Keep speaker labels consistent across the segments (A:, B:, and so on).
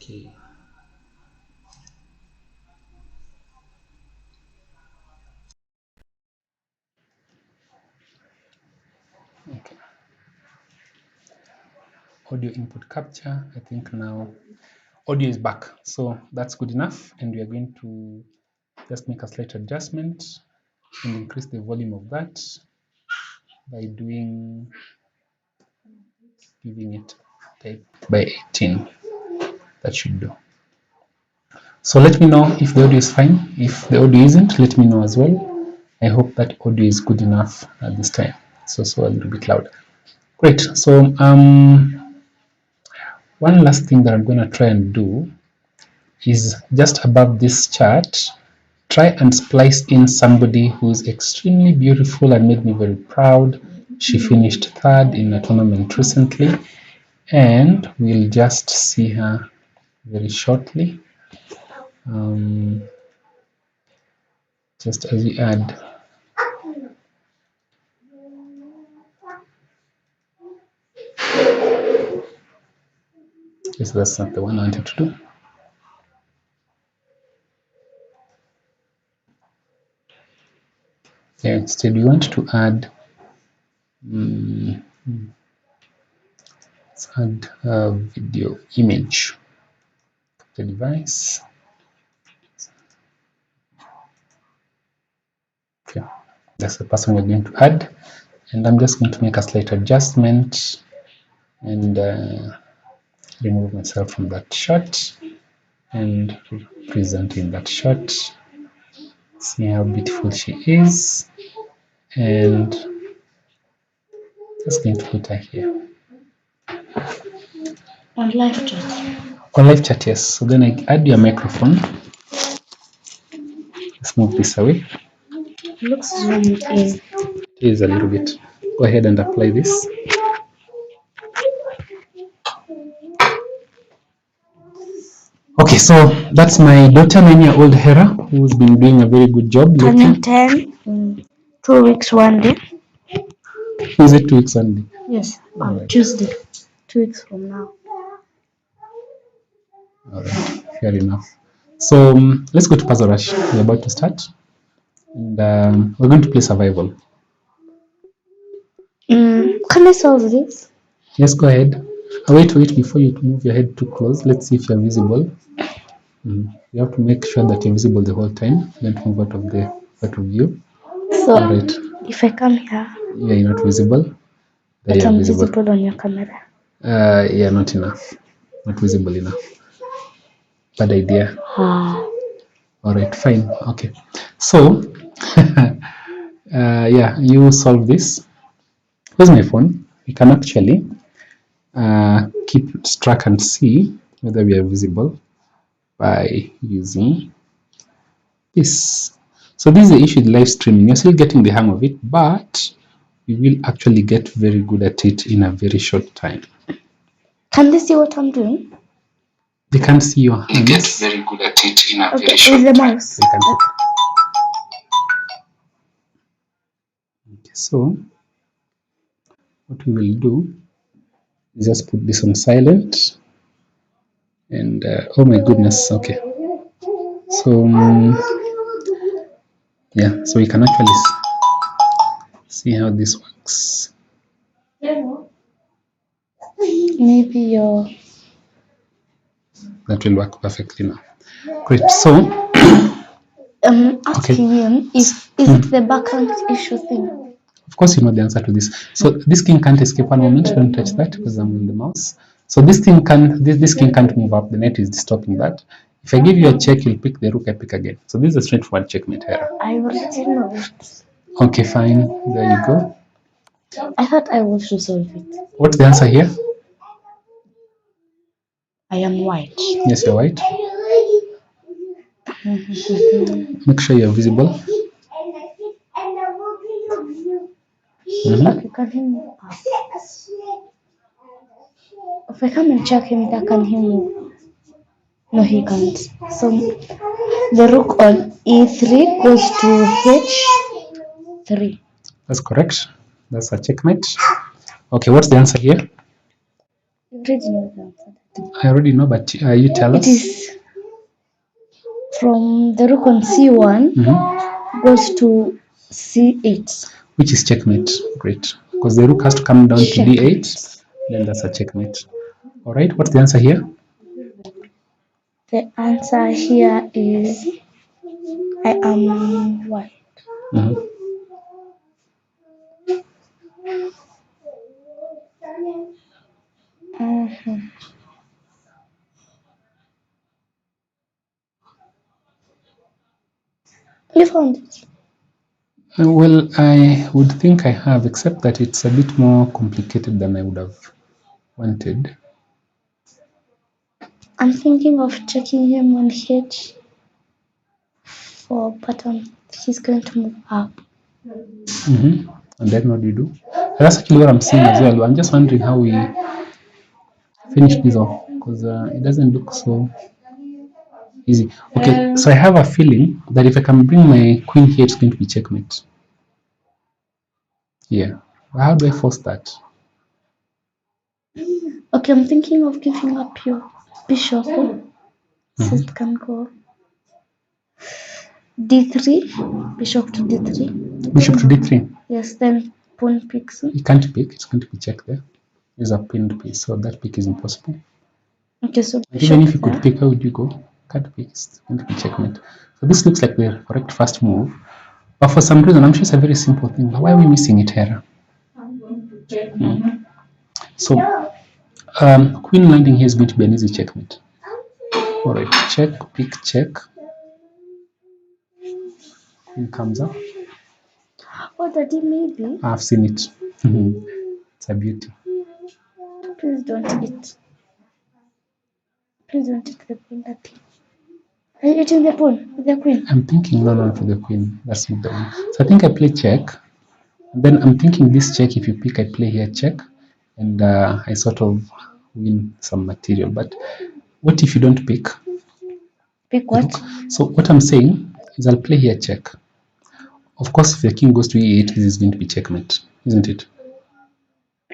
A: Okay. Okay. Audio input capture. I think now audio is back. So that's good enough. And we are going to just make a slight adjustment and increase the volume of that by giving it type by 18. That should do. So let me know if the audio is fine. If the audio isn't, let me know as well. I hope that audio is good enough at this time. So a little bit loud. Great. So one last thing that I'm going to try and do is just above this chart, try and splice in somebody who's extremely beautiful and made me very proud. She finished third in a tournament recently, and we'll just see her very shortly. Just as we add. Yes, that's not the one I wanted to do. Yeah, instead we want to add let's add a video image. The device. Okay, that's the person we're going to add, and I'm just going to make a slight adjustment and remove myself from that shot and present in that shot. See how beautiful she is, and just going to put her here.
B: On live chat.
A: On live chat, yes. So then I add your microphone. Let's move this away.
B: It looks zoomed in.
A: It is a little bit. Go ahead and apply this. Okay, so that's my daughter, 9-year-old Hera, who's been doing a very good job.
B: Turning 10 in 2 weeks, 1 day.
A: Is it 2 weeks only?
B: Yes, on right. Tuesday, 2 weeks from now.
A: All right, fair enough. So let's go to Puzzle Rush. We're about to start, and we're going to play survival.
B: Can I solve this?
A: Yes, go ahead. Wait before you move your head too close. Let's see if you're visible. You have to make sure that you're visible the whole time. Don't move out of view.
B: So, right. If I come here,
A: yeah, you're not visible.
B: But I'm visible on your camera.
A: Yeah, not enough. Not visible enough. Bad idea. All right, fine. Okay. So, yeah, you solve this. Here's my phone. You can actually keep track and see whether we are visible by using this. So this is the issue with live streaming. You're still getting the hang of it, but you will actually get very good at it in a very short time.
B: Can they see what I'm doing?
A: They can't see your hands.
B: You get very good at it in a very short time. With the mouse.
A: Okay, so what we will do is just put this on silent, and oh my goodness, okay. So yeah, so we can actually see how this works.
B: Maybe
A: that will work perfectly now. Great. So
B: asking him is it the background issue thing?
A: Of course, you know the answer to this. So this king can't escape. One moment, don't touch that because I'm on the mouse. So this king can't move up. The knight is stopping that. If I give you a check, you'll pick the rook. I pick again. So this is a straightforward checkmate here.
B: I already know it.
A: Okay, fine. There you go.
B: I thought I was to solve it.
A: What's the answer here?
B: I am white.
A: Yes, you're white. Make sure you're visible.
B: Okay, can he move up? If I come and check him, can he move? No, he can't. So the rook on e3 goes to h3.
A: That's correct. That's a checkmate. Okay, what's the answer here?
B: You already know the answer.
A: I already know, but you tell
B: It
A: us.
B: is from the rook on c1 goes to c8.
A: Which is checkmate. Great. Because the rook has to come down to d8,
B: Checkmate.
A: then that's a checkmate. All right, what's the answer here?
B: The answer here is I am white.
A: Mhm.
B: Mhm. You found it.
A: Well, I would think I have, except that it's a bit more complicated than I would have wanted.
B: I'm thinking of checking him on h for pattern. He's going to move up.
A: And then what do you do? That's actually what I'm seeing as well. I'm just wondering how we finish this off, because it doesn't look so easy. Okay, so I have a feeling that if I can bring my queen here, it's going to be checkmate. Yeah. How do I force that?
B: Okay, I'm thinking of giving up your bishop. So it can go d3, bishop to d3.
A: Bishop to d3.
B: Yes, then pawn picks.
A: You can't pick. It's going to be check there. There's a pinned piece, so that pick is impossible.
B: Okay, so
A: But even if you
B: there.
A: could pick, how would you go? Can't pick. It's going to be checkmate. So this looks like the correct first move. But for some reason, I'm sure it's a very simple thing. Why are we missing it here? So queen landing here is going to be an easy checkmate. All right, check, pick, check. Queen comes up.
B: Oh, Daddy, maybe.
A: I've seen it. It's a beauty.
B: Please don't eat. Please don't eat the pawn, Daddy. Are you eating the pawn with the queen?
A: I'm thinking no for the queen. That's not the one. So I think I play check. Then I'm thinking this check, if you pick, I play here check, and I sort of win some material. But what if you don't pick?
B: Pick what?
A: So what I'm saying is I'll play here check. Of course, if the king goes to e8, this is going to be checkmate, isn't it?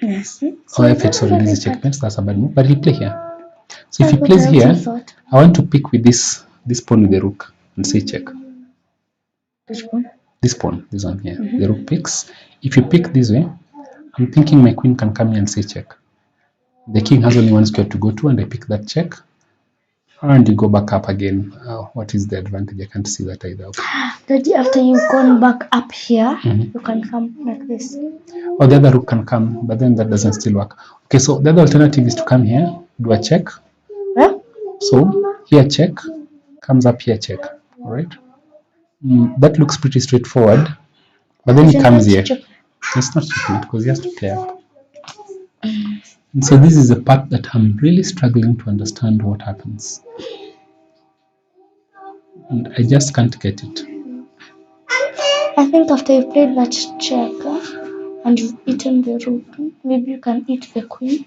B: Yes.
A: So if it's already checkmate, that's a bad move. But he'll play here. So if he plays here, I want to pick with this pawn with the rook and say check.
B: Which pawn?
A: This pawn, this one here. The rook picks. If you pick this way, I'm thinking my queen can come here and say check. The king has only one square to go to, and I pick that check. And you go back up again. What is the advantage? I can't see that either. Okay.
B: Daddy, after you've gone back up here, you can come like this.
A: Or the other rook can come, but then that doesn't still work. Okay, so the other alternative is to come here, do a check. So here check, comes up here check. All right. That looks pretty straightforward. But then he comes here. It's not checkmate because he has to play up. And so this is the part that I'm really struggling to understand what happens. And I just can't get it.
B: I think after you've played that check and you've eaten the rook, maybe you can eat the queen.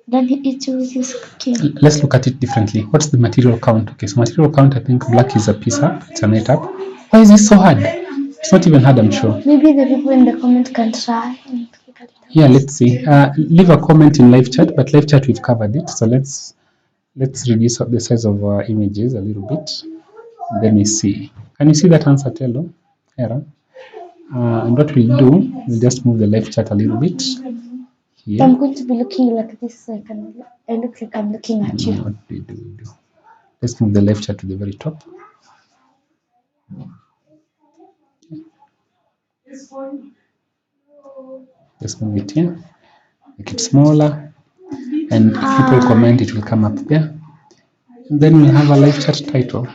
B: Then he eats you with his king.
A: Let's look at it differently. What's the material count? Okay, so material count, I think black is a piece up, it's a knight up. Why is this so hard? It's not even hard, I'm sure.
B: Maybe the people in the comment can try and figure it out.
A: Yeah, let's see. Leave a comment in live chat, but live chat we've covered it. So let's reduce the size of our images a little bit. And then we see. Can you see that answer, Tello? Era. And what we'll do, we'll just move the live chat a little bit. Here.
B: I'm going to be looking like this so I look like I'm looking at you.
A: What do we do? Let's move the live chat to the very top. Let's move it here. Make it smaller. And if people comment, it will come up there. And then we'll have a live chat title.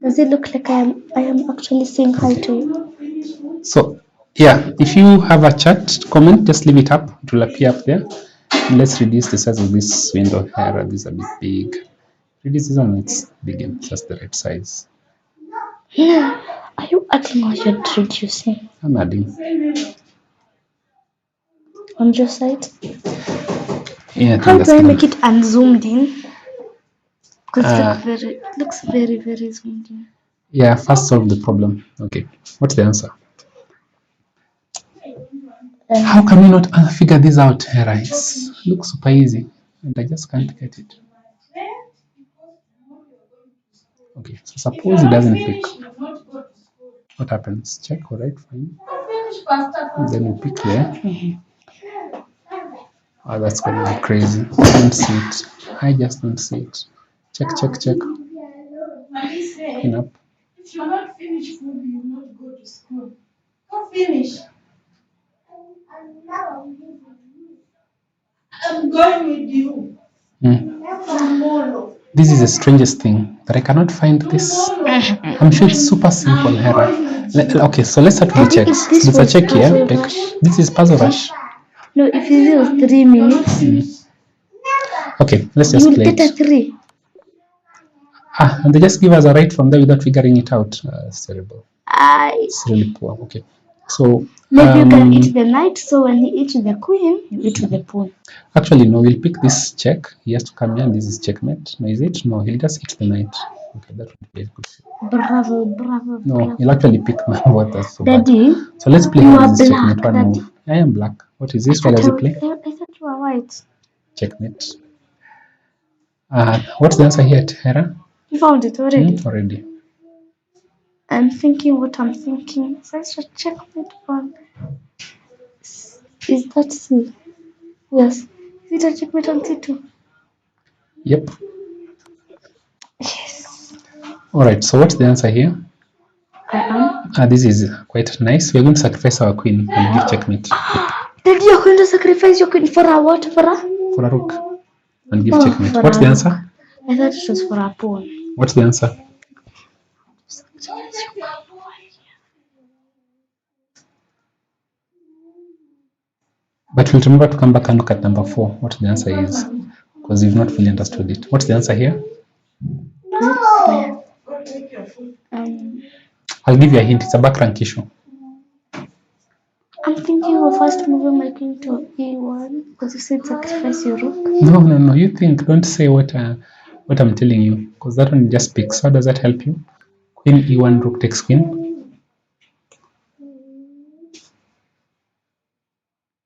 B: Does it look like I am actually saying hi to you?
A: So yeah, if you have a chat comment, just leave it up. It will appear up there. And let's reduce the size of this window here. This is a bit big. Reduce this one, it's big and just the right size.
B: Are you adding or you're reducing?
A: I'm adding.
B: On your side?
A: Yeah.
B: How do I make it unzoomed in? Because it looks very, very zoomed in.
A: Yeah, first solve the problem. Okay. What's the answer? How can we not figure this out, Hera? It looks super easy, and I just can't get it. Okay, so suppose it doesn't pick. What happens? Check, all right, fine. Then we pick there. Oh, that's gonna be crazy. I don't see it. I just don't see it. Check, check, check. Pin up.
C: If you're not finished food, you will not go to school. Go finish. I'm going with you. Tomorrow.
A: This is the strangest thing that I cannot find this. I'm sure it's super simple, Hera. Okay, so let's start with the
B: Daddy,
A: checks.
B: if this
A: There's a
B: was
A: check here.
B: Puzzle
A: Like,
B: Rush.
A: this is Puzzle Rush.
B: No, if it was 3 minutes,
A: Okay, let's
B: you
A: just
B: will
A: play
B: get a
A: it.
B: 3.
A: And they just give us a right from there without figuring it out. It's terrible.
B: I
A: It's really poor. Okay, so
B: maybe you can eat the knight, so when he eats the queen, you eat with the pawn.
A: actually, no, we'll pick this check. He has to come here, and this is checkmate. No, is it? No, he'll just hit the knight. Okay, that would be a good.
B: Bravo, bravo,
A: No,
B: bravo.
A: he'll actually pick my what that's so bad.
B: Daddy,
A: So let's play
B: you
A: how
B: are
A: this is
B: black,
A: checkmate. One
B: Daddy.
A: move. I am black. What is this? What does he play?
B: I thought you were white.
A: Checkmate. What's the answer here, Hera?
B: You found it already.
A: Already.
B: I'm thinking what I'm thinking. Such a checkmate one. Is that C? Yes. Is it a checkmate on C2?
A: Yep.
B: Yes.
A: All right. So what's the answer here?
B: I am.
A: This is quite nice. We're going to sacrifice our queen and give checkmate
B: Daddy, you're going to sacrifice your queen for a what? For a?
A: for a rook and give
B: Oh,
A: checkmate.
B: for
A: What's
B: a
A: the
B: rook.
A: answer?
B: I thought it was for a pawn.
A: What's the answer? But we'll remember to come back and look at number 4, what the answer is, because you've not fully understood it. What's the answer here?
C: Go take your food.
A: I'll give you a hint. It's a back rank issue.
B: I'm thinking of first moving my queen to E1 because you said sacrifice your rook.
A: No. You think. Don't say what I'm telling you, because that one just picks. How does that help you? Queen E1, rook takes queen.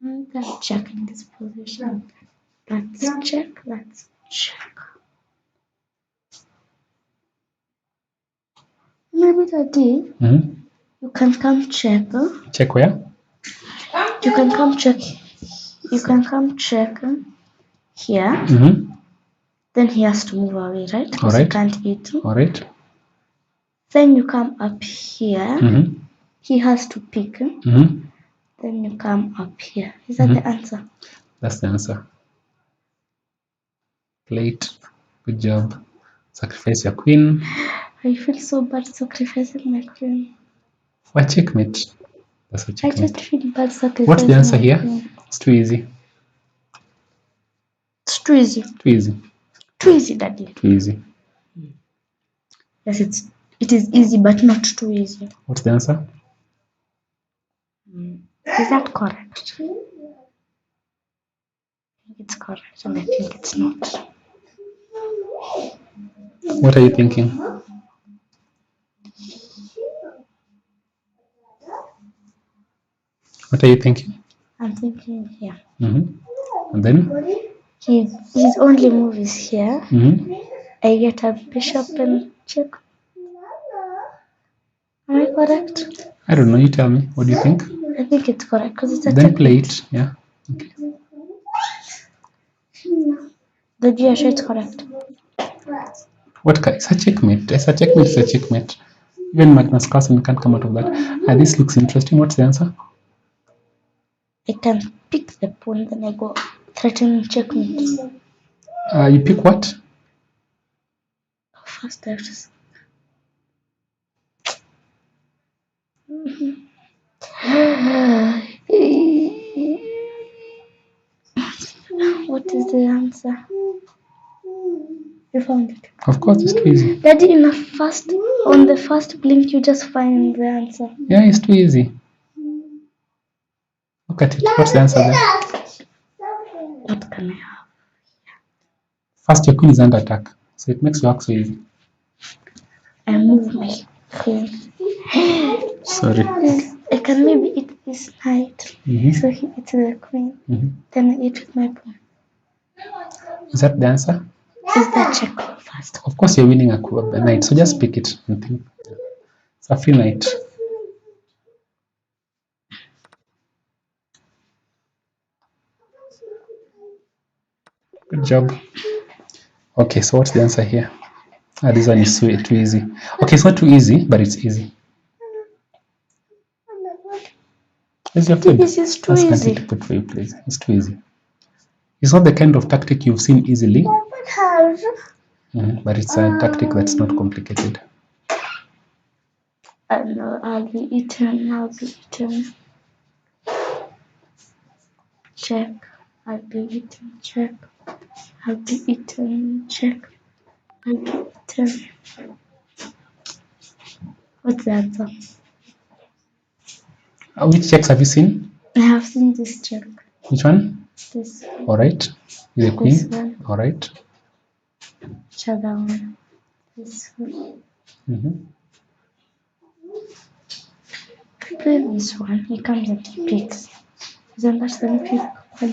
B: I'm gonna check in this position. Let's check. Let's check. Maybe Daddy, you can come check.
A: Check where?
B: You can come check. You can come check here. Then he has to move away, right? Because he can't eat.
A: All right.
B: Then you come up here. He has to pick. Then you come up here. Is that the answer?
A: That's the answer. Plate. Good job. Sacrifice your queen.
B: I feel so bad sacrificing my queen.
A: For checkmate. That's a checkmate.
B: I just feel bad sacrificing.
A: What's the answer
B: my
A: here?
B: queen.
A: It's too easy.
B: It's too easy.
A: Too easy.
B: Too easy, Daddy.
A: Too easy.
B: Yes, it is easy, but not too easy.
A: What's the answer?
B: Is that correct? I think it's correct, and I think it's not.
A: What are you thinking? What are you thinking?
B: I'm thinking here.
A: And then?
B: His only move is here. I get a bishop and check. Am I correct?
A: I don't know. You tell me. What do you think?
B: I think it's correct because it's a
A: Then
B: check.
A: play it. Yeah. Okay.
B: The G sure it's correct.
A: What kind? It's a checkmate. It's a checkmate. It's a checkmate. Even Magnus Carlsen can't come out of that. This looks interesting. What's the answer?
B: I can pick the pawn, then I go threatening checkmate.
A: You pick what?
B: First, I have to. What is the answer? You found it.
A: Of course, it's too easy.
B: Daddy, on the first blink, you just find the answer.
A: Yeah, it's too easy. Look at it. What's the answer there?
B: What can I have?
A: First, your queen is under attack, so it makes work so easy.
B: I move my queen.
A: Sorry.
B: I can maybe eat this knight.
A: Mhm.
B: So he eats the queen.
A: Mhm.
B: Then I eat my pawn.
A: Is that the answer?
B: Is the check first?
A: Of course, you're winning a knight, so just pick it and think. It's a free knight. Good job. Okay, so what's the answer here? This one is too easy. Okay, it's not too easy, but it's easy. Is your food?
B: This is too
A: Ask Auntie
B: easy.
A: to put for you, please. It's too easy. It's not the kind of tactic you've seen easily, but it's a tactic that's not complicated.
B: I'll be eaten. I'll be eaten. Check. I'll be eaten. Check. I'll be eaten. Check. I'll be eaten. What's the answer?
A: Which checks have you seen?
B: I have seen this check.
A: Which one?
B: This.
A: All right. The
B: This
A: queen.
B: one.
A: All right.
B: Which other one? This one.
A: Mhm.
B: If I play this one, he comes and he picks. Isn't that the one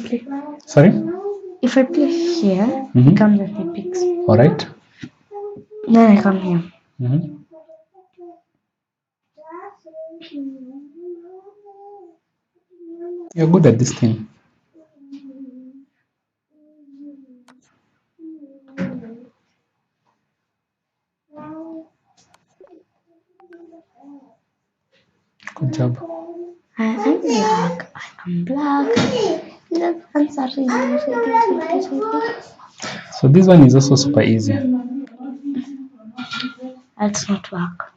B: play?
A: Sorry.
B: If I play here, he
A: Mhm.
B: comes and he picks.
A: All right.
B: Then I come here.
A: Mhm. You're good at this thing. Good job.
B: I am black. I am black. The fans are really.
A: So this one is also super easy.
B: That's not work.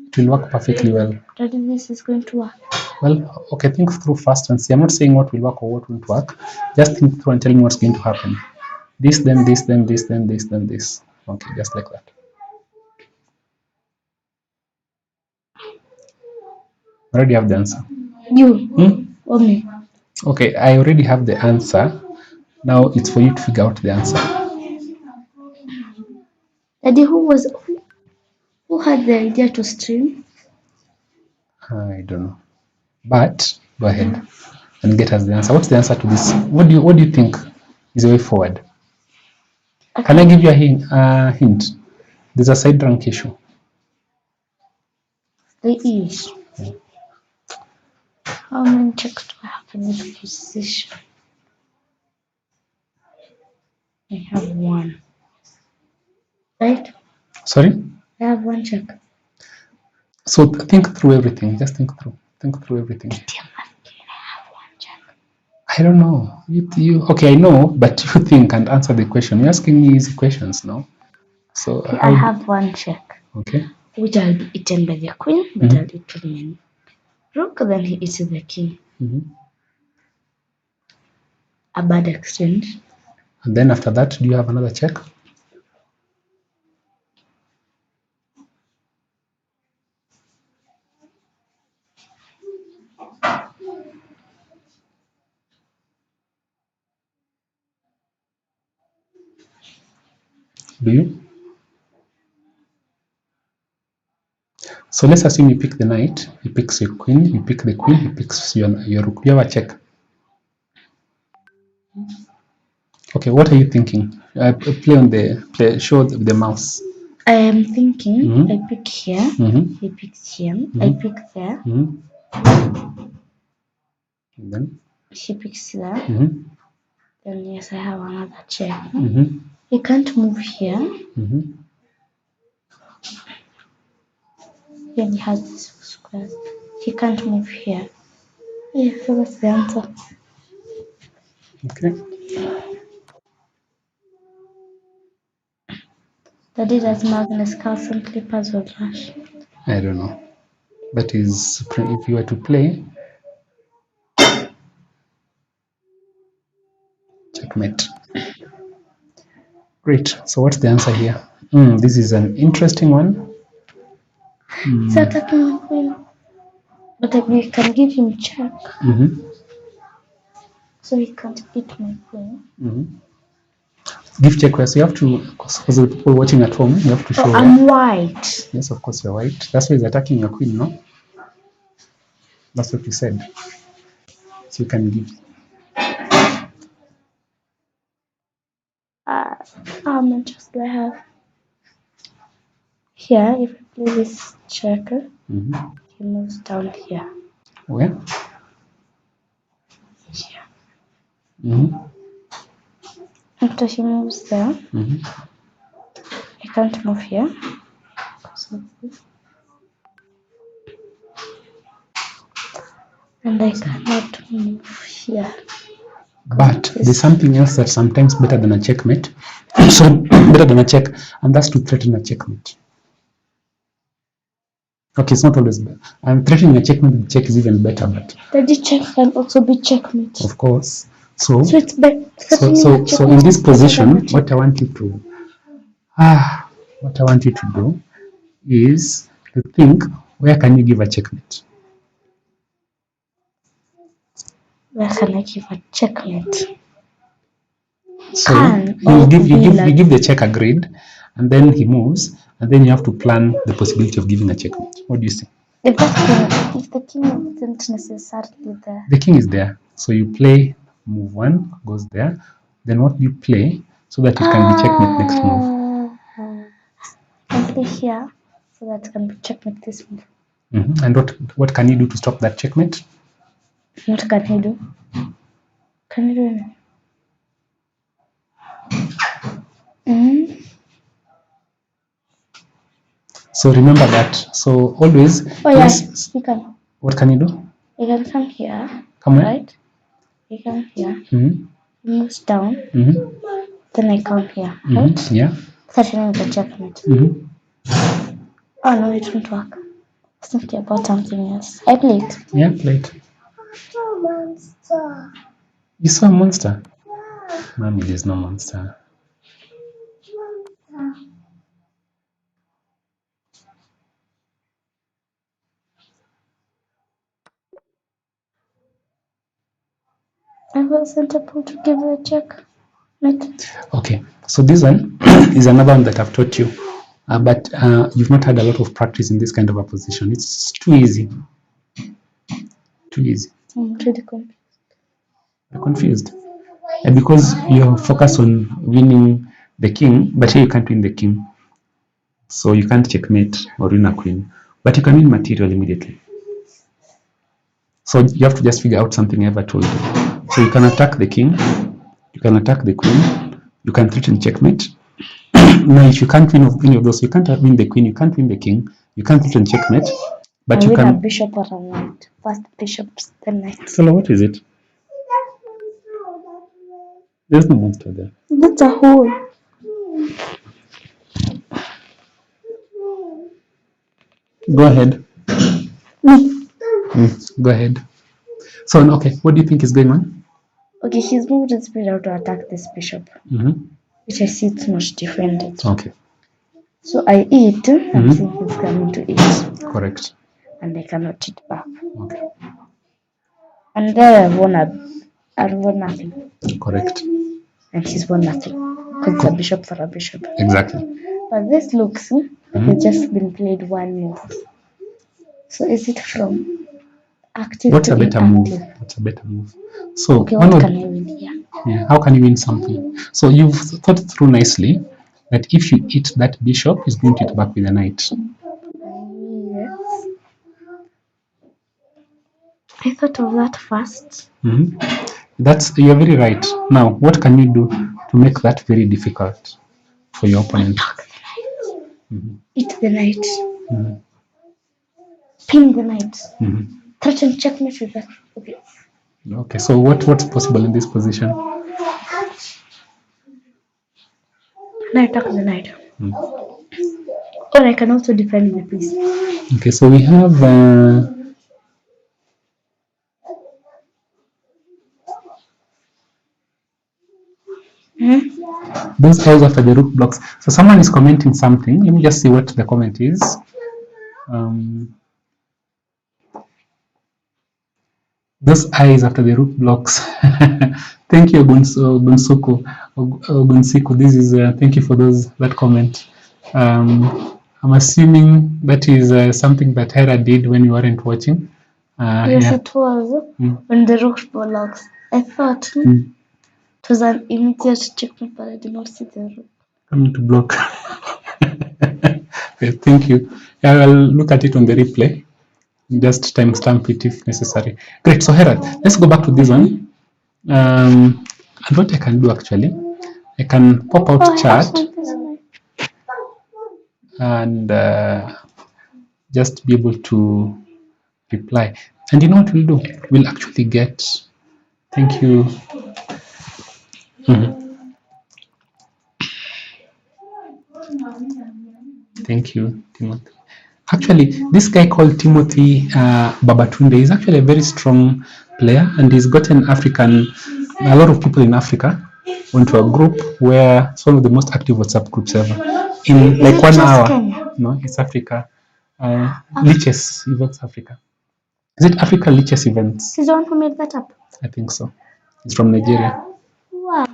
A: It will work perfectly well.
B: Daddy, this is going to work.
A: Well, okay, think through first and see. I'm not saying what will work or what won't work. Just think through and tell me what's going to happen. This, then this, then this, then this, then this. Okay, just like that. I already have the answer.
B: You or me?
A: Okay, I already have the answer. Now it's for you to figure out the answer.
B: Daddy, who had the idea to stream?
A: I don't know. But go ahead and get us the answer. What's the answer to this? What do you think is the way forward? Can I give you a hint? There's a side rank issue.
B: There is. How many checks do I have in this position? I have one. Right?
A: Sorry?
B: I have one check.
A: So think through everything. Just think through. Think through everything.
B: I have one check.
A: I don't know. You okay? I know, but you think and answer the question. You're asking me easy questions now. So
B: I have one check.
A: Okay.
B: Which I'll be eaten by the queen, but I'll eat with my rook, then he eats the king. A bad exchange.
A: And then after that, do you have another check? Do you? So let's assume you pick the knight, he picks your queen, you pick the queen, he picks your rook. Do you have a check? Okay, what are you thinking? Play on the show the mouse.
B: I am thinking I pick here, he picks here, I pick there,
A: And then
B: he picks there, then yes, I have another check. He can't move here. Then he has this square. He can't move here. Yeah, so that's the answer.
A: Okay.
B: Daddy, does Magnus Carlsen Clippers or Rush?
A: I don't know. That is, if you were to play, checkmate. Great. So what's the answer here? This is an interesting one.
B: He's attacking my queen. But I can give him check. So he can't eat my queen.
A: Give check where, so you have to, because the people watching at home, you have to show.
B: I'm white.
A: Yes, of course you're white. That's why he's attacking your queen, no? That's what you said. So you can give.
B: How much do I have? Here, if I play this checker, he moves down here.
A: Where?
B: Here.
A: Mm-hmm.
B: After he moves there,
A: Mm-hmm.
B: I can't move here. So, and I cannot move here.
A: But there's something else that's sometimes better than a checkmate. So better than a check, and that's to threaten a checkmate. Okay, it's not always better. I'm threatening a checkmate with check is even better, but
B: Daddy check can also be checkmate.
A: of course. So
B: it's better.
A: So in this position, what I want you to do is to think, where can you give a checkmate?
B: Where can I give a checkmate?
A: So you give the check agreed, and then he moves, and then you have to plan the possibility of giving a checkmate. What do you say?
B: If the king isn't necessarily there.
A: The king is there, so you play move one, goes there. Then what do you play so that it can be checkmate next move?
B: I play here so that it can be checkmate this move.
A: And what can you do to stop that checkmate?
B: What can he do? Can you do anything?
A: So remember that. So always.
B: Oh yes, he can.
A: What can you do?
B: He can come here.
A: Come where?
B: Right? He come here.
A: He
B: moves down. Then I come here. Right?
A: Yeah.
B: Threatening the checkmate. Oh no, it won't work. I was thinking about something else. I play it.
A: Yeah, play it.
C: Monster.
A: You saw a monster? Mommy, there's no monster.
B: I wasn't able to give the check.
A: Okay, so this one is another one that I've taught you, but you've not had a lot of practice in this kind of a position. It's too easy. Too easy.
B: I'm really confused.
A: You're confused. And because you're focused on winning the king, but here you can't win the king. So you can't checkmate or win a queen, but you can win material immediately. So you have to just figure out something I ever told you. So you can attack the king, you can attack the queen, you can threaten checkmate. Now if you can't win any of those, you can't win the queen, you can't win the king, you can't threaten checkmate, but you
B: win
A: can
B: a bishop or a knight. First bishops, then knight.
A: So what is it? There's no monster there.
B: That's a hole.
A: Go ahead. Go ahead. So, okay, what do you think is going on?
B: Okay, he's moved his speed out to attack this bishop, which I see it's not defended.
A: Okay.
B: So I eat, and think he's coming to eat.
A: Correct.
B: And I cannot eat back.
A: Okay.
B: And there I've won nothing.
A: Correct.
B: And he's won nothing. Because it's a bishop for a bishop.
A: Exactly.
B: But this looks like it's just been played one move. So is it from active
A: What's
B: to
A: a better
B: inactive?
A: move? What's a better move? So
B: Okay, what can I win here?
A: Yeah, how can you win something? So you've thought through nicely that if you eat that bishop, he's going to eat back with a knight.
B: Yes. I thought of that first.
A: You're very right. Now, what can you do to make that very difficult for your opponent?
B: Attack the knight. Eat the knight. Pin the knight. Threaten checkmate with that. Okay.
A: Okay, so what's possible in this position?
B: Now attack the knight. Or I can also defend the piece.
A: Okay, so we have those eyes after the rook blocks. So someone is commenting something. Let me just see what the comment is. Those eyes after the rook blocks. Thank you, Gunsiku. This is thank you for that comment. I'm assuming that is something that Hera did when you weren't watching.
B: Yes,
A: Yeah.
B: it was.
A: Mm.
B: When the rook blocks. I thought
A: Mm.
B: it was an immediate checkmate, but I did not see the rook.
A: Coming to block. Okay, thank you. Yeah, I'll look at it on the replay. Just timestamp it if necessary. Great. So Hera, let's go back to this one. And what I can do actually, I can pop out
B: Oh, I have
A: chat
B: something.
A: and just be able to reply. And you know what we'll do? We'll actually get. Thank you. Mhm. Thank you, Timothy. Actually, this guy called Timothy Babatunde is actually a very strong player, and he's gotten a lot of people in Africa onto a group where it's one of the most active WhatsApp groups ever. In like
B: it
A: 1
B: just
A: hour,
B: Kenya?
A: no, it's Africa. Liches Events Africa. Is it Africa Liches Events?
B: He's the one who made that up.
A: I think so. He's from Nigeria.
B: Wow.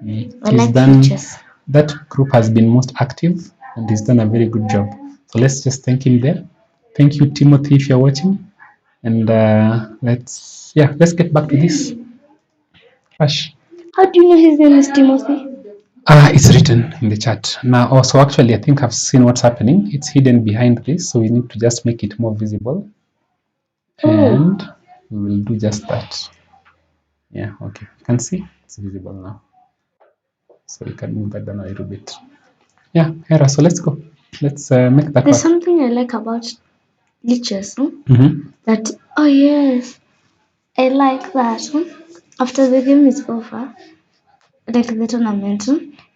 B: I
A: He's
B: like
A: done
B: features.
A: that group has been most active and he's done a very good job. So let's just thank him there. Thank you, Timothy, if you're watching. And let's get back to this. Ash.
B: How do you know his name is Timothy?
A: It's written in the chat. Now also actually I think I've seen what's happening. It's hidden behind this, so we need to just make it more visible. And we will do just that. Yeah, okay. You can see it's visible now. So we can move that down a little bit. Yeah, Hera, so let's go. Let's make that
B: There's
A: work.
B: something I like about liches.
A: Mm-hmm.
B: That, oh yes, I like that. After the game is over, like the tournament,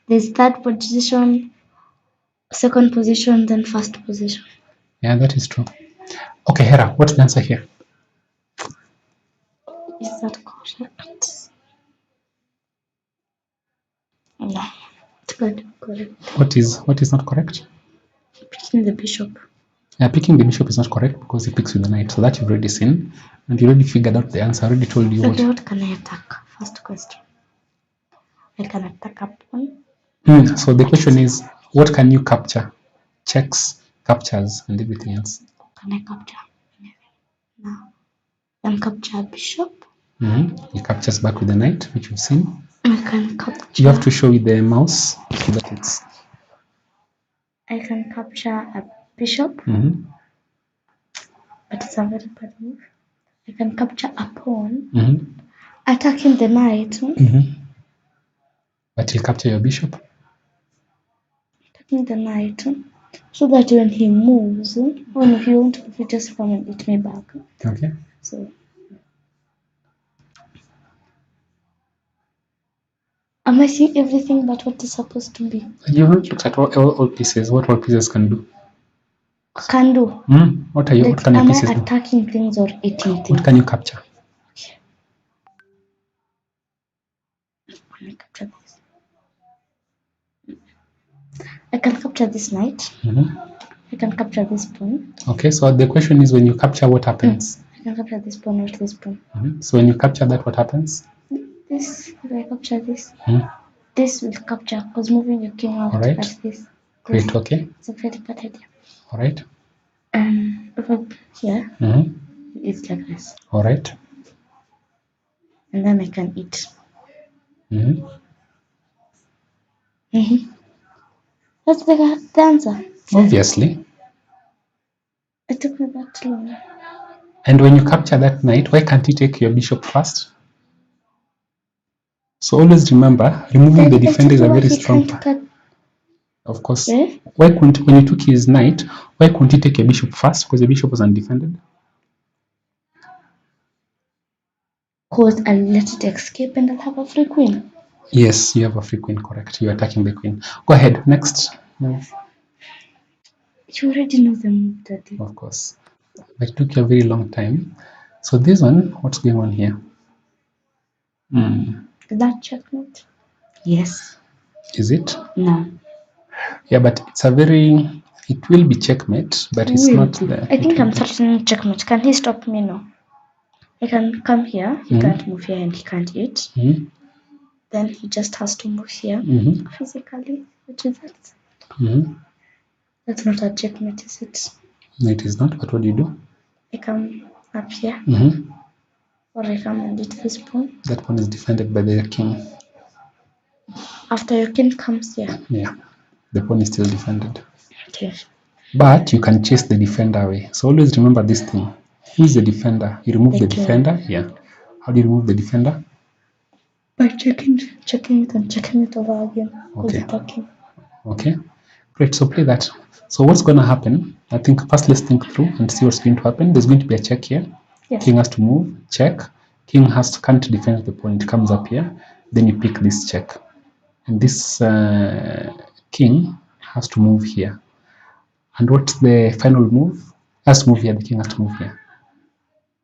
B: there's third position, second position, then first position.
A: Yeah, that is true. Okay, Hera, what's the answer here?
B: Is that correct? No, it's good. Correct.
A: What is not correct?
B: Picking the bishop.
A: Picking the bishop is not correct because he picks with the knight. So that you've already seen, and you already figured out the answer. I already told you
B: Okay,
A: what.
B: what can I attack? First question. I can attack a pawn.
A: So the question is, what can you capture? Checks, captures, and everything else.
B: Can I capture? No. Can capture a bishop.
A: He captures back with the knight, which you've seen.
B: I can capture.
A: You have to show with the mouse so that it's.
B: I can capture a bishop,
A: Mm-hmm.
B: but it's a very bad move. I can capture a pawn,
A: Mm-hmm.
B: attacking the knight.
A: Mm-hmm. But he'll capture your bishop.
B: Attacking the knight, so that when he moves, when he won't move, he just come and hit me back.
A: Okay.
B: So, am I seeing everything but what is supposed to be?
A: You've not looked at all pieces. What all pieces can do?
B: Can do.
A: What are you?
B: Like,
A: What can your
B: am I
A: pieces do?
B: attacking things or eating things?
A: What can you capture?
B: Can I capture this? I can capture this knight. I can capture this pawn.
A: Okay, so the question is, when you capture, what happens?
B: I can capture this pawn or this pawn.
A: So when you capture that, what happens?
B: This, if I capture this,
A: Mhm.
B: this will capture because moving your king out
A: Alright.
B: at this.
A: Great. Okay.
B: It's a very bad idea.
A: All right.
B: If I here, it's like this,
A: All right.
B: and then I can eat.
A: Mm-hmm.
B: That's the answer.
A: Obviously.
B: It took me that long.
A: And when you capture that knight, why can't you take your bishop first? So always remember, removing the defender is a very strong part. Of course.
B: Eh?
A: Why couldn't, when you took his knight, why couldn't you take your bishop first? Because the bishop was undefended.
B: Because I'll let it escape and I'll have a free queen.
A: Yes, you have a free queen, correct. You're attacking the queen. Go ahead, next.
B: You already know the move, Daddy.
A: Of course. But it took you a very long time. So this one, what's going on here?
B: Is that checkmate? Yes.
A: Is it?
B: No.
A: Yeah, but it's a very, it will be checkmate, but it's not there.
B: I think I'm certain checkmate. Can he stop me? No. I can come here. He can't move here and he can't eat. Then he just has to move here physically. Which is that? That's not a checkmate, is it?
A: No, it is not. But what do you do?
B: I come up here,
A: Mm-hmm.
B: or I come and eat this pawn.
A: That pawn is defended by the king.
B: After your king comes here.
A: Yeah, the pawn is still defended.
B: Okay.
A: But you can chase the defender away. So always remember this thing. Who is the defender? You remove the
B: The king.
A: defender. Yeah. How do you remove the defender?
B: By checking it and checking it over again.
A: Okay.
B: With the king.
A: Okay. Great. So play that. So what's going to happen? I think first let's think through and see what's going to happen. There's going to be a check here.
B: Yes.
A: King has to move. Check. King can't defend the pawn. It comes up here. Then you pick this check. And this king has to move here. And what's the final move? Has to move here. The king has to move here.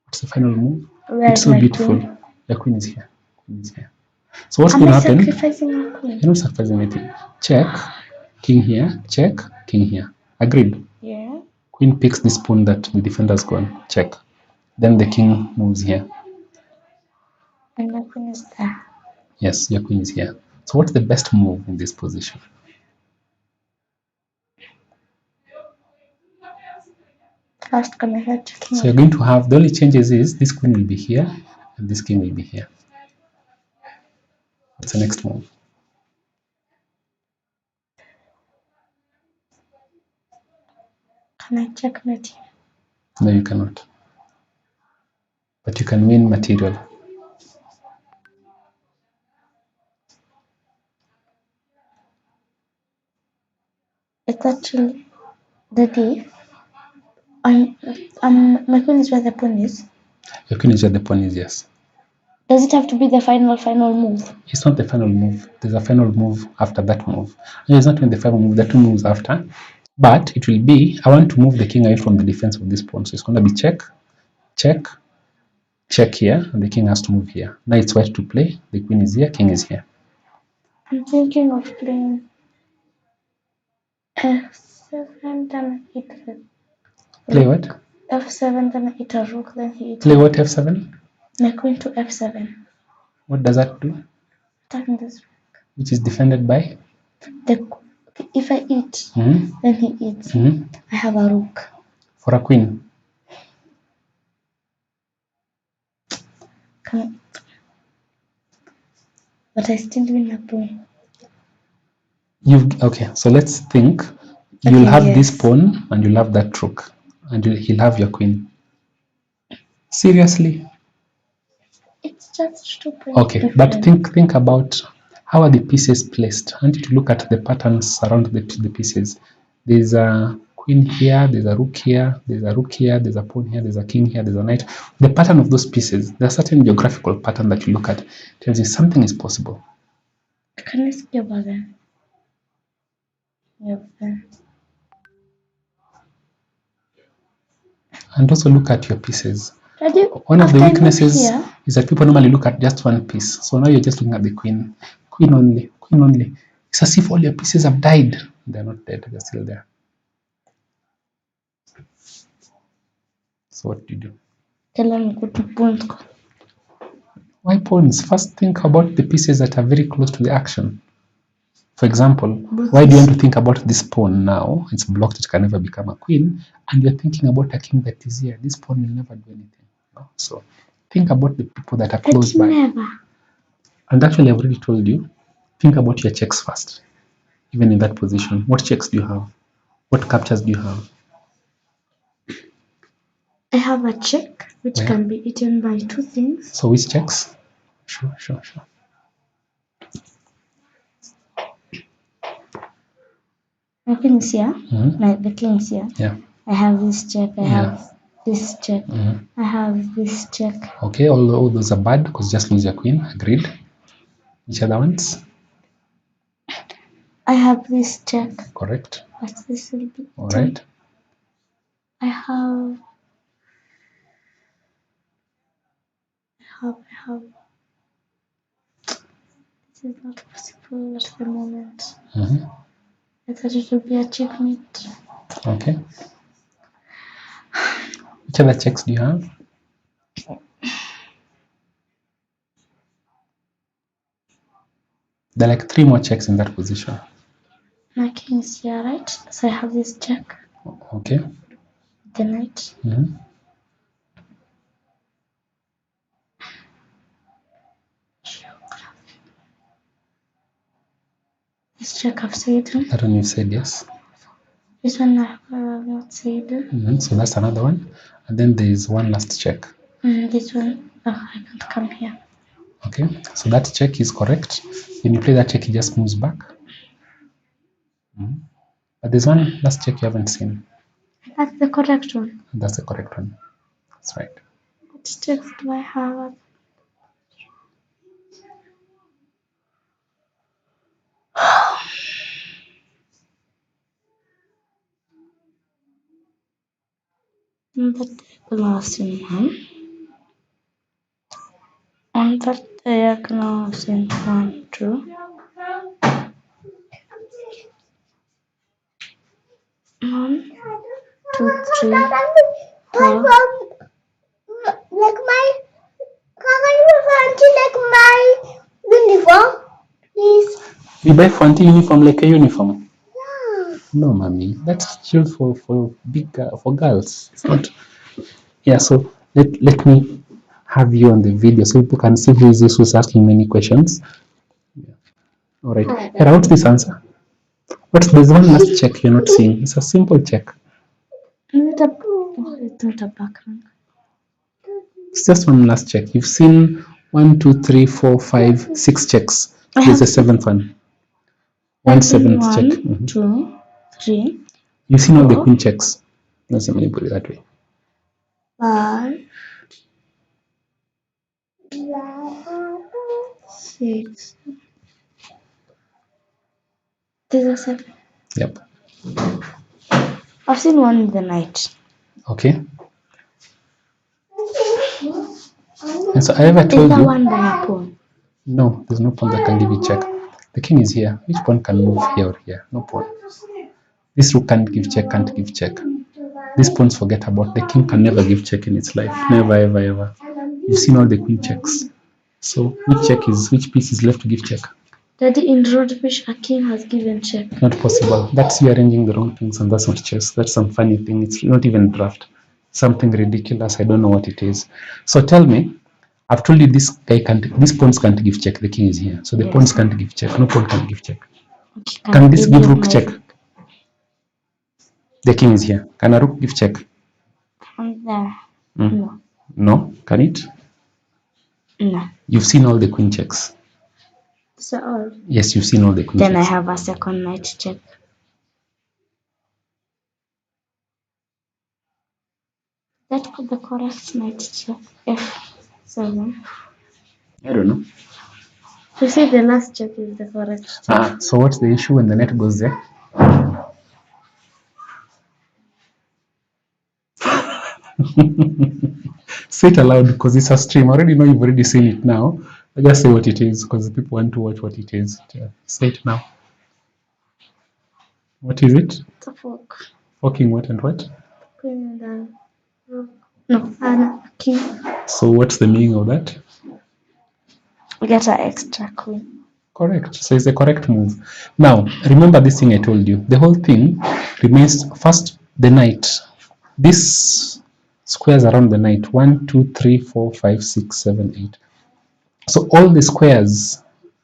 A: What's the final move?
B: Where
A: It's
B: is
A: so
B: my
A: beautiful.
B: queen?
A: The queen is here. Queen is here. So what's
B: Am
A: going to
B: I
A: happen?
B: sacrificing my queen?
A: You're not sacrificing anything. Check. King here. Check. King here. Agreed.
B: Yeah.
A: Queen picks this pawn that the defender's gone. Check. Then the king moves here.
B: And my queen is there.
A: Yes, your queen is here. So what's the best move in this position?
B: First, come ahead to king.
A: So you're going to have, the only changes is this queen will be here and this king will be here. What's the next move?
B: Can I checkmate him?
A: No, you cannot. But you can win material.
B: It's actually the d. My queen is where the pawn is.
A: Your queen is where the pawn is, yes.
B: Does it have to be the final move?
A: It's not the final move. There's a final move after that move. No, it's not even the final move. There are two moves after. But it will be, I want to move the king away from the defense of this pawn. So it's going to be check, check, check here, and the king has to move here. Now it's white to play. The queen is here, king is here.
B: I'm thinking of playing f7, then hit the
A: Play what?
B: f7, then hit a rook, then hit
A: Play what, f7?
B: my queen to f7.
A: What does that do?
B: Attacking this
A: Which is defended by?
B: if I eat,
A: Mhm.
B: then he eats.
A: Mhm.
B: I have a rook.
A: For a queen.
B: But I still win a pawn.
A: Okay, so let's think.
B: Okay,
A: You'll have
B: yes.
A: this pawn and you'll have that rook. And he'll have your queen. Seriously?
B: It's just 2 points.
A: Okay, but think about how are the pieces placed. I want you to look at the patterns around the pieces. There's a queen here, there's a rook here, there's a rook here, there's a pawn here, there's a king here, there's a knight. The pattern of those pieces, there's a certain geographical pattern that you look at, tells you something is possible.
B: Can I skip about that? Yep.
A: And also look at your pieces.
B: Daddy,
A: One of the
B: after I move
A: weaknesses
B: here,
A: is that people normally look at just one piece. So now you're just looking at the queen. Queen only, queen only. It's as if all your pieces have died. They're not dead, they're still there. So what do you do?
B: tell him go to pawn.
A: Why pawns? First think about the pieces that are very close to the action. For example, why do you want to think about this pawn now? It's blocked, it can never become a queen. And you're thinking about a king that is here. This pawn will never do anything. No? So think about the people that are close by.
B: Never.
A: And actually, I've already told you, think about your checks first. Even in that position, what checks do you have? What captures do you have?
B: I have a check which
A: Where?
B: can be eaten by 2 things.
A: So which checks? Sure.
B: My queen is here.
A: Mhm.
B: The king is here.
A: Yeah.
B: I have this check. I
A: Yeah.
B: have this check.
A: Mhm.
B: I have this check.
A: Okay, all those are bad because just lose your queen. Agreed. Which other ones?
B: I have this check.
A: Correct.
B: But this will be
A: All
B: eaten.
A: right.
B: I have. This is not possible at the moment.
A: Mhm.
B: I thought it would be a checkmate.
A: Okay. Which other checks do you have? There are like 3 more checks in that position.
B: My king is here, right? So I have this check.
A: Okay.
B: the knight.
A: Mhm.
B: This check I've said.
A: That one you said yes.
B: This one I have not said.
A: So that's another one. And then there is one last check.
B: This one, I can't come here.
A: Okay, so that check is correct. When you play that check, it just moves back. But there's one last check you haven't seen.
B: That's the correct one.
A: That's the correct one. That's right.
B: What checks do I have? That diagonal in one. On that diagonal in 1, 2. 1, 2, 3, 4.
C: Like my, can you like my uniform, please?
A: You buy Fanti uniform like a uniform? No, mommy. That's just for big for girls. It's not. Yeah. So let me have you on the video so people can see who is this who's asking many questions. Yeah. All right. Here, what's this answer? There's one last check you're not seeing. It's a simple check.
B: It's not a background.
A: It's just one last check. You've seen 1, 2, 3, 4, 5, 6 checks. There's a seventh one. One seventh check.
B: 1, 2, 3.
A: You've seen all the queen checks. Let's let me put it that way.
B: 5, 6. There's a 7.
A: Yep.
B: I've seen one in the night.
A: Okay. And so I ever
B: Is
A: told
B: that
A: you.
B: one by a pawn?
A: No, there's no pawn that can give you check. The king is here. Which pawn can move here or here? No pawn. This rook can't give check, can't give check. These pawns forget about. The king can never give check in its life. Never, ever, ever. You've seen all the queen checks. So which piece is left to give check?
B: Daddy, in Roadfish, a king has given check.
A: Not possible. That's you arranging the wrong things, and that's not chess. That's some funny thing. It's not even draft. Something ridiculous. I don't know what it is. So tell me, I've told you this guy can't. These pawns can't give check. The king is here, so the pawns can't give check. No pawn can give check.
B: Okay,
A: Can this
B: you
A: give
B: give
A: rook
B: my
A: check? The king is here. Can a rook give check?
B: From there.
A: Mm.
B: No.
A: No. Can it?
B: No.
A: You've seen all the queen checks.
B: So all.
A: Yes, you've seen all the queen
B: Then I
A: checks.
B: have a second knight check. That could be correct knight check. F7.
A: I don't know.
B: You see, the last check is the correct check.
A: So what's the issue when the knight goes there? Say it aloud because it's a stream. I already know you've already seen it now. I just say what it is because people want to watch what it is. Yeah. Say it now. What is it?
B: It's a fork.
A: Forking what and what?
B: Queen and a rook. No, and a king.
A: So what's the meaning of that?
B: We get an extra queen.
A: Correct. So it's the correct move. Now, remember this thing I told you. The whole thing remains first the knight. This squares around the knight. 1, 2, 3, 4, 5, 6, 7, 8. So all the squares,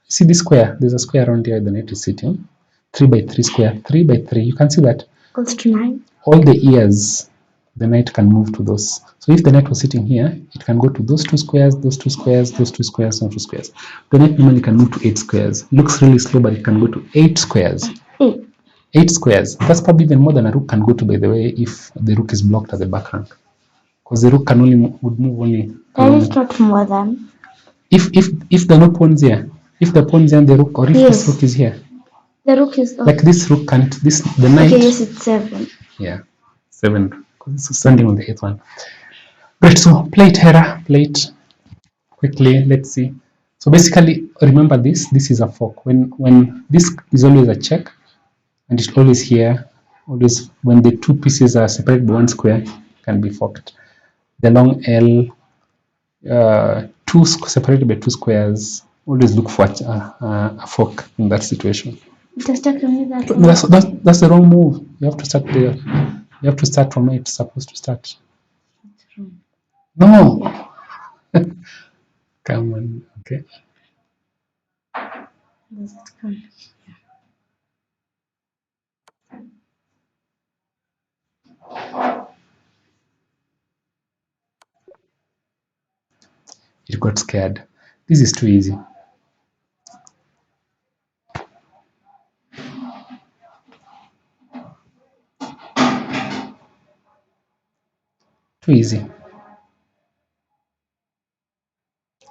A: see this square? There's a square around here the knight is sitting. 3 by 3 square. 3 by 3. You can see that.
B: Goes to 9.
A: All the ears, the knight can move to those. So if the knight was sitting here, it can go to those 2 squares, those 2 squares, those 2 squares, and 2 squares. The knight normally can move to 8 squares. Looks really slow, but it can go to 8 squares. 8 squares. That's probably even more than a rook can go to, by the way, if the rook is blocked at the back rank. Because the rook can would move only.
B: That is not more than.
A: If there are no pawns here, if the pawns and the rook, or if this rook is here,
B: the rook is
A: like this rook can't. The knight.
B: Okay, yes, it's 7.
A: Yeah, 7. Because it's standing on the 8th one. Great. So play it, Hera. Play it quickly. Let's see. So basically, remember this. This is a fork. When this is always a check, and it's always here. Always when the 2 pieces are separated by 1 square, can be forked. The long L. 2 separated by 2 squares, always look for a fork in that situation.
B: Just tell me that.
A: That's the wrong move. You have to start there. You have to start from where it's supposed to start.
B: It's wrong.
A: No. Come on. Okay.
B: Does it come?
A: It got scared. This is too easy. Too easy.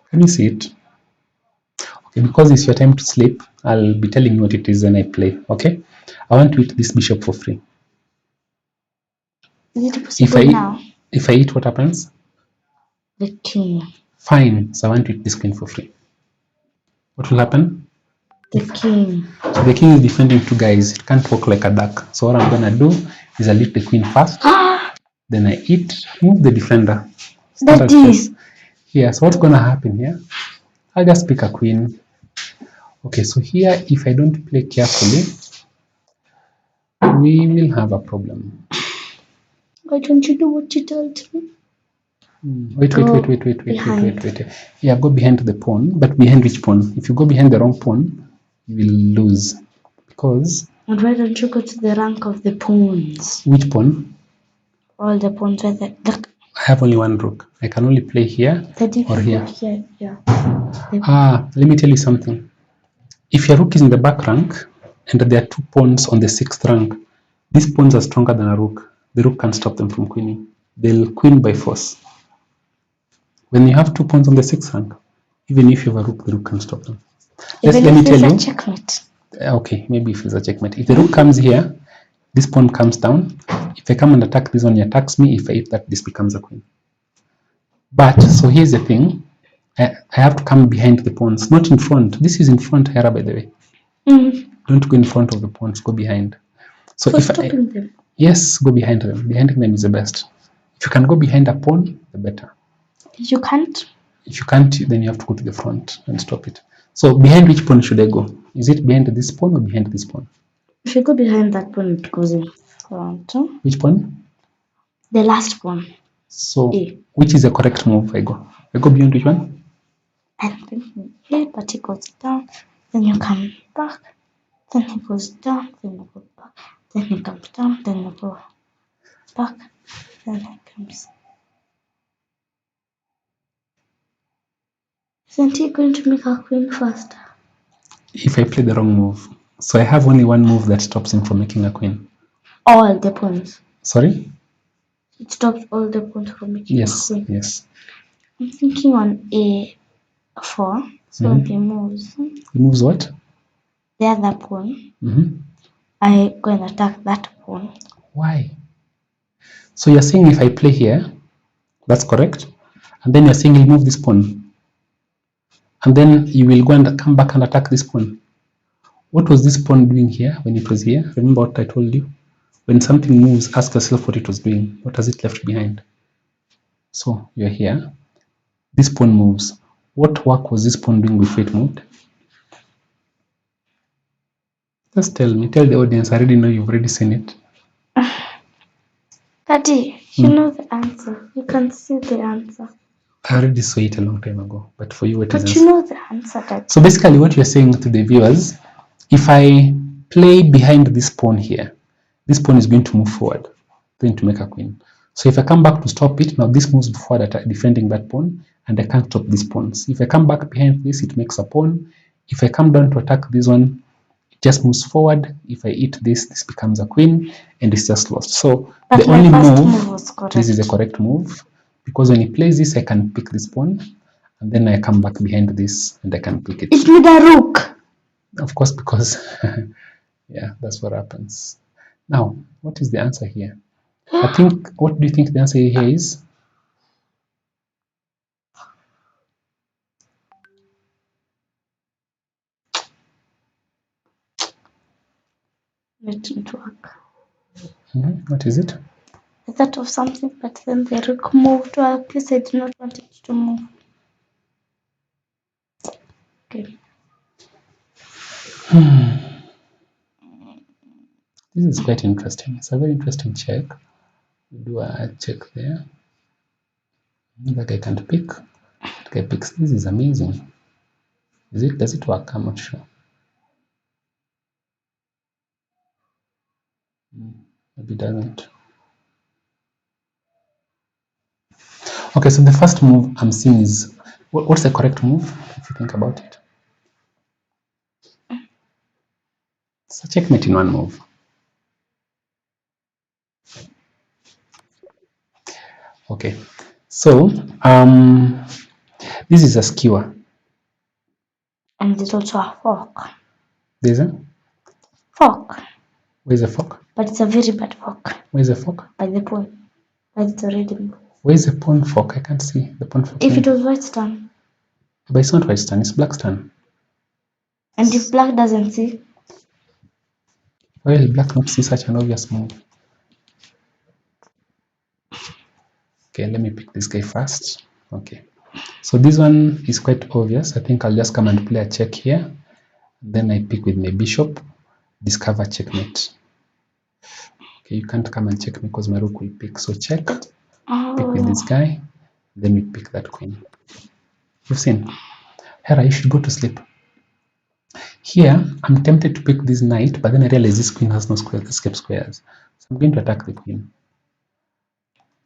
A: Can you see it? Okay, because it's your time to sleep, I'll be telling you what it is when I play. Okay? I want to eat this bishop for free.
B: Is it
A: If
B: possible
A: I
B: now?
A: if I eat, what happens?
B: The king.
A: Fine. So I want to eat this queen for free. What will happen?
B: The king.
A: So the king is defending two guys. It can't walk like a duck. So what I'm gonna do is I'll eat the queen first. Then I eat, move the defender. Standard
B: Daddy.
A: chess. Yeah, so what's gonna happen here? I'll just pick a queen. Okay, so here if I don't play carefully, we will have a problem.
B: Why don't you do what you told me?
A: Wait.
B: Behind.
A: Yeah, go behind the pawn, but behind which pawn? If you go behind the wrong pawn, you will lose. Because
B: And why don't you go to the rank of the pawns?
A: which pawn?
B: All the pawns where the
A: I have only one rook. I can only play here or here.
B: Yeah.
A: Let me tell you something. If your rook is in the back rank and there are two pawns on the sixth rank, these pawns are stronger than a rook. The rook can't stop them from queening. They'll queen by force. When you have two pawns on the sixth rank, even if you have a rook, the rook can stop them. Let me tell you.
B: Checkmate.
A: Okay, maybe if it's a checkmate. If the rook comes here, this pawn comes down. If I come and attack this one, he attacks me. If I hit that, this becomes a queen. But, so here's the thing. I have to come behind the pawns, not in front. This is in front, Hera, by the way. Don't go in front of the pawns, go behind. So
B: For
A: if
B: stopping them.
A: Yes, go behind them. Behind them is the best. If you can go behind a pawn, the better.
B: You can't?
A: If you can't, then you have to go to the front and stop it. So behind which pawn should I go? Is it behind this pawn or behind this pawn?
B: If you go behind that pawn, it goes in front.
A: Which pawn?
B: The last pawn.
A: So
B: A.
A: which is the correct move I go? I go behind which one?
B: I think A, but he goes down, then you come back, then he goes down, then you go back, then he comes down, then you go back, then he comes. Isn't he going to make a queen first?
A: If I play the wrong move. So I have only one move that stops him from making a queen.
B: All the pawns.
A: Sorry?
B: It stops all the pawns from making a queen.
A: Yes.
B: I'm thinking on A4, so he moves.
A: He moves what?
B: The other pawn. I go and attack that pawn.
A: Why? So you're saying if I play here, that's correct, and then you're saying you move this pawn, and then you will go and come back and attack this pawn. What was this pawn doing here when it was here? Remember what I told you? When something moves, ask yourself what it was doing. What has it left behind? So you're here. This pawn moves. What work was this pawn doing before it moved? Just tell me. Tell the audience. I already know you've already seen it.
B: Daddy, you know the answer. You can see the answer.
A: I already saw it a long time ago. But for you, what is
B: But
A: this?
B: you know the answer, Daddy.
A: So basically what you're saying to the viewers, if I play behind this pawn here, this pawn is going to move forward, going to make a queen. So if I come back to stop it, now this moves forward defending that pawn, and I can't stop these pawns. If I come back behind this, it makes a pawn. If I come down to attack this one, it just moves forward. If I eat this, this becomes a queen, and it's just lost. So
B: but
A: the only
B: move was correct.
A: This is the correct move, because when he plays this, I can pick this pawn, and then I come back behind this, and I can pick it.
B: It made a rook.
A: Of course, because yeah, that's what happens. Now, what is the answer here? I think, what do you think the answer here is?
B: It didn't work.
A: What is it?
B: I thought of something, but then the rook moved to a place I did not want it to move. Okay.
A: This is quite interesting. It's a very interesting check. Do a check there. That guy can't pick. That guy picks. This is amazing. Does it work? I'm not sure. Maybe it doesn't. Okay, so the first move I'm seeing is, what's the correct move if you think about it? It's a checkmate in one move. Okay, so this is a skewer.
B: And there's also a fork.
A: There's a
B: Fork.
A: Where's the fork?
B: But it's a very bad fork.
A: Where's the fork?
B: By the pawn. But it's already moved.
A: Where's the pawn fork? I can't see the pawn fork.
B: If it was white's turn.
A: But it's not white's turn, it's black's turn.
B: And if black doesn't see?
A: Why will black not see such an obvious move? Okay, let me pick this guy first. Okay, so this one is quite obvious. I think I'll just come and play a check here. Then I pick with my bishop, discover checkmate. Okay, you can't come and check me because my rook will pick. So check, pick with this guy, then we pick that queen. You've seen? Hera, you should go to sleep. Here, I'm tempted to pick this knight, but then I realize this queen has no escape squares. So I'm going to attack the queen.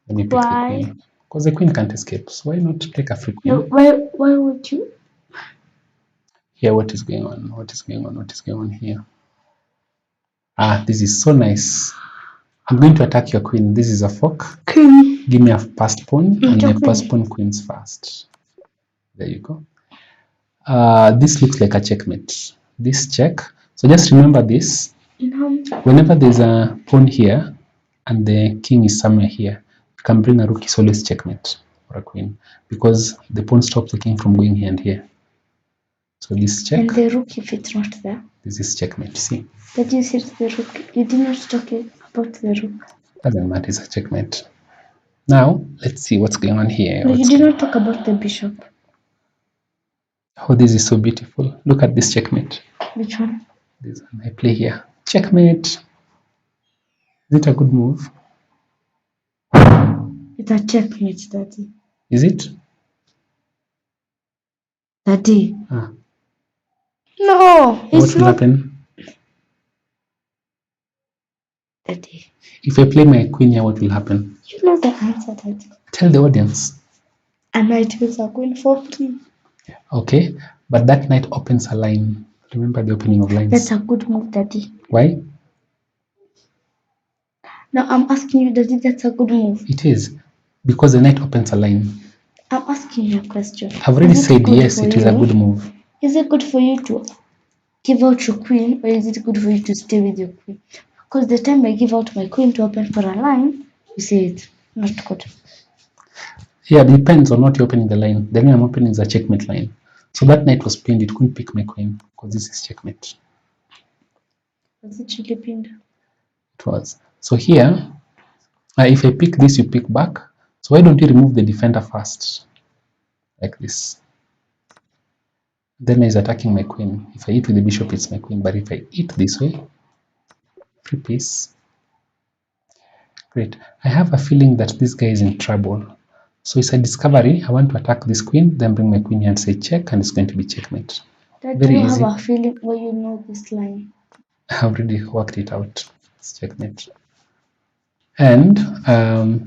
A: Let me pick the queen. Because the queen can't escape. So why not take a free queen?
B: No, why would you?
A: Here, what is going on? What is going on? What is going on here? Ah, this is so nice. I'm going to attack your queen. This is a fork.
B: Queen.
A: Give me a passed pawn, and my
B: queen.
A: passed pawn queens first. There you go. This looks like a checkmate. This check. So just remember this. Whenever there's a pawn here and the king is somewhere here, you can bring a rook, is always checkmate or a queen, because the pawn stops the king from going here and here. So this check.
B: And the rook, if it's not there.
A: This is checkmate. See.
B: But you said the rook. You did not talk about the rook.
A: Doesn't matter. It's a checkmate. Now let's see what's going on here.
B: No, you did not talk about the bishop.
A: Oh, this is so beautiful. Look at this checkmate.
B: Which one?
A: This one. I play here. Checkmate. Is it a good move?
B: It's a checkmate, Daddy.
A: Is it?
B: Daddy.
A: Ah.
B: No, it's
A: what will
B: not.
A: happen?
B: Daddy.
A: If I play my queen here, what will happen?
B: You know the answer, Daddy.
A: Tell the audience.
B: A knight with a queen for free.
A: Okay, but that knight opens a line. Remember the opening of lines.
B: That's a good move, Daddy.
A: Why?
B: No, I'm asking you, Daddy, that's a good move.
A: It is, because the knight opens a line.
B: I'm asking you a question.
A: I've already said yes, it is a good move.
B: Is it good for you to give out your queen, or is it good for you to stay with your queen? Because the time I give out my queen to open for a line, you say it's not good.
A: Yeah, it depends on what you're opening the line. The line I'm opening is a checkmate line. So that knight was pinned, it couldn't pick my queen because this is checkmate.
B: Was it really pinned?
A: It was. So here, if I pick this, you pick back. So why don't you remove the defender first? Like this. Then he's attacking my queen. If I eat with the bishop, it's my queen. But if I eat this way, free piece. Great. I have a feeling that this guy is in trouble. So it's a discovery. I want to attack this queen, then bring my queen here and say check, and it's going to be checkmate.
B: Very easy. I have a feeling where you know this line.
A: I already worked it out. It's checkmate. And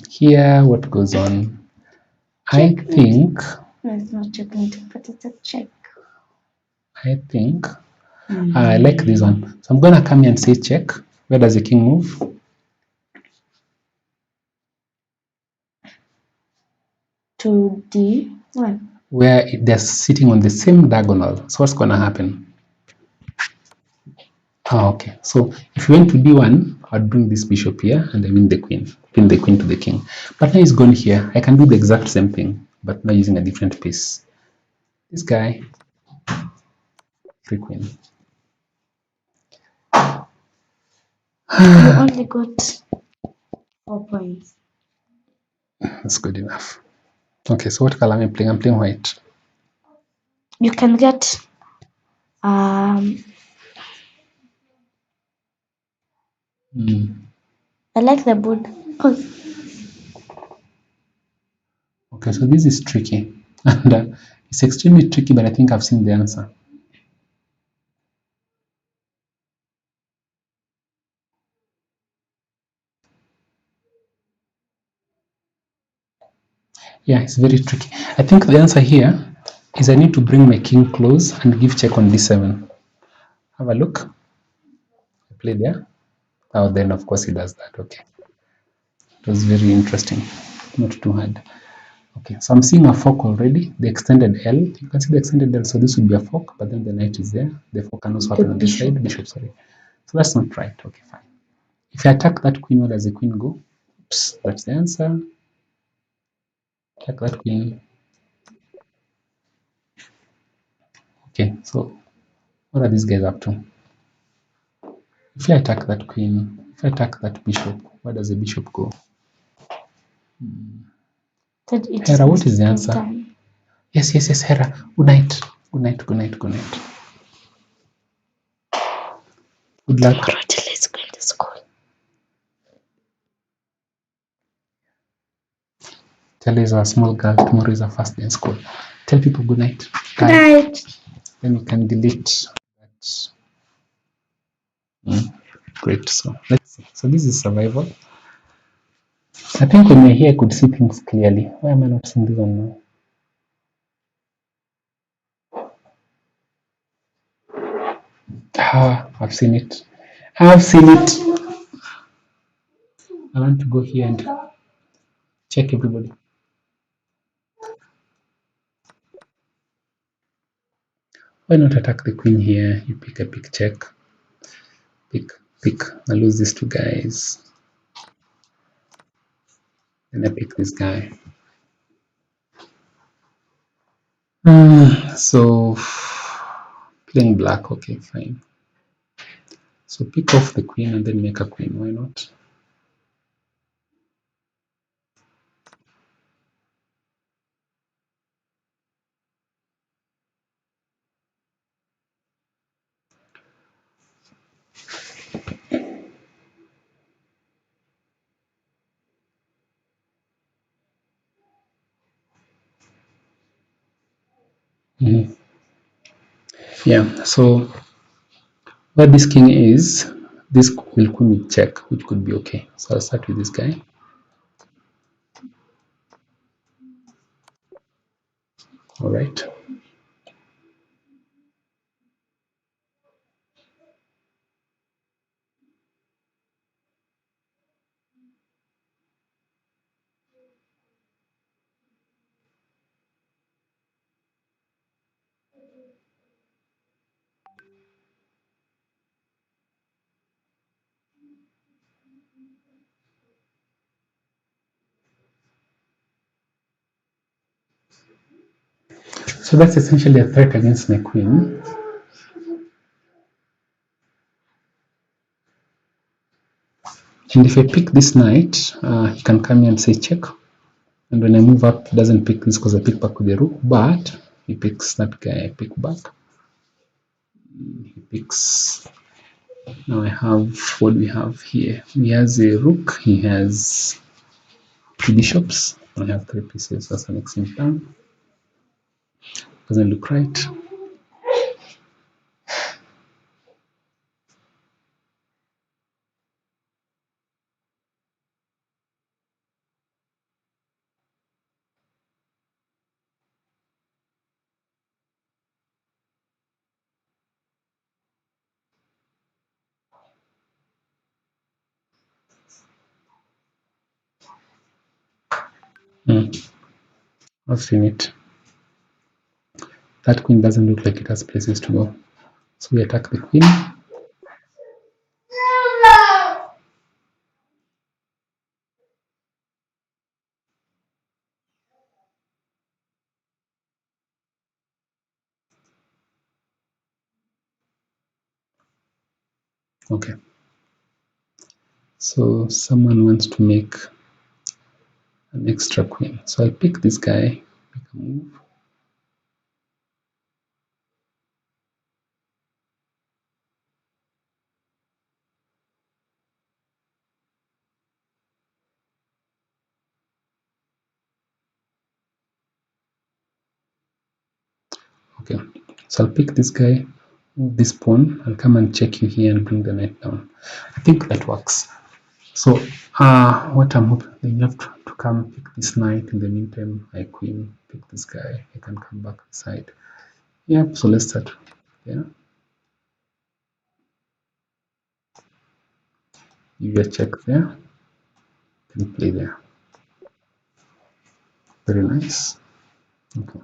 A: here, what goes on? Checkmate. I think.
B: No, it's not checkmate, but it's a check.
A: I think I like this one. So I'm going to come here and say check. Where does the king move?
B: To D1.
A: Where they're sitting on the same diagonal. So what's going to happen? Okay. So if you went to D1, I'd bring this bishop here and I win the queen. Pin the queen to the king. But now he's gone here. I can do the exact same thing, but now using a different piece. This guy, free queen.
B: You only got 4 points.
A: That's good enough. Okay, so what color am I playing? I'm playing white.
B: You can get I like the board. Oh,
A: Okay, so this is tricky, and it's extremely tricky, but I think I've seen the answer. Yeah, it's very tricky. I think the answer here is I need to bring my king close and give check on d7. Have a look. I play there. Oh, then of course he does that. Okay. It was very interesting. Not too hard. Okay, so I'm seeing a fork already. The extended L. You can see the extended L. So this would be a fork, but then the knight is there. The fork can also happen on this side. Bishop, sorry. So that's not right. Okay, fine. If I attack that queen, where does the queen go? Oops, that's the answer. Attack that queen. Okay, so what are these guys up to? If I attack that queen, if I attack that bishop, where does the bishop go? Hera, what is the answer? Yes, yes, yes, Hera. Good night. Good night, good night, good night. Good luck.
B: Let's go to school.
A: Tell is a small girl. Tomorrow is her first day in school. Tell people good night.
B: Good night.
A: Then you can delete that. Great. So let's see. So this is survival. I think when you're here, I could see things clearly. Why am I not seeing this one now? Ah, I've seen it. I've seen it. I want to go here and check everybody. Why not attack the queen here? You pick a pick check. Pick. I lose these two guys. Then I pick this guy. So playing black, okay, fine. So pick off the queen and then make a queen. Why not? Yeah. So where this king is, this will queen with check, which could be okay. So I'll start with this guy. All right. So that's essentially a threat against my queen. And if I pick this knight, he can come here and say check. And when I move up, he doesn't pick this because I pick back with the rook, but he picks that guy, I pick back. He picks. Now I have, what do we have here? He has a rook, he has two bishops. I have three pieces as an exit down. Doesn't look right. I've seen it. That queen doesn't look like it has places to go. So we attack the queen. Okay. So someone wants to make an extra queen. So I'll pick this guy, make a move. Okay, so I'll pick this guy, move this pawn, I'll come and check you here and bring the knight down. I think that works. So what I'm hoping, you have to come pick this knight. In the meantime, I queen, pick this guy, I can come back inside. Yep, so let's start. Yeah, give you a check there, can play there. Very nice. Okay.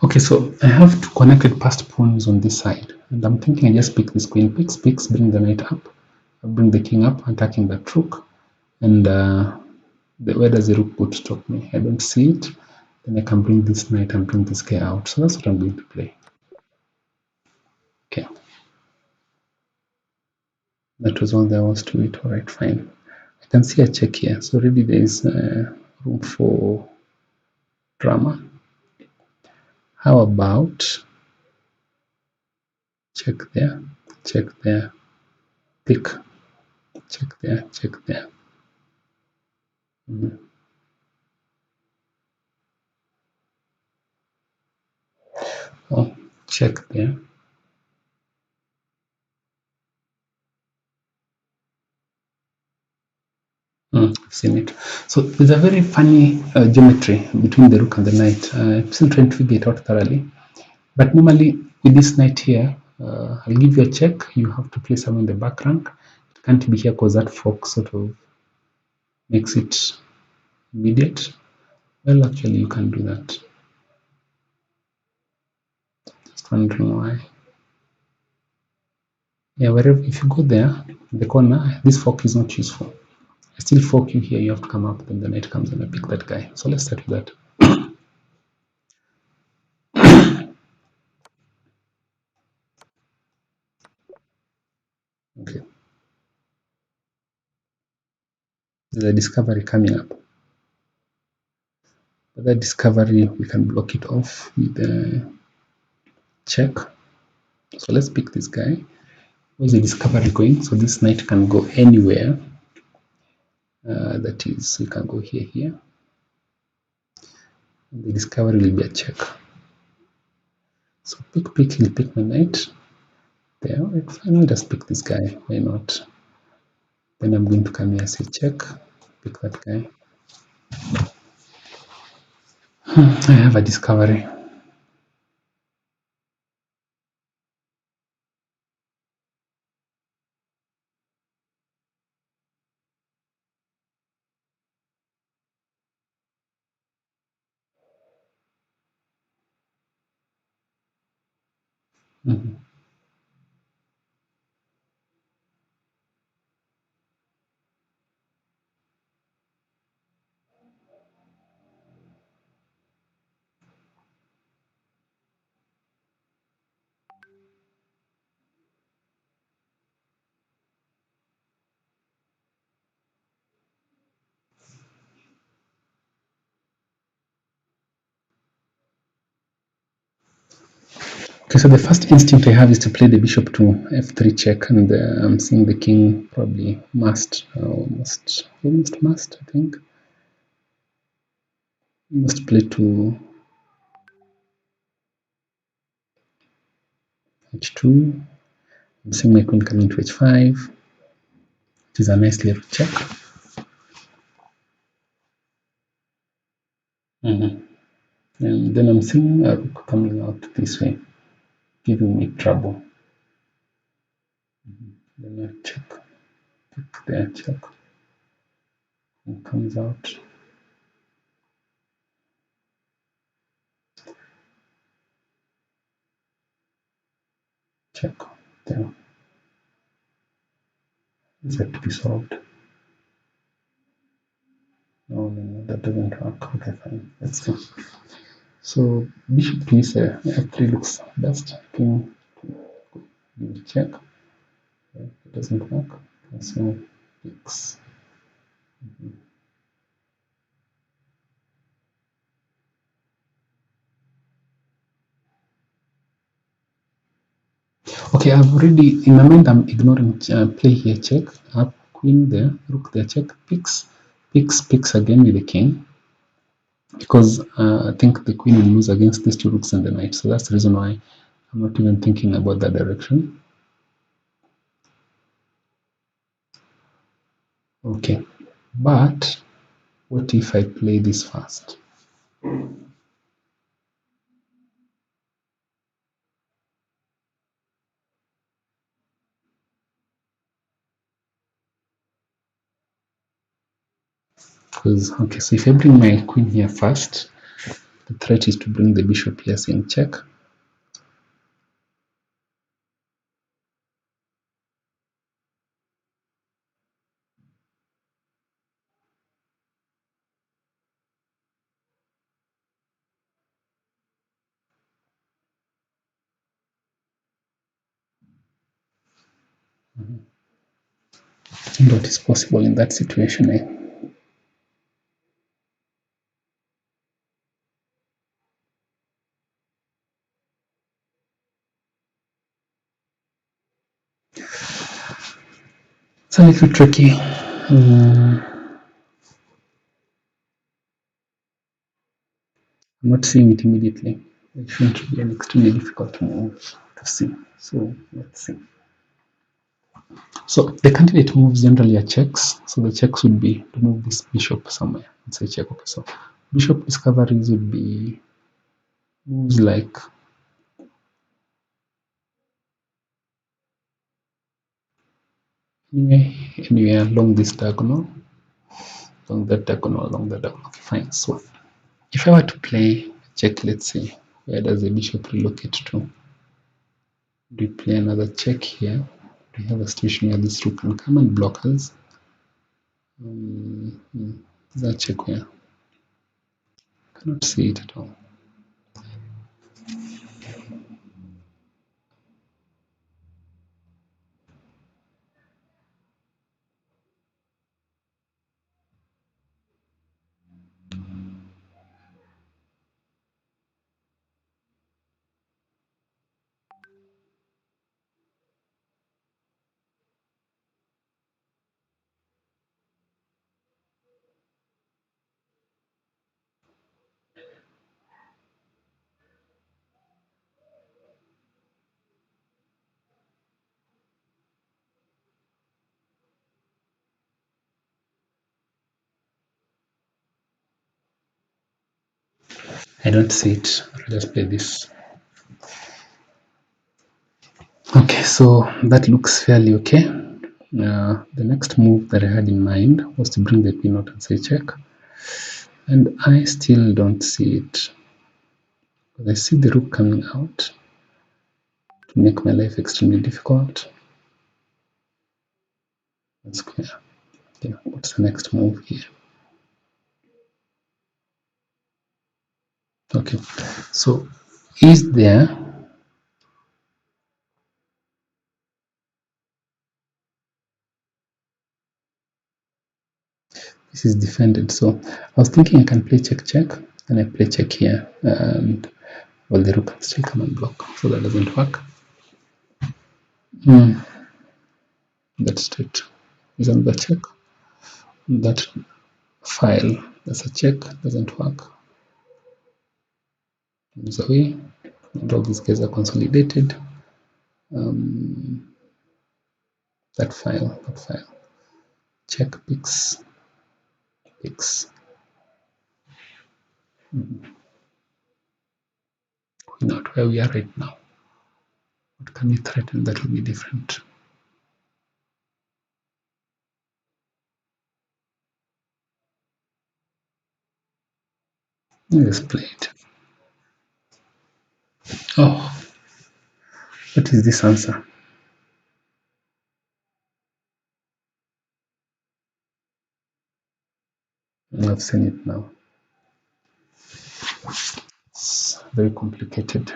A: Okay, so I have two connected passed pawns on this side, and I'm thinking I just pick this queen, picks, bring the knight up, bring the king up, attacking that rook, and where does the rook go to stop me? I don't see it. Then I can bring this knight and bring this guy out. So that's what I'm going to play. Okay, that was all there was to it. All right, fine. I can see a check here, so already there is room for drama. How about check there, pick, check there. Mm. Oh, check there. I've seen it. So there's a very funny geometry between the rook and the knight. I'm still trying to figure it out thoroughly. But normally with this knight here, I'll give you a check. You have to play somewhere in the back rank. It can't be here because that fork sort of makes it immediate. Well, actually, you can do that. Just wondering why. Yeah, wherever, if you go there, in the corner, this fork is not useful. I still fork you here, you have to come up, then the knight comes and I pick that guy. So let's start with that. Okay, there's a discovery coming up. But that discovery, we can block it off with a check. So let's pick this guy. Where's the discovery going? So this knight can go anywhere. That is, we can go here. And the discovery will be a check. So pick, he'll pick my knight. There, right, fine, I'll just pick this guy. Why not? Then I'm going to come here, say check, pick that guy. I have a discovery. Mhm. Okay, so the first instinct I have is to play the bishop to f3 check, and I'm seeing the king probably almost must, I think. Must play to h2. I'm seeing my queen coming to h5, which is a nice little check. And then I'm seeing a rook coming out this way, giving me trouble. Then I check, pick there, check, It comes out. Check. There. Is that to be solved? No, no, no, that doesn't work. Okay, fine. Let's see. So bishop to e7 f3 looks best. King, check. Okay, it doesn't work. So picks. Okay, I've already in my mind. I'm ignoring play here. Check. Up queen there. Rook there. Check. Picks again with the king. Because I think the queen will lose against these two rooks and the knight. So that's the reason why I'm not even thinking about that direction. Okay, but what if I play this first? Because, okay, so if I bring my queen here first, the threat is to bring the bishop here in check. And what is possible in that situation? It's a little tricky. I'm not seeing it immediately. It shouldn't be an extremely difficult move to see. So let's see. So the candidate moves generally are checks. So the checks would be to move this bishop somewhere. Let's say check. Okay, so bishop discoveries would be moves like anywhere along this diagonal, along that diagonal, along that diagonal. Okay, fine. So if I were to play check, let's say, where does the bishop relocate to? Do we play another check here? Do we have a situation where this rook can come and block us? That check where? Cannot see it at all. I don't see it. I'll just play this. Okay, so that looks fairly okay. The next move that I had in mind was to bring the queen out and say check. And I still don't see it. I see the rook coming out to make my life extremely difficult. That's clear. Okay, what's the next move here? Okay, so is there this is defended, so I was thinking I can play check check and I play check here, and well, the rook can still come and block, so that doesn't work. That's it. Is another check. That file, that's a check, doesn't work. Moves away, and all these guys are consolidated. That file, check picks. Not where we are right now. What can we threaten that will be different? Let's play it. Oh, what is this answer? I've seen it now. It's very complicated.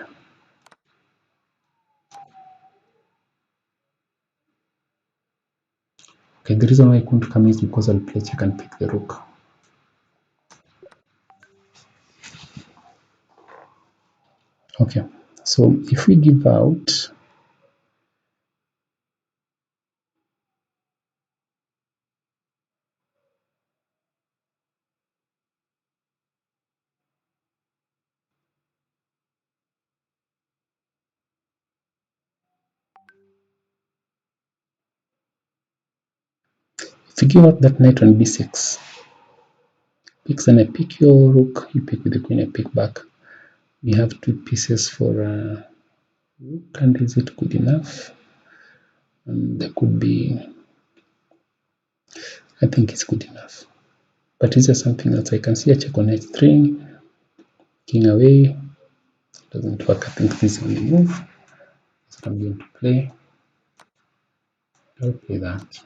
A: Okay, the reason why I couldn't come is because I'll play check and pick the rook. Okay, so if we give out, if you give out that knight on b6, picks and I pick your rook, you pick with the queen, I pick back. We have two pieces for rook, and is it good enough? And there could be, I think it's good enough. But is there something else? I can see a check on h3, king away, doesn't work. I think this is the only move. That's what I'm going to play. I'll play that.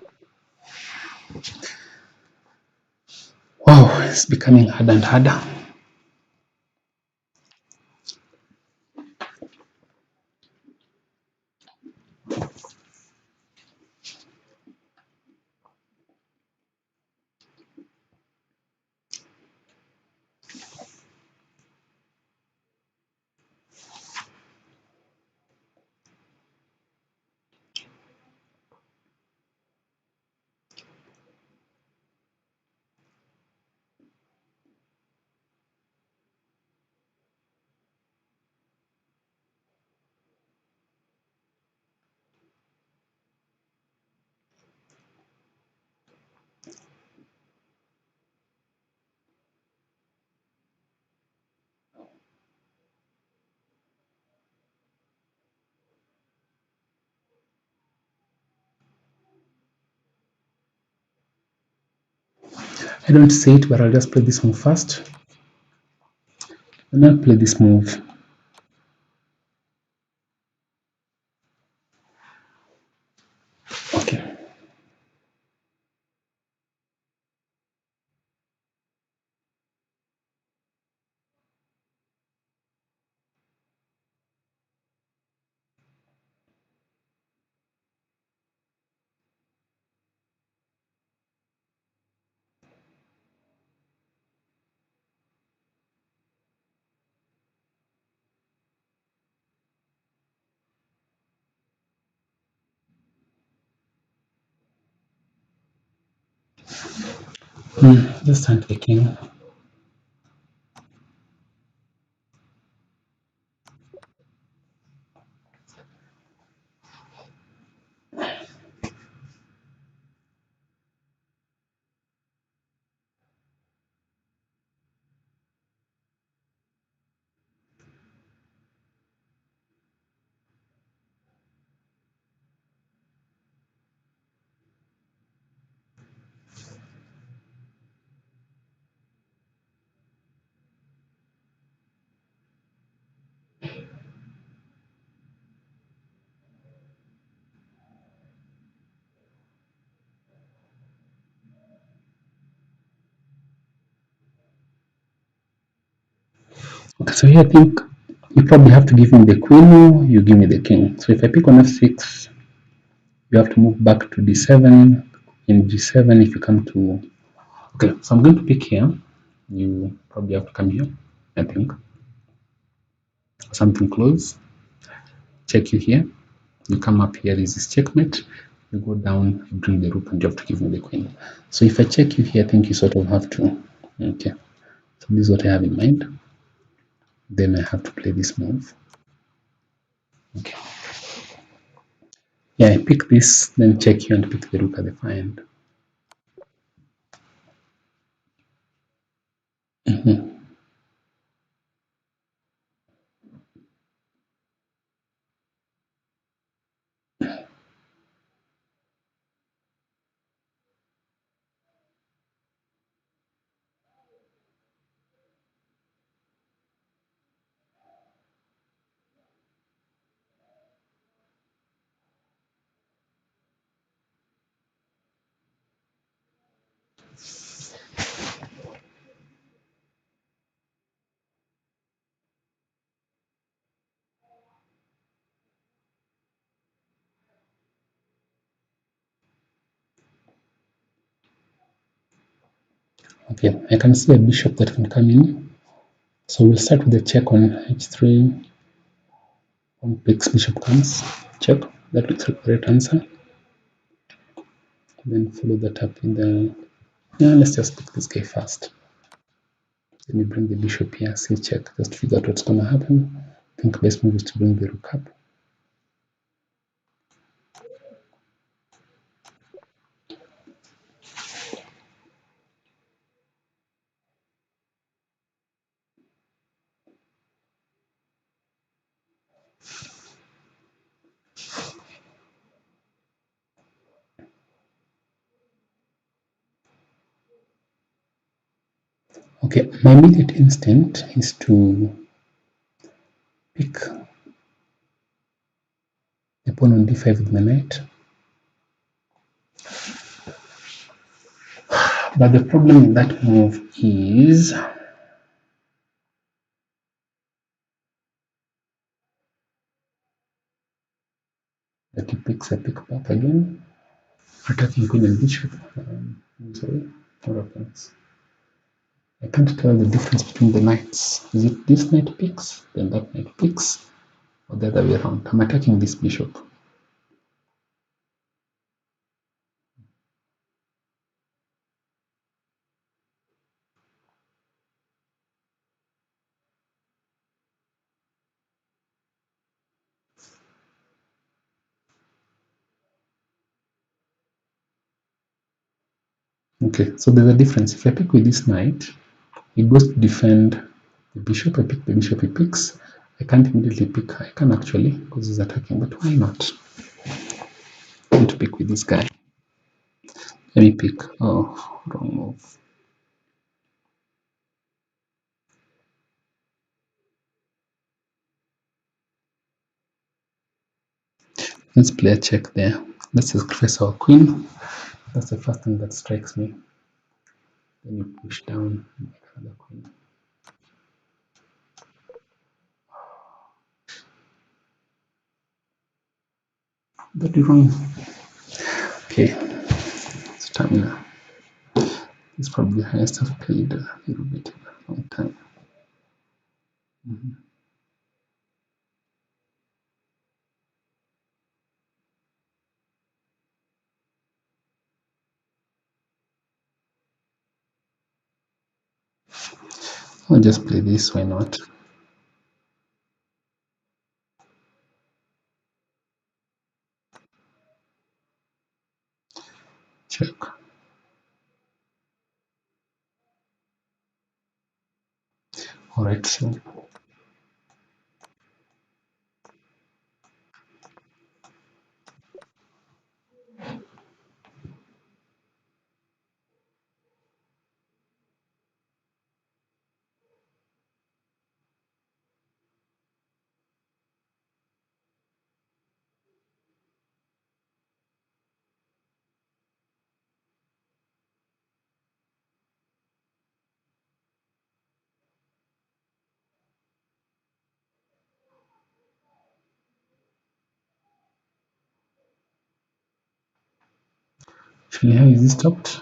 A: Wow, it's becoming harder and harder. I don't see it, but I'll just play this move first. And I'll play this move. Okay. Let's turn to the king. Okay, so here I think you probably have to give me the queen or you give me the king. So if I pick on f6, you have to move back to d7. In g7, if you come to... Okay, so I'm going to pick here. You probably have to come here, I think. Something close. Check you here. You come up here, is this checkmate. You go down, you bring the rook, and you have to give me the queen. So if I check you here, I think you sort of have to... Okay, so this is what I have in mind. Then I have to play this move. Okay. Yeah, I pick this, then check you and pick the rook at the far end. Okay, I can see a bishop that can come in. So we'll start with the check on h3. Pawn picks, bishop comes. Check. That looks like the correct answer. Then follow that up in the... Yeah, let's just pick this guy first. Then we bring the bishop here, see check, just figure out what's going to happen. I think best move is to bring the rook up. Okay, my immediate instinct is to pick the pawn on d5 with my knight. But the problem in that move is that he picks a pick back again, attacking queen and bishop. I'm sorry, what happens? I can't tell the difference between the knights. Is it this knight picks, then that knight picks, or the other way around? I'm attacking this bishop. Okay, so there's a difference. If I pick with this knight, he goes to defend the bishop. I pick the bishop, he picks. I can't immediately pick. I can actually, because he's attacking, but why not? I want to pick with this guy. Let me pick. Oh, wrong move. Let's play a check there. Let's sacrifice our queen. That's the first thing that strikes me. Then you push down and make another queen. That is wrong. Okay, stamina. It's probably the highest I've played a little bit in a long time. I'll just play this, why not? Check. Alright, so actually, how is this stopped?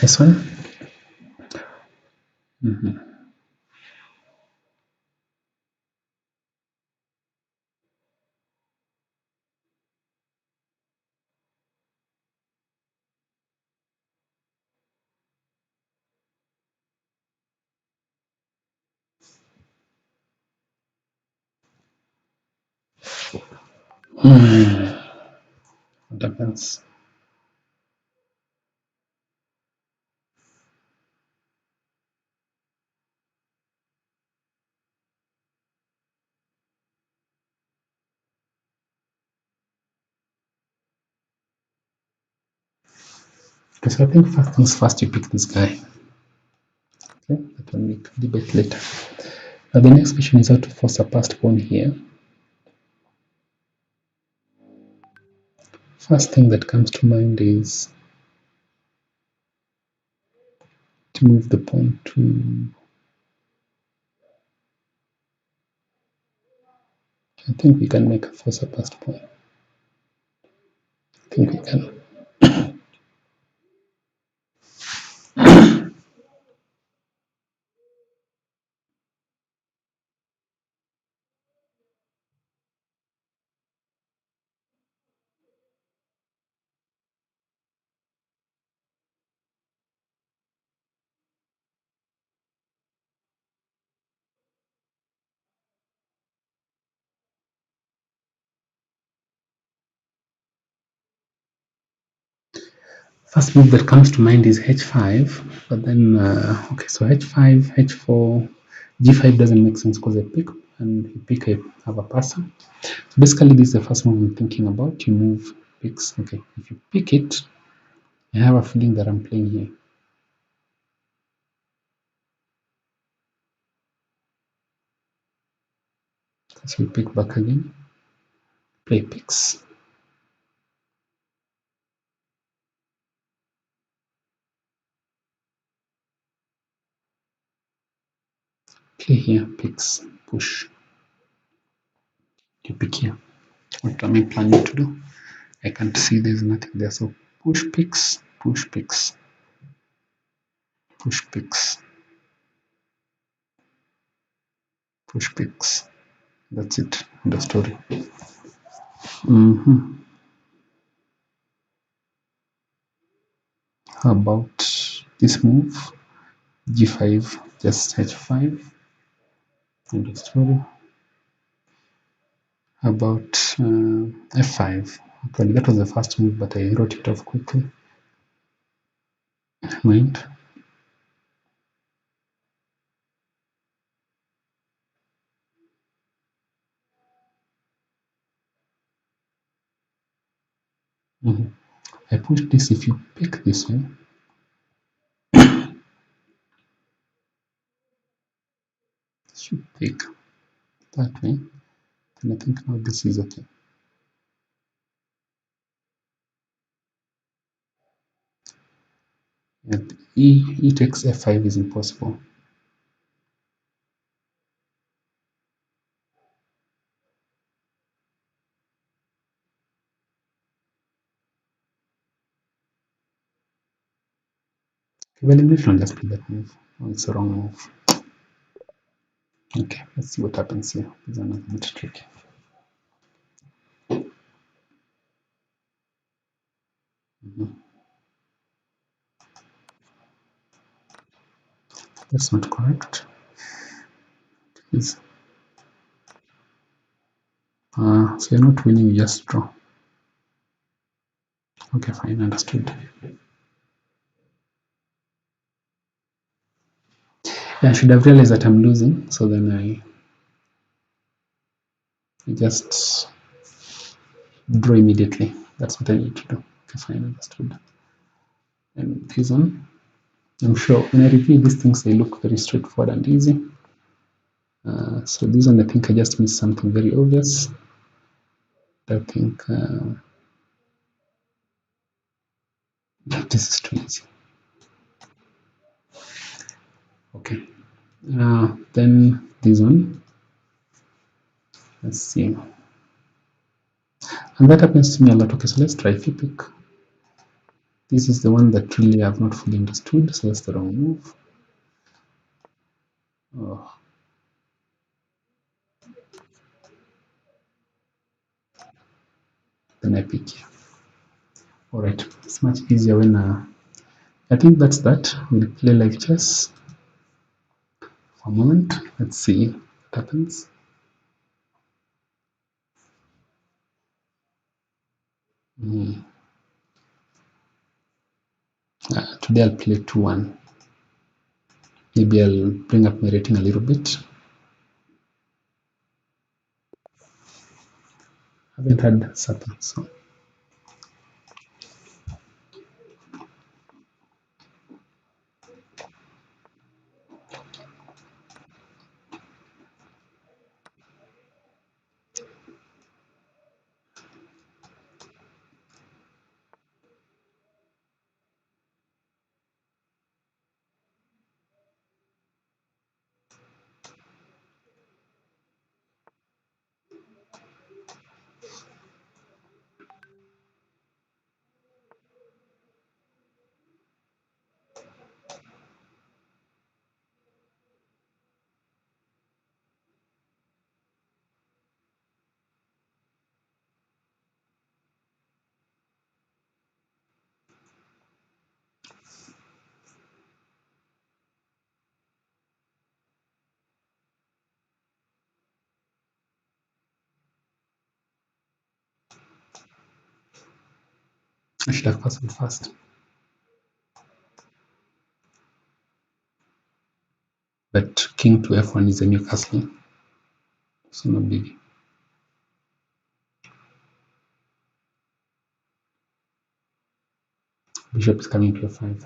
A: This one? What happens? Okay, so I think first things first, you pick this guy. Okay, that one we can debate later. Now the next question is how to force a passed pawn here. First thing that comes to mind is to move the pawn to, I think we can make a force a passed pawn. I think we can. First move that comes to mind is h5, but then, okay, so h5, h4, g5 doesn't make sense because I pick, and you pick, I have a passer. So basically, this is the first move I'm thinking about. You move picks. Okay, if you pick it, I have a feeling that I'm playing here. So we pick back again, play picks. Play here, picks, push. You pick here. What am I planning to do? I can't see, there's nothing there. So push picks, push picks, push picks, push picks. That's it, the story. How about this move? G5, just h5, end of story. How about f5? Actually, that was the first move, but I wrote it off quickly. Mind. I push this. If you pick this way, you pick that way, then I think now this is okay. And e takes f5 is impossible. Well, English don't just play that move. Oh, it's a wrong move. Okay, let's see what happens here. This is another bit tricky. That's not correct. Is so you're not winning, you just draw. Okay, fine, understood. Yeah, I should have realized that I'm losing, so then I just draw immediately. That's what I need to do. Okay, fine, understood. And this one, I'm sure when I review these things, they look very straightforward and easy. So this one, I think I just missed something very obvious. I think this is too easy. Okay, then this one, let's see. And that happens to me a lot. Okay, so let's try. If you pick, this is the one that really I have not fully understood, so that's the wrong move. Oh. Then I pick here. All right, it's much easier when I think that's that. We'll play like chess for a moment. Let's see what happens. Today I'll play 2-1. Maybe I'll bring up my rating a little bit. I haven't had supper, so I should have castled first. But king to f1 is a new castle, so no biggie. Bishop is coming to f5.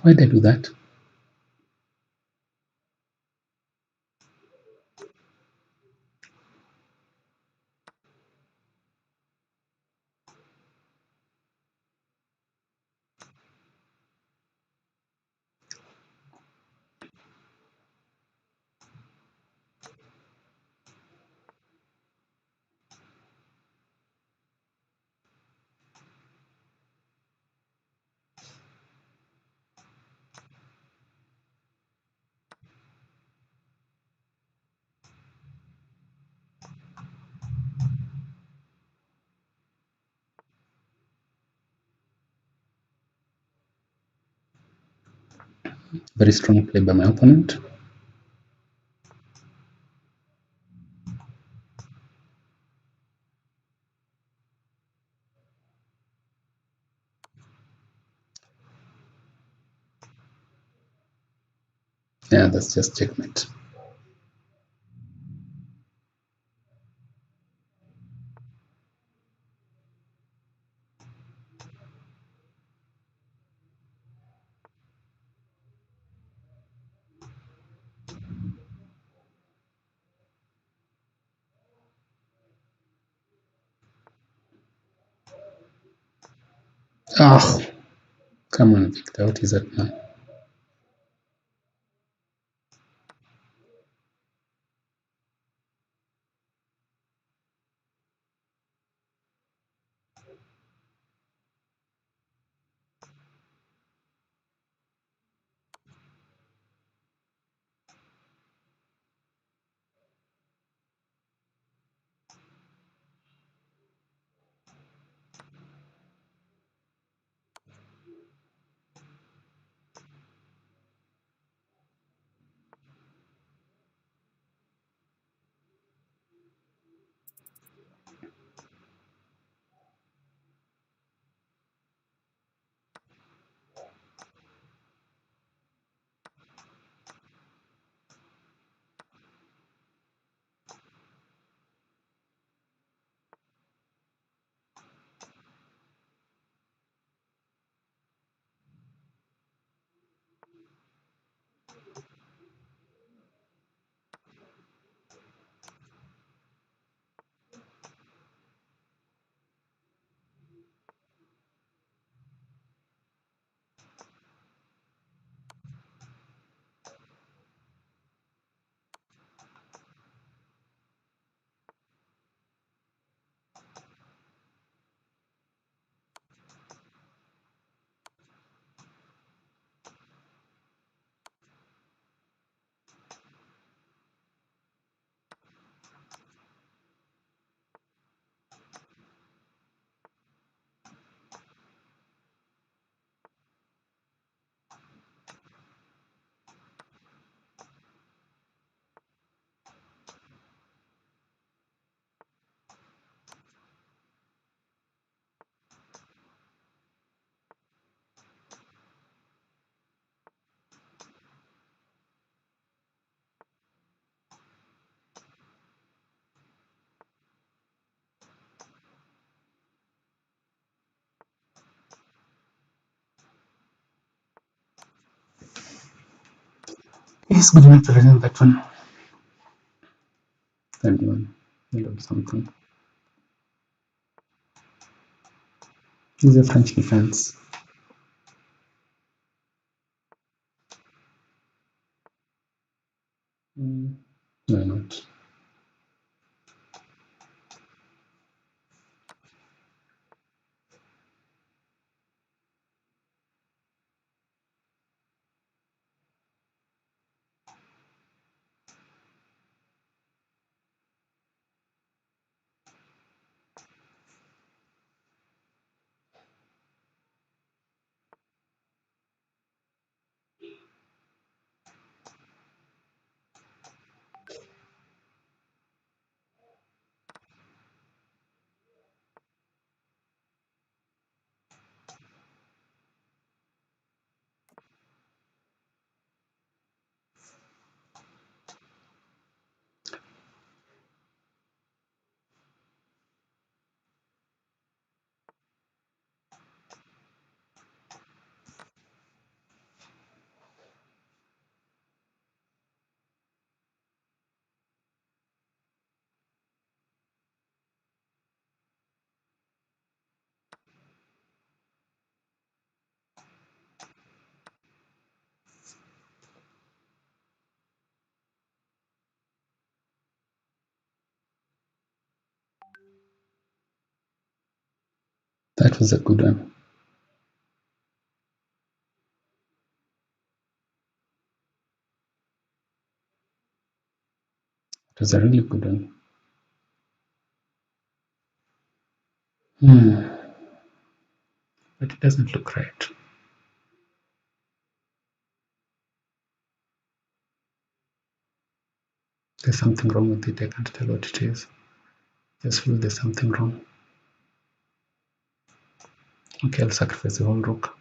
A: Why did I do that? Very strong play by my opponent. Yeah, that's just checkmate. Oh, come on, Victor. What is that now? Yes, good enough to resolve that one. 21. Something. This is a French defense. No, That was a good one. It was a really good one. But it doesn't look right. There's something wrong with it. I can't tell what it is. Just feel there's something wrong. Okay, I'll sacrifice the whole rook.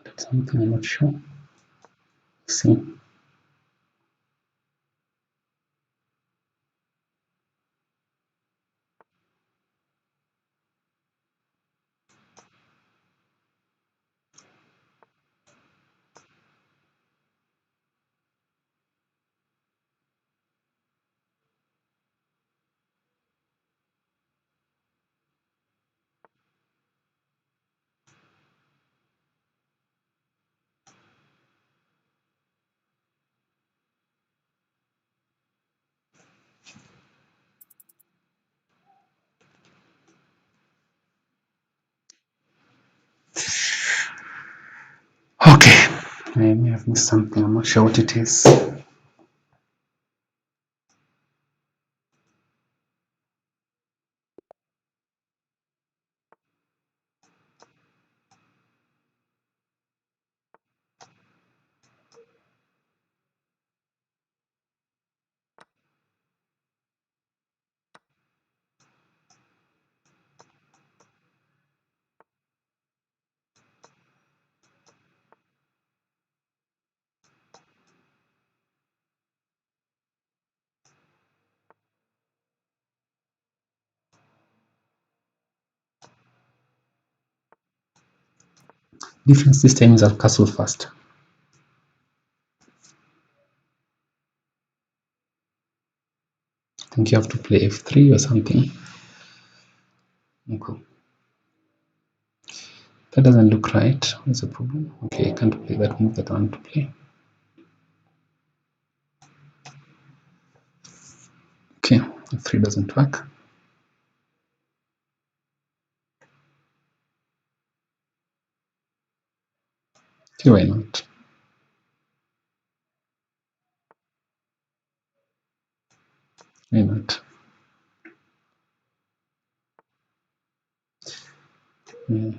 A: That's something I'm not sure. See. Okay. I may have missed something. I'm not sure what it is. Difference this time is I'll castle first. I think you have to play f3 or something. Okay. That doesn't look right. What's the problem? Okay, I can't play that move that I want to play. Okay, f3 doesn't work. Okay, why not? Why not? Yeah.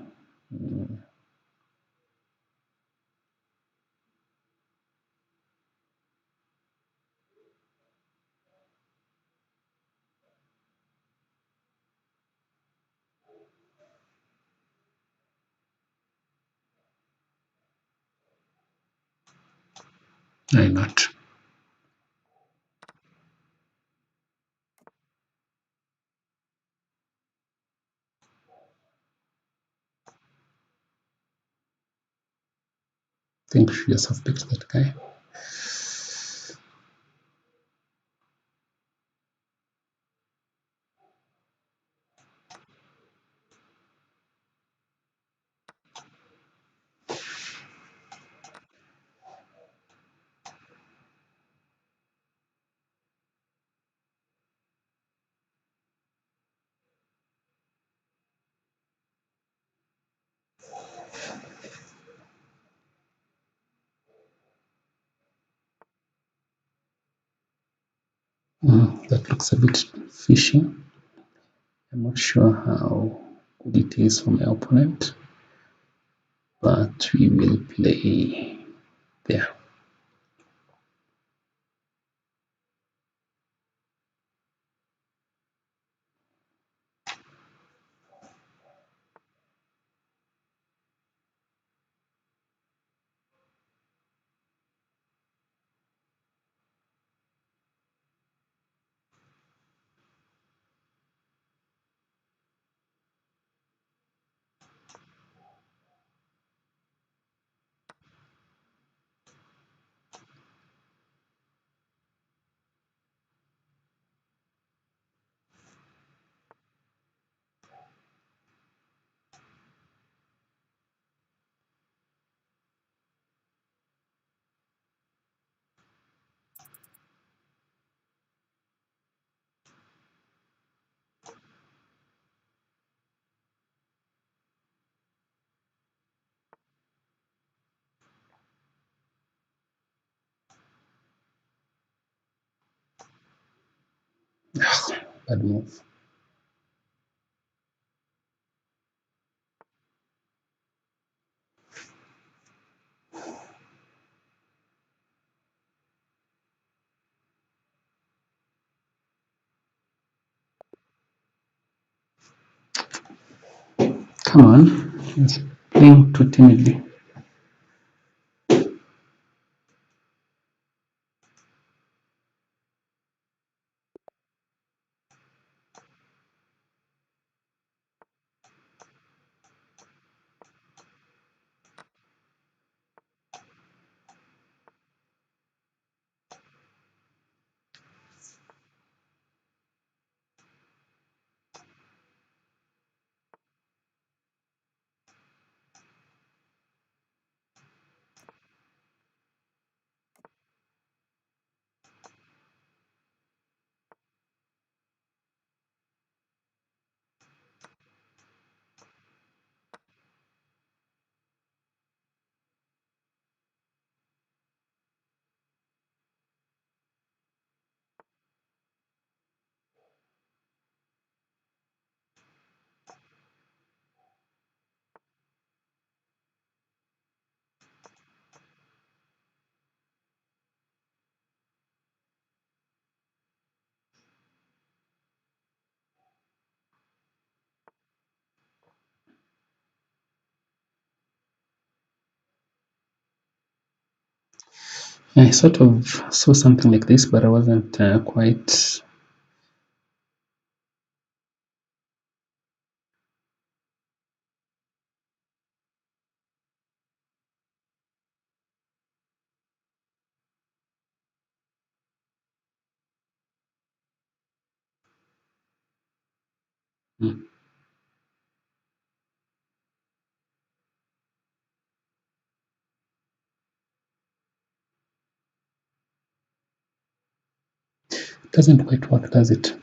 A: Why not? I think we should just have picked that guy. That looks a bit fishy. I'm not sure how good it is for my opponent, but we will play there. Bad move. Come on, he's playing too timidly. I sort of saw something like this, but I wasn't quite. Hmm. Doesn't quite work, does it?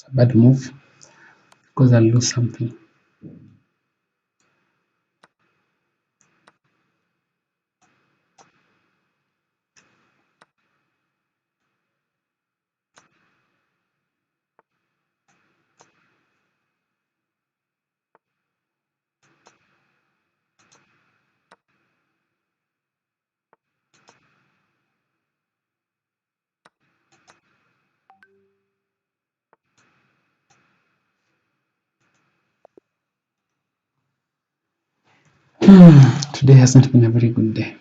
A: a bad move because I'll lose something. Today hasn't been a very good day.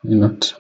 A: Why not?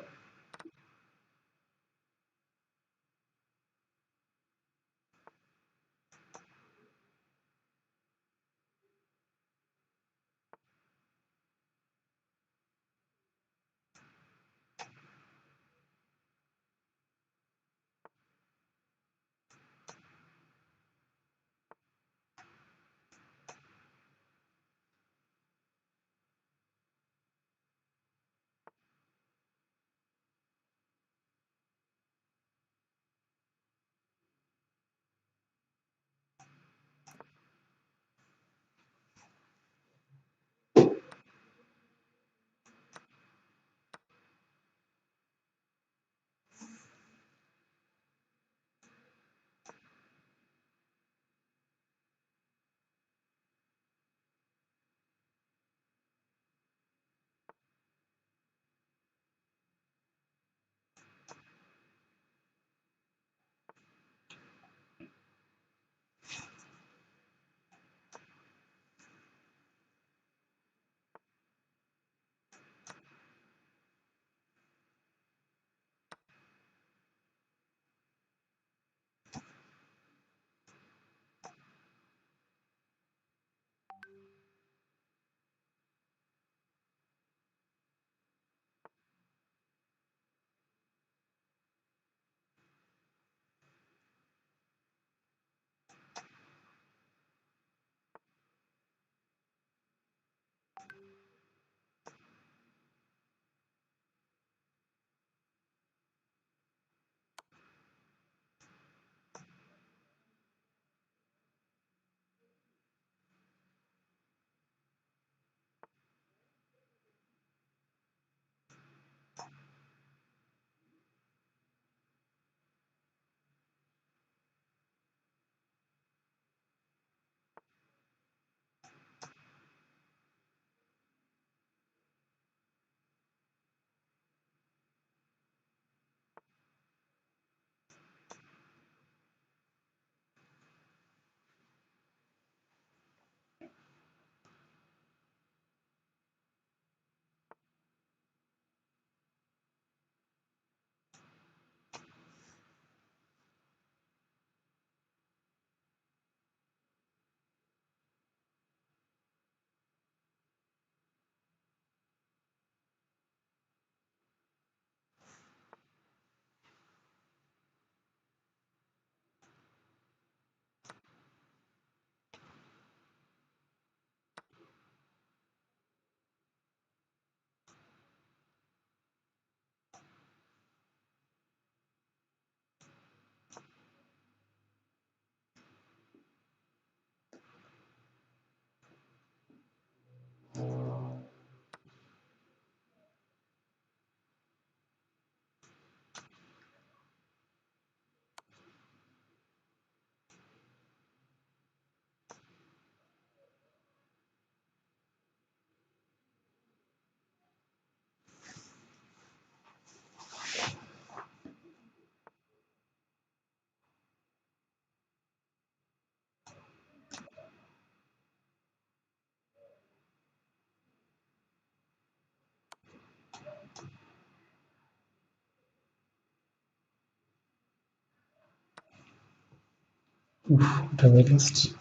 A: Oof, what have I lost?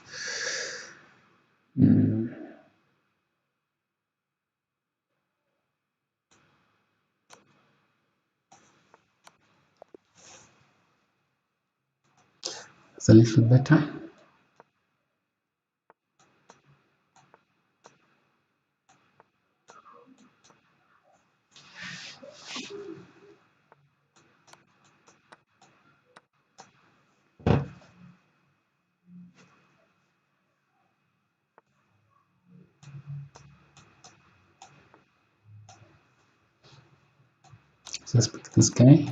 A: It's a little better. So let's pick this guy.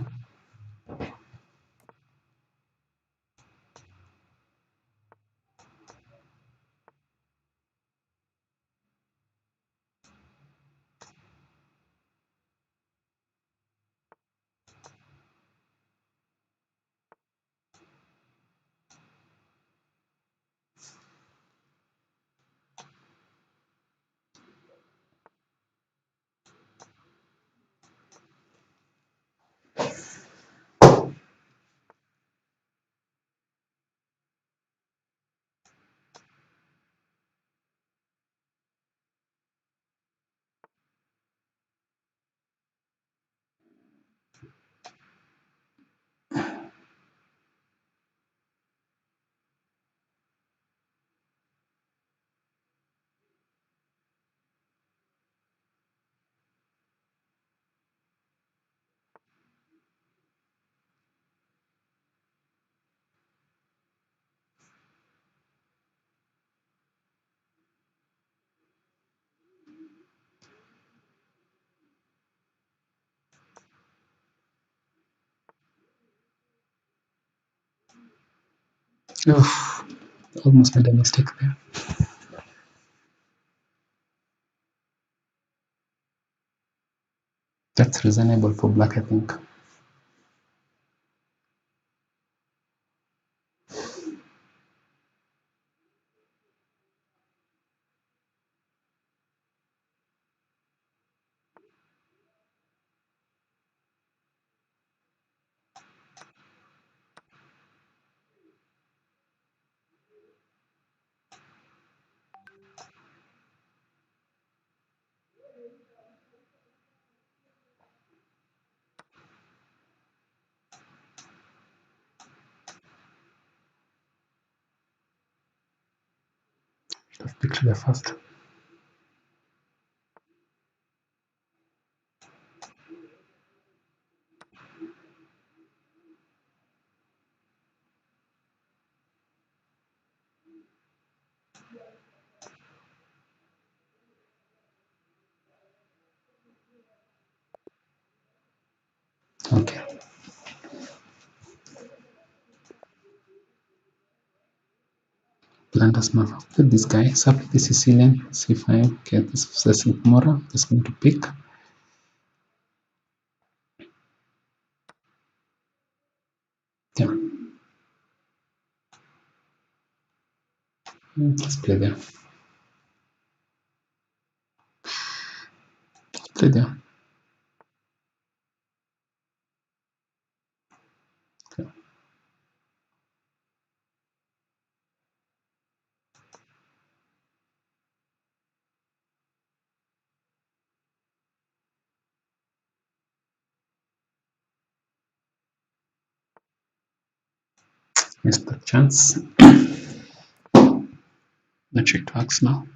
A: Oof, almost made a mistake there. That's reasonable for black, I think. Let's pick the first. Okay. Blandus move. With this guy, sub the Sicilian, c5, get this possessing Mora, just going to pick. Yeah. Let's play there. Let's play there. Okay. Missed the chance. Not sure it works now.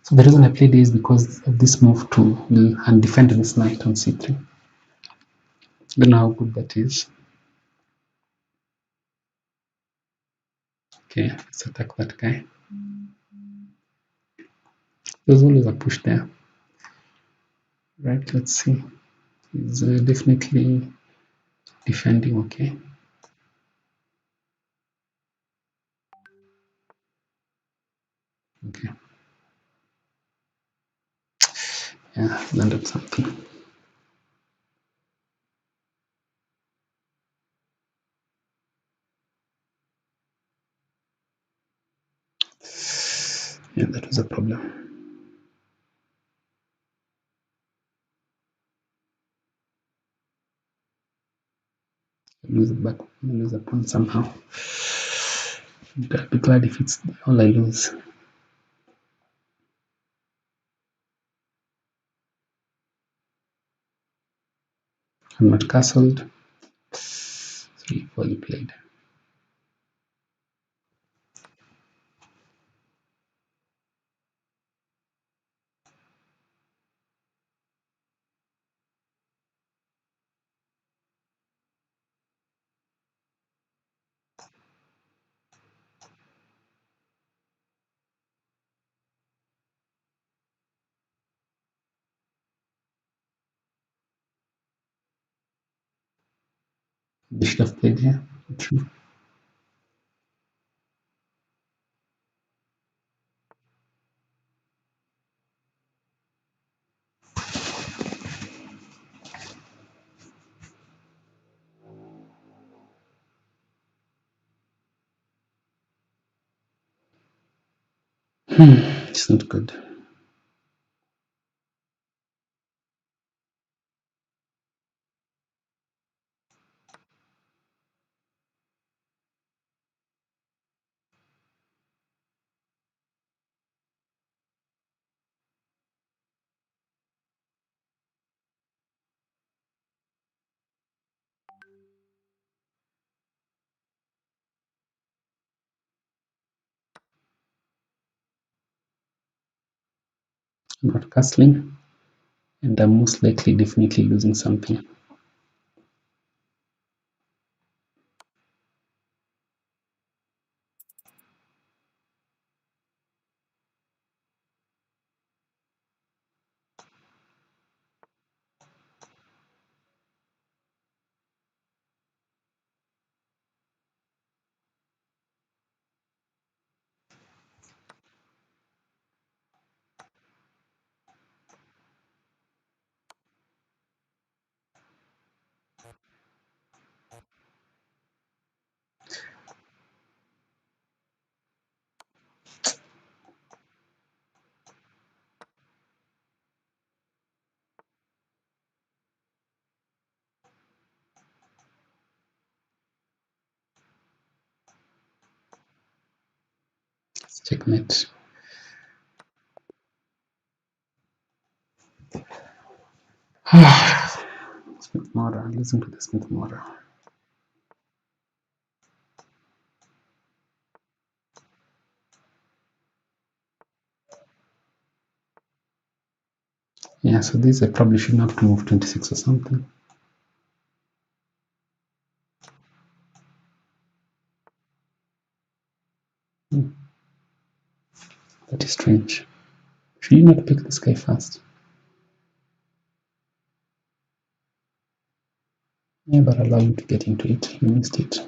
A: So the reason I played is because of this move to will and defend this knight on c3. Don't know how good that is. Okay, let's attack that guy. There's always a push there. Right, let's see. He's definitely defending. Okay. Okay. Yeah, landed something. Yeah, that was a problem. Lose the back, lose the pawn somehow. I'll be glad if it's all I lose. I'm not castled. So equally played. They should have played here. True. It's not good. I'm not castling, and I'm most likely definitely losing something. Let's checkmate. Smith Mora. Listen to the Smith Mora. Yeah, so this I probably shouldn't have to move 26 or something. That is strange. Should you not pick this guy first? Yeah, but allow you to get into it. You missed it.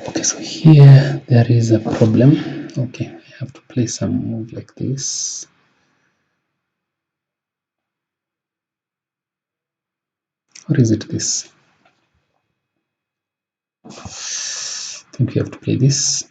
A: Okay, so here there is a problem. Okay, I have to play some move like this. Or is it this? I think we have to play this.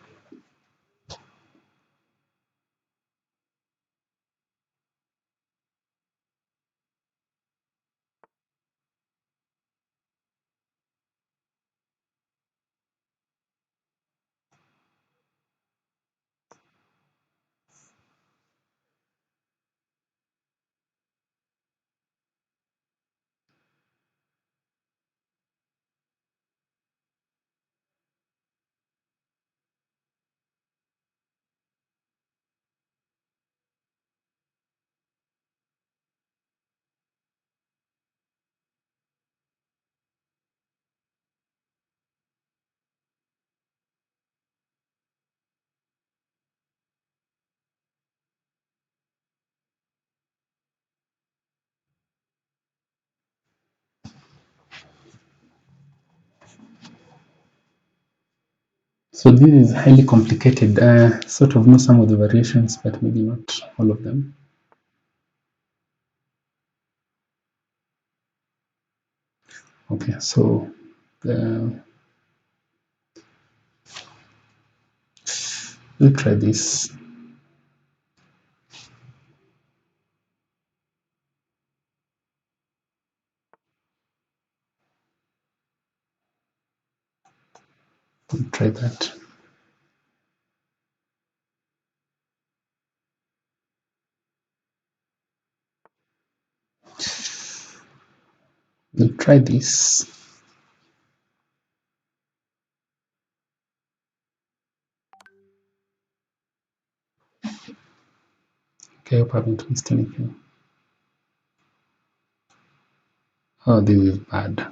A: So this is highly complicated. Sort of know some of the variations, but maybe not all of them. Okay, so we'll try this. We'll try that. We'll try this. Okay, I hope I haven't missed anything. Oh, this is bad.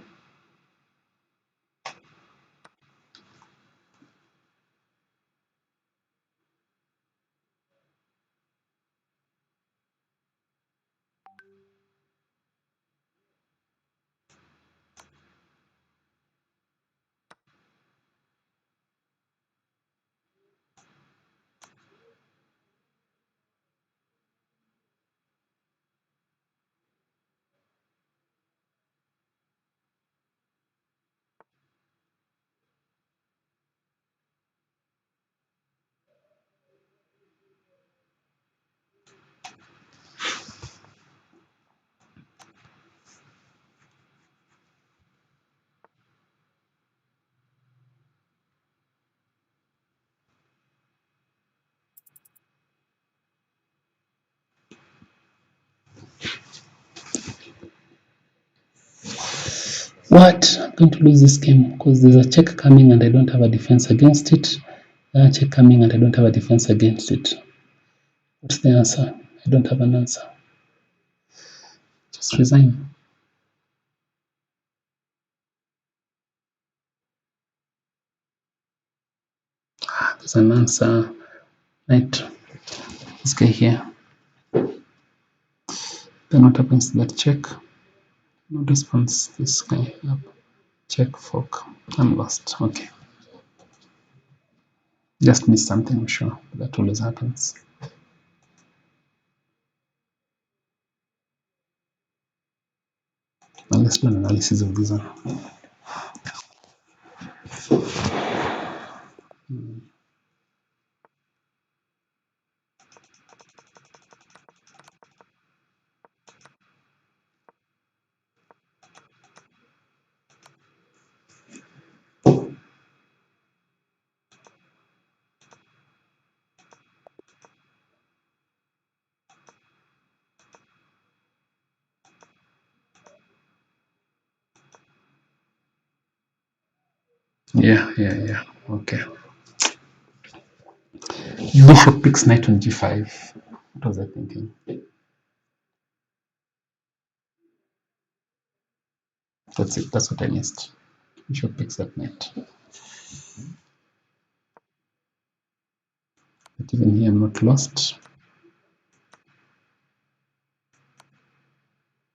A: What? I'm going to lose this game because there's a check coming and I don't have a defense against it. A check coming and I don't have a defense against it. What's the answer? I don't have an answer. Just resign. There's an answer. Right. This guy here. Then what happens to that check? No response. This guy up. Check fork. I'm lost. Okay. Just missed something, I'm sure. That always happens. Now let's do an analysis of this one. Yeah. Okay. Bishop picks knight on g5. What was I thinking? That's it. That's what I missed. Bishop picks that knight. But even here, I'm not lost.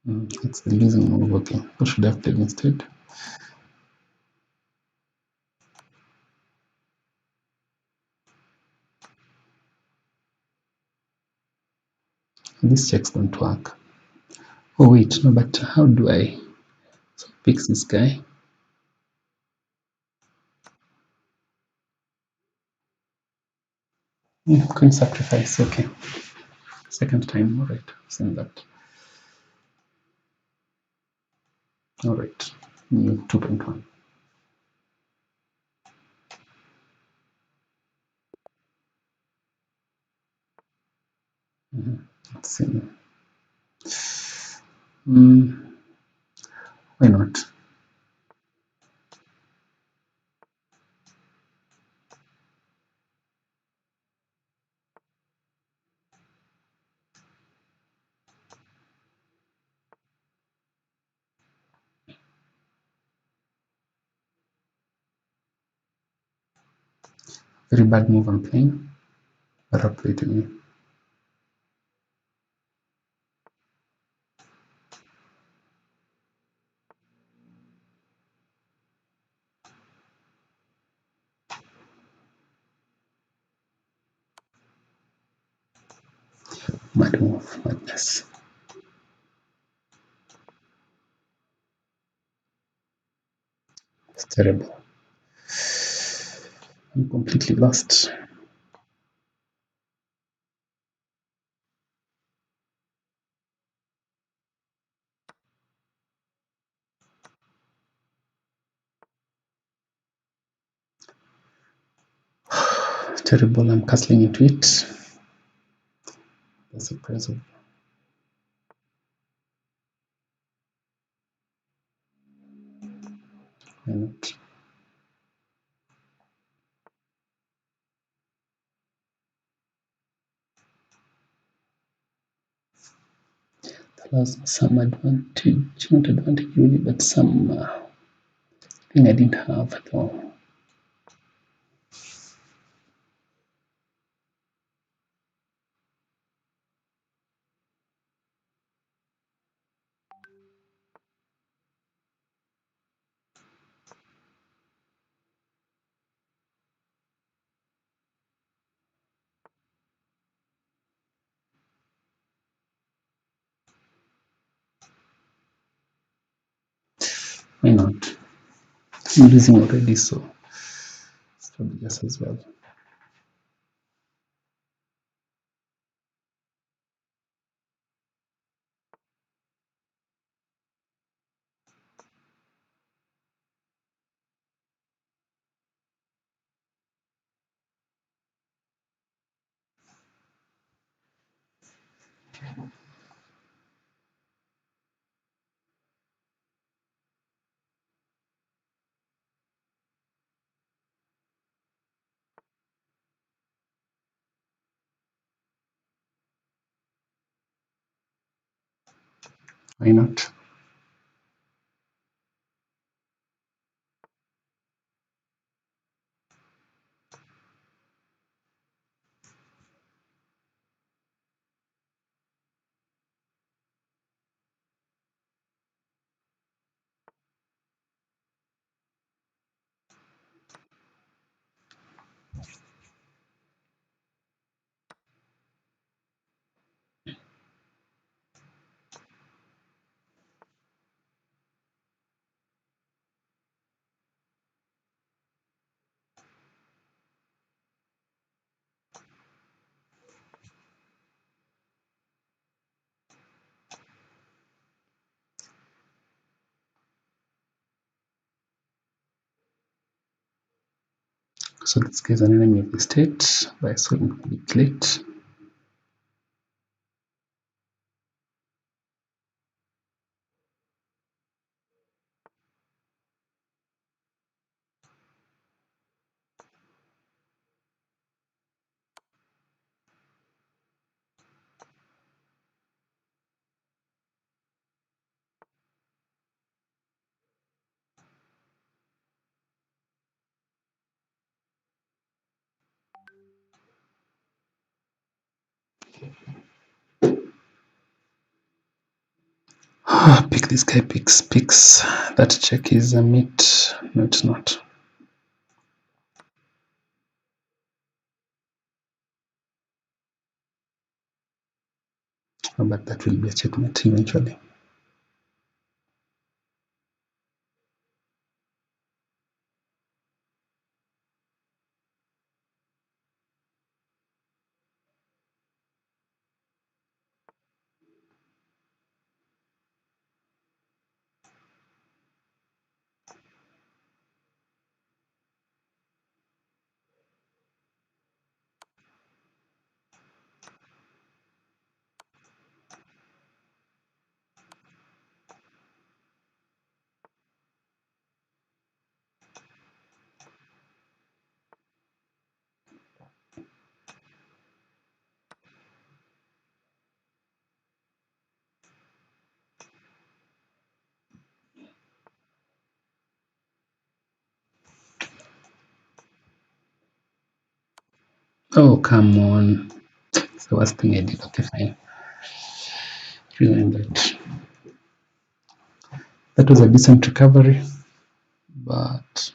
A: It's the losing move. Okay. What should I have played instead? These checks don't work. Oh wait, no, but how do I fix this guy? Queen sacrifice, okay. Second time, all right, send that. All right, new 2.1. Let's see. Why not? Very bad move I'm playing. Better play to me. Mad move, madness. It's terrible. I'm completely lost. Terrible. I'm castling into it. The surprise of why not? Allows me some advantage, not advantage really, but some thing I didn't have at all. Why not? I'm losing already, so it's probably just as well. Why not? So this guy is an enemy of the state by solving a bit late. Pick this guy, picks. That check is a meat. No, it's not. But that will be a checkmate eventually. Oh, come on. It's the worst thing I did. Okay, fine. Rewind that. That was a decent recovery, but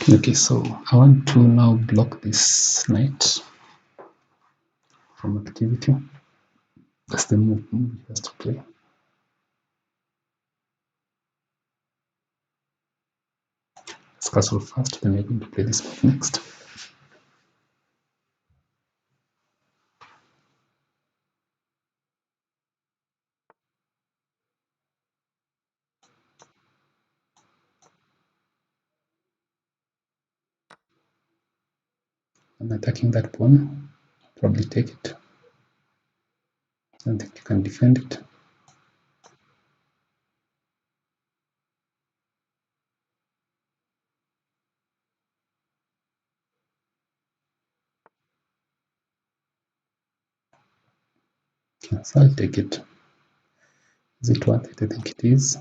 A: Okay, so I want to now block this knight from activity. That's the move he has to play. Let's castle first, then we're going to play this move next. I'm attacking that pawn, probably take it. I don't think you can defend it. So I'll take it. Is it worth it? I think it is.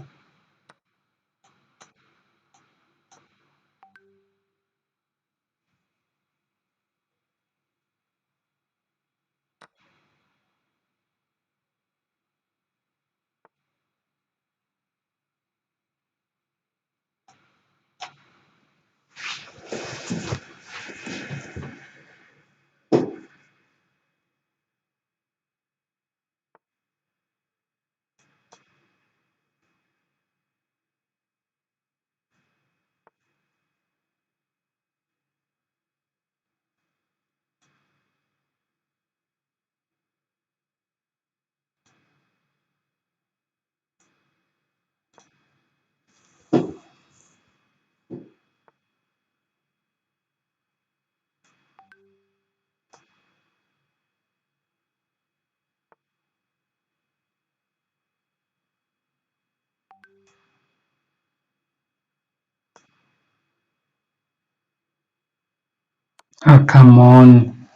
A: Oh, come on.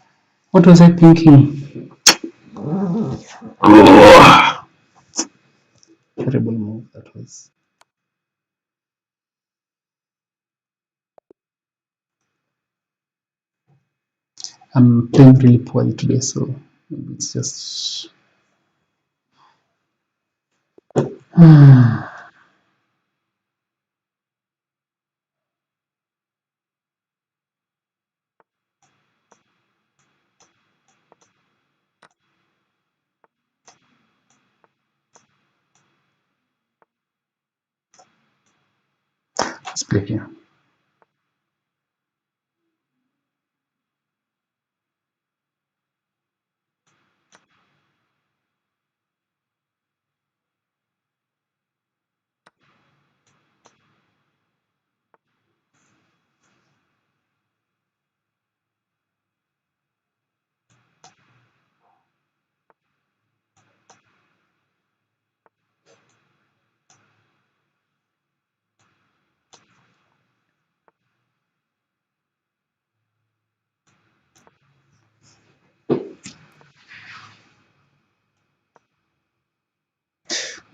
A: What was I thinking? Oh, terrible move that was. I'm playing really poorly today, so maybe it's just. Let's play here.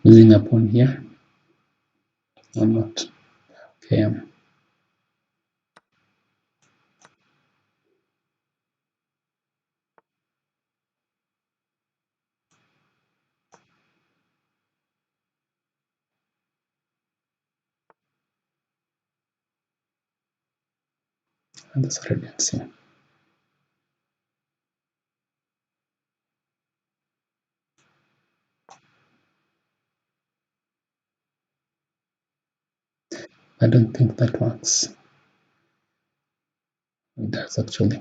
A: Losing a pawn here. I'm not. Okay, and that's already unseen. I don't think that works. It does actually.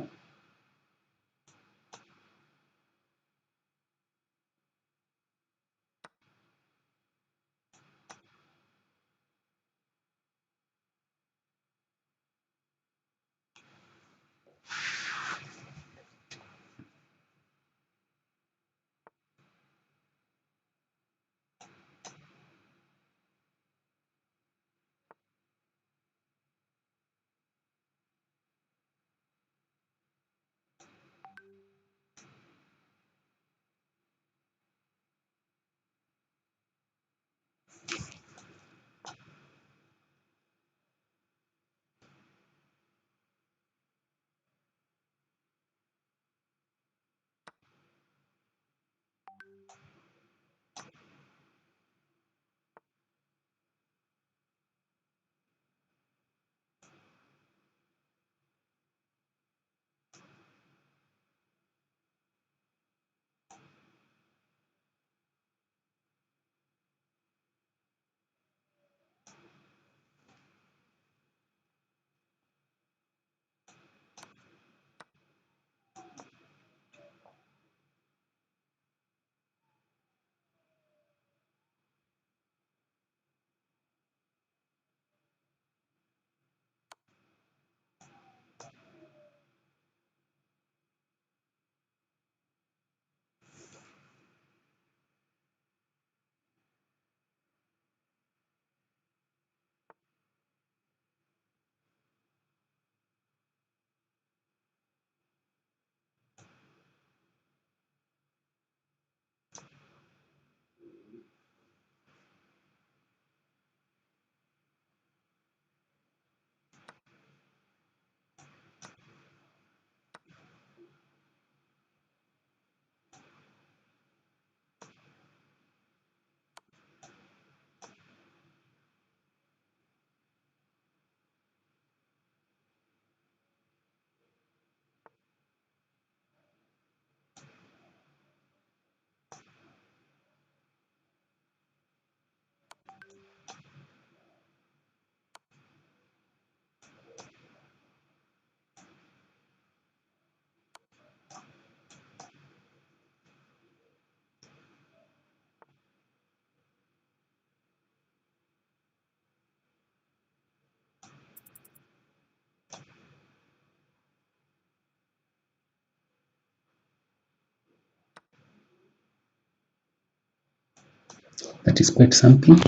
A: That is quite something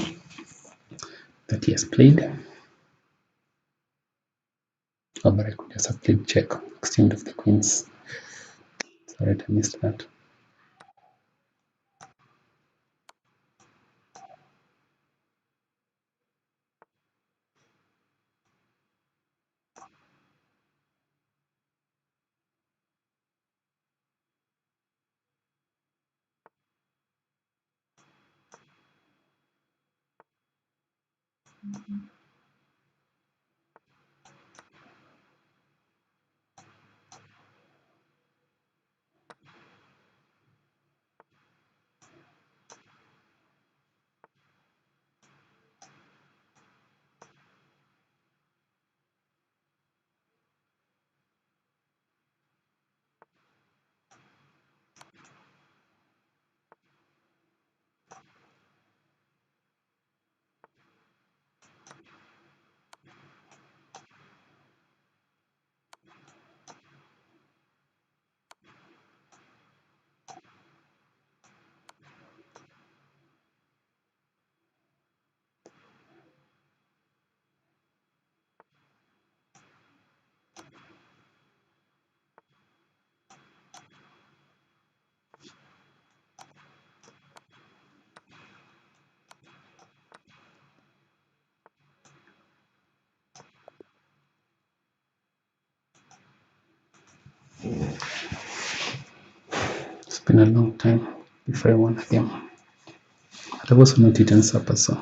A: that he has played. Oh, but I could just have played check, exchange of the queens. Sorry, I missed that. It's been a long time before I won a game. I've also not eaten supper, so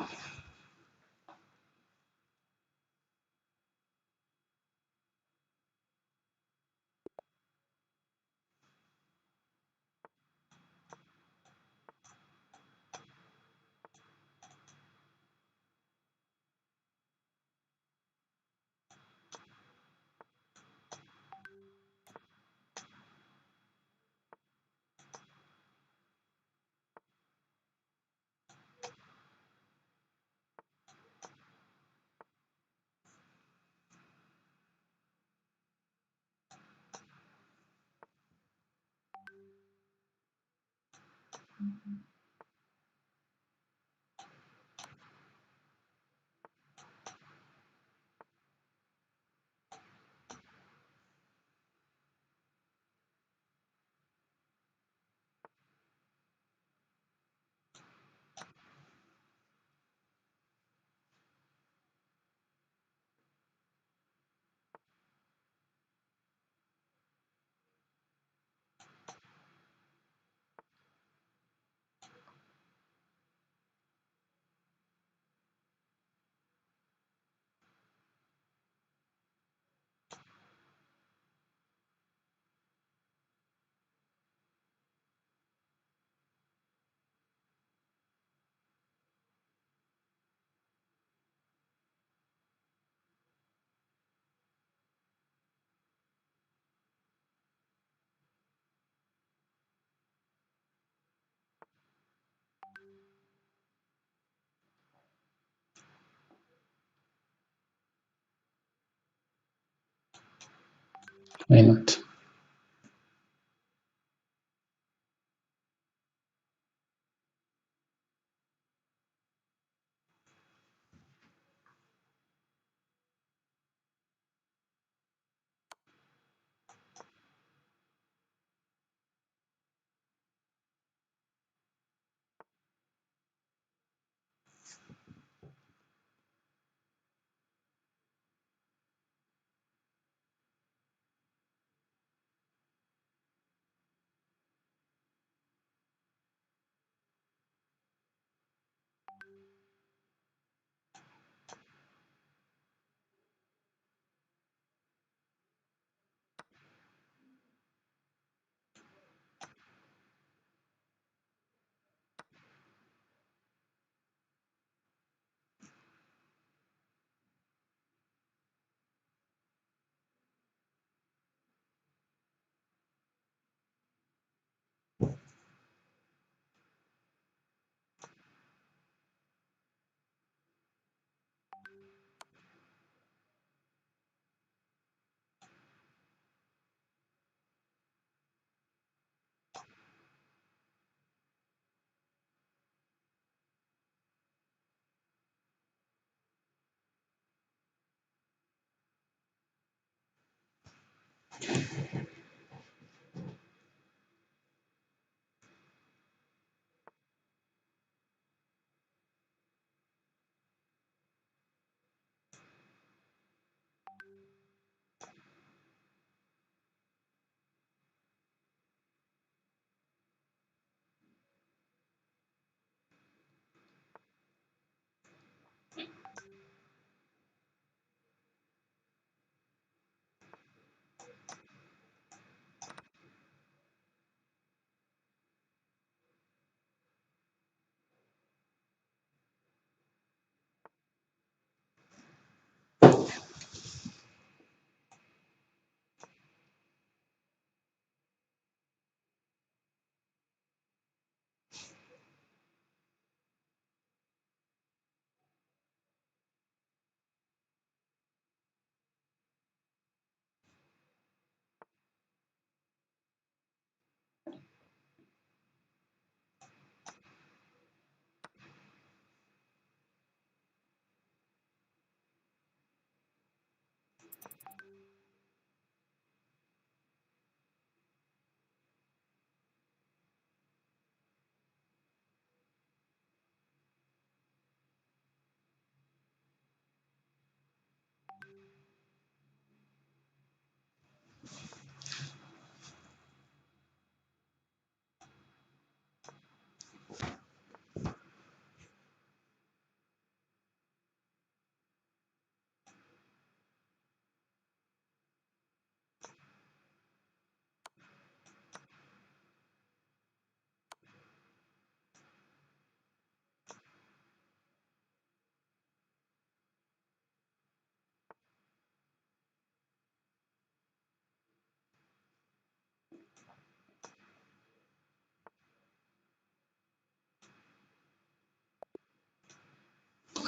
A: why not?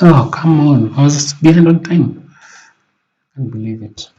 A: Oh, come on. I was behind on time. Can't believe it.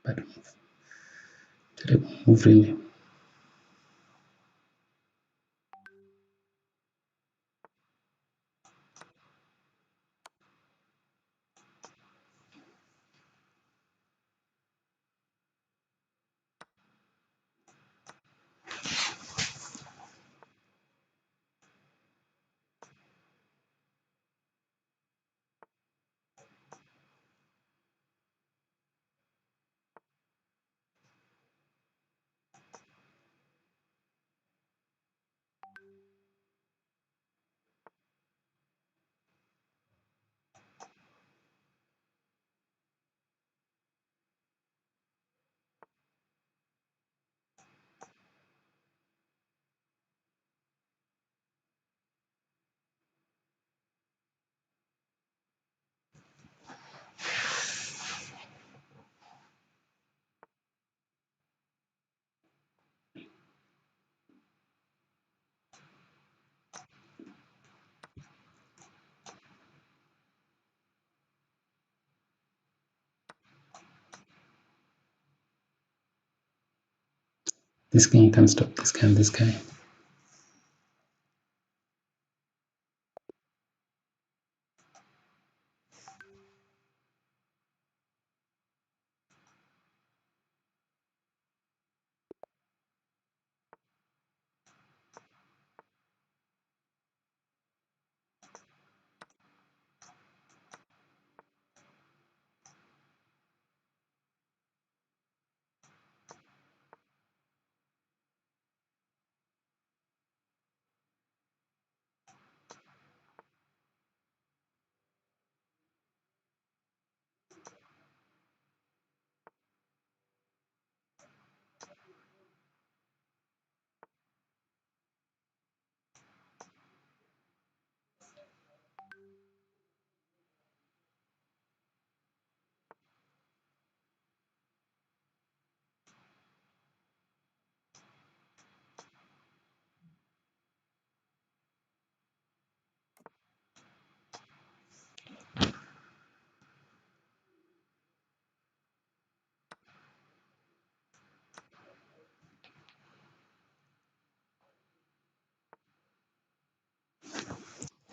A: Bad move. Terrible move, really. This guy can stop this guy and this guy.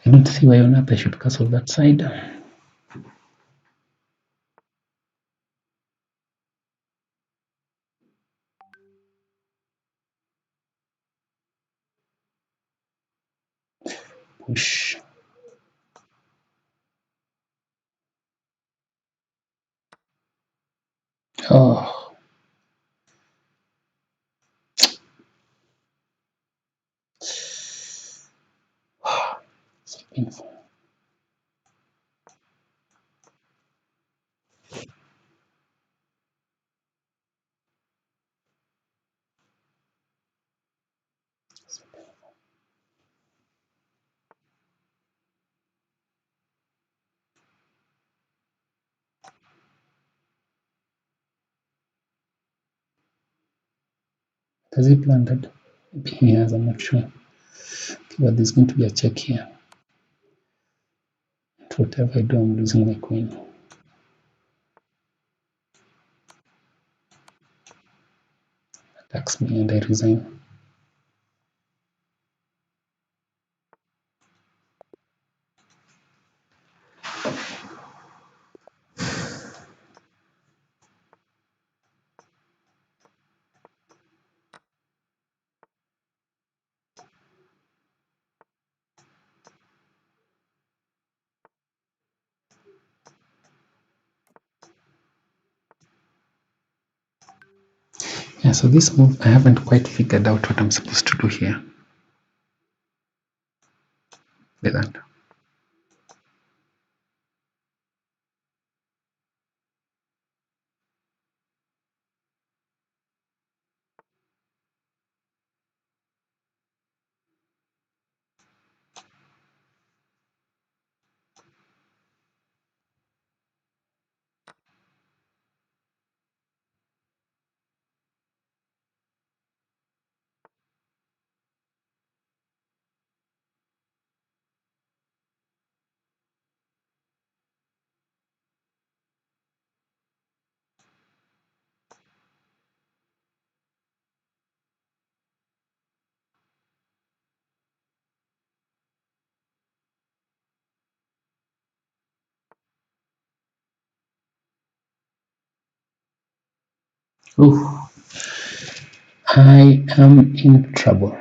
A: I don't see why on earth I should castle that side. Push. Oh, so painful. Has he planted? Maybe he has, I'm not sure. Okay, but there's going to be a check here. Whatever I do, I'm losing my queen. Attacks me and I resign. Yeah, so this move, I haven't quite figured out what I'm supposed to do here. Like that. Oh, I am in trouble.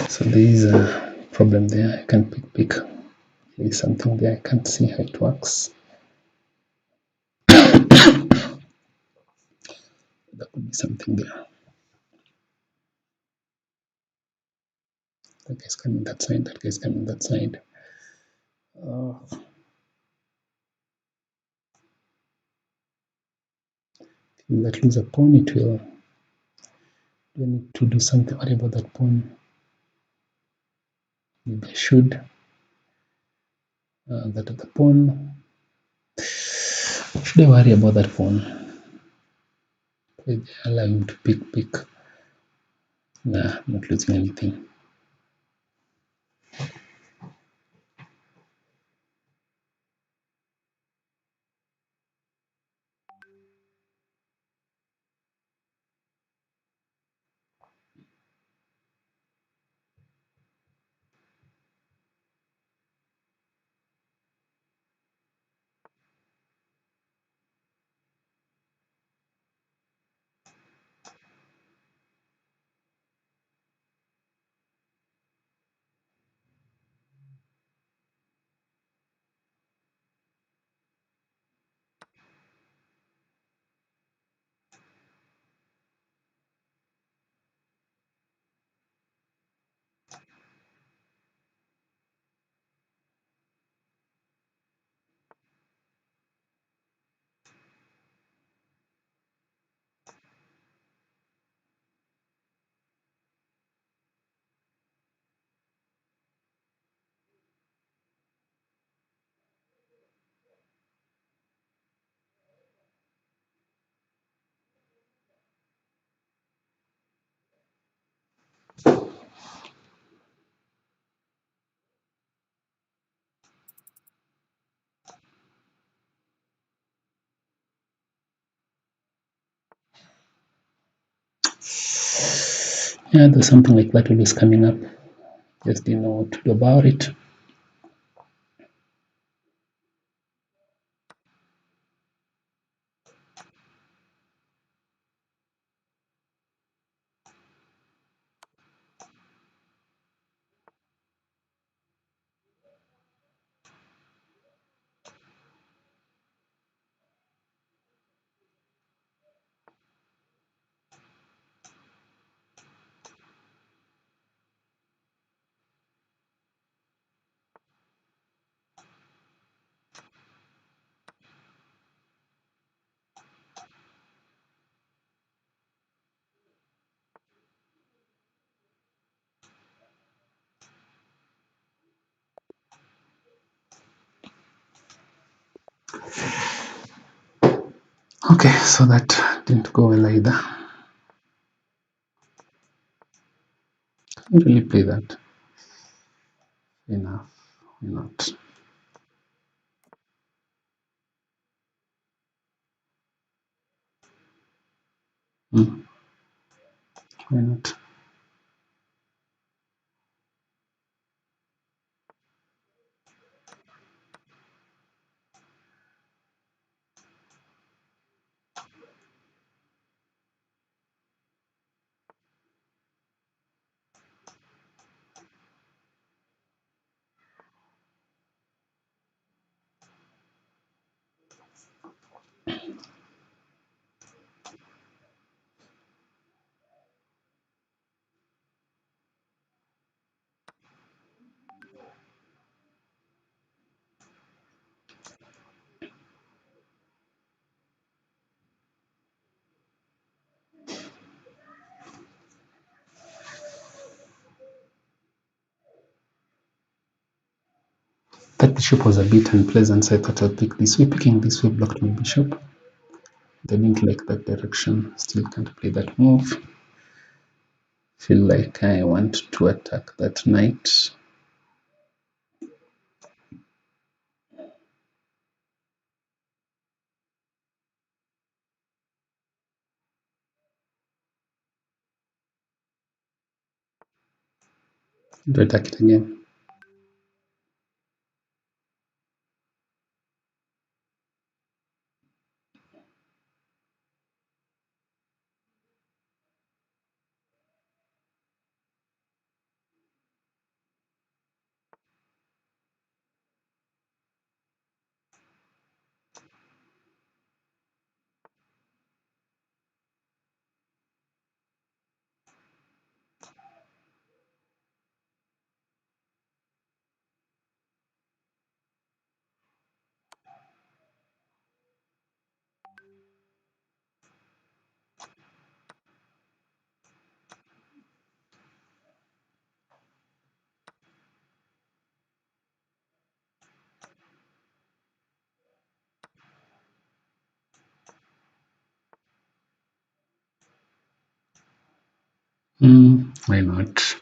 A: So there is a problem there. I can pick. There is something there. I can't see how it works. There could be something there. That guy's coming that side. That guy's coming that side. Will that lose a pawn? It will. Do I need to do something? What about that pawn? Maybe I should. That other pawn. Should I worry about that pawn? Allow him to pick. Nah, I'm not losing anything. Yeah, there's something like that always coming up. Just didn't know what to do about it. Okay, so that didn't go well either. Can't really play that. Enough. Why not? Hmm. Why not? That bishop was a bit unpleasant, so I thought I'll pick this way. Picking this way blocked my bishop. I didn't like that direction. Still can't play that move. Feel like I want to attack that knight. Do attack it again. Why not?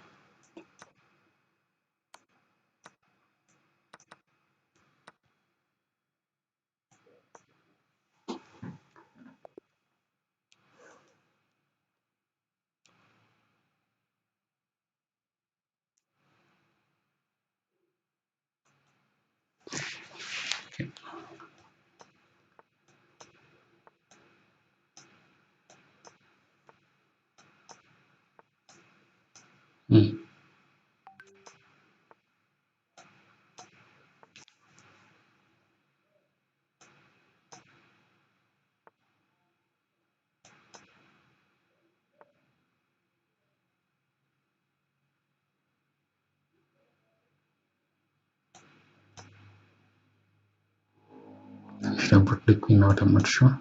A: Mm. Should I put the queen out? I'm not sure.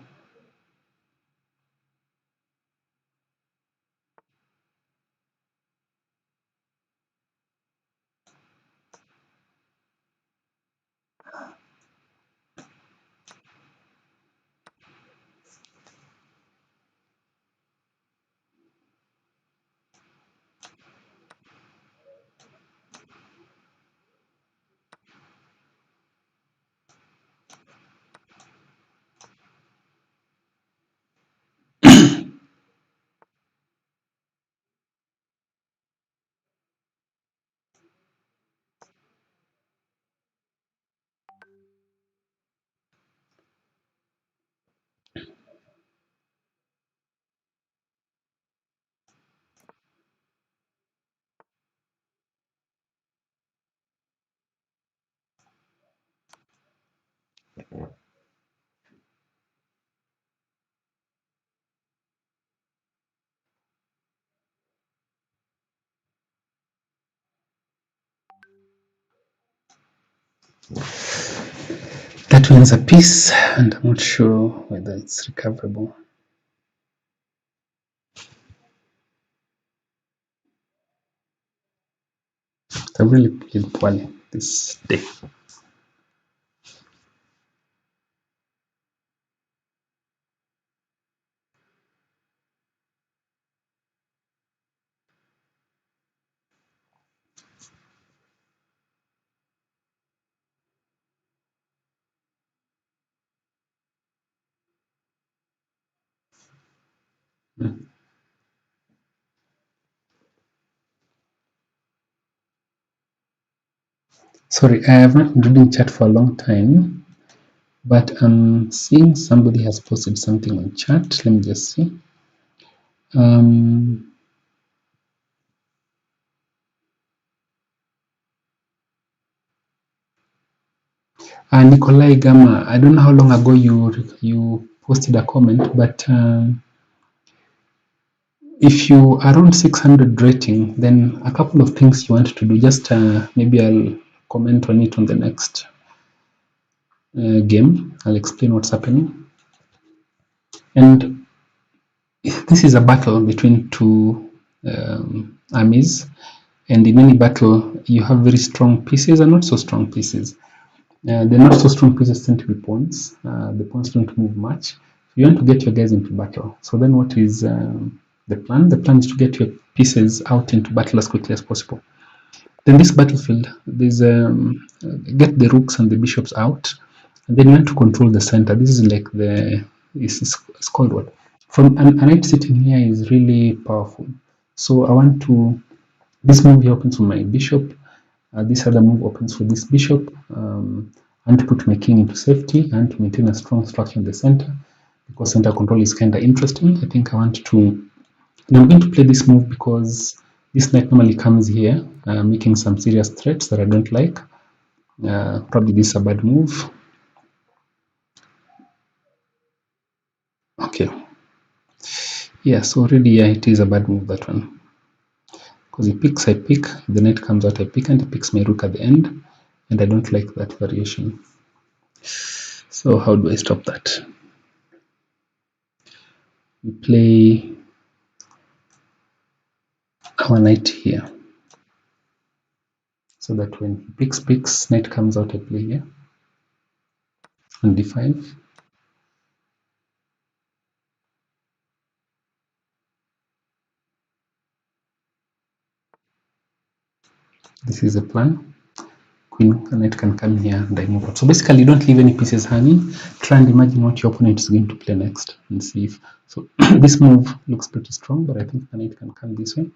A: That wins a piece, and I'm not sure whether it's recoverable. I really played poorly this day. Mm. Sorry, I have not been reading chat for a long time, but I'm seeing somebody has posted something on chat. Let me just see. Um, Nikolai Gama, I don't know how long ago you posted a comment, but if you are around 600 rating, then a couple of things you want to do. Just maybe I'll comment on it on the next game. I'll explain what's happening. And this is a battle between two armies, and in any battle, you have very strong pieces and not so strong pieces. The not so strong pieces tend to be pawns. The pawns don't move much. You want to get your guys into battle. So then, what is the plan? The plan is to get your pieces out into battle as quickly as possible. Then this battlefield, there's get the rooks and the bishops out, and then you want to control the center. This is like it's called what? From a knight sitting here is really powerful. So I want to. This move here opens for my bishop. This other move opens for this bishop. And to put my king into safety and to maintain a strong structure in the center, because center control is kind of interesting. I think I want to. And I'm going to play this move because this knight normally comes here, making some serious threats that I don't like. Probably this is a bad move. Okay. Yeah, so really, yeah, it is a bad move, that one. Because he picks, I pick, the knight comes out, I pick, and he picks my rook at the end. And I don't like that variation. So how do I stop that? We play our knight here. So that when he picks, knight comes out, I play here. On d5. This is the plan. Queen knight can come here and I move up. So basically, don't leave any pieces hanging. Try and imagine what your opponent is going to play next and see if. So this move looks pretty strong, but I think the knight can come this way.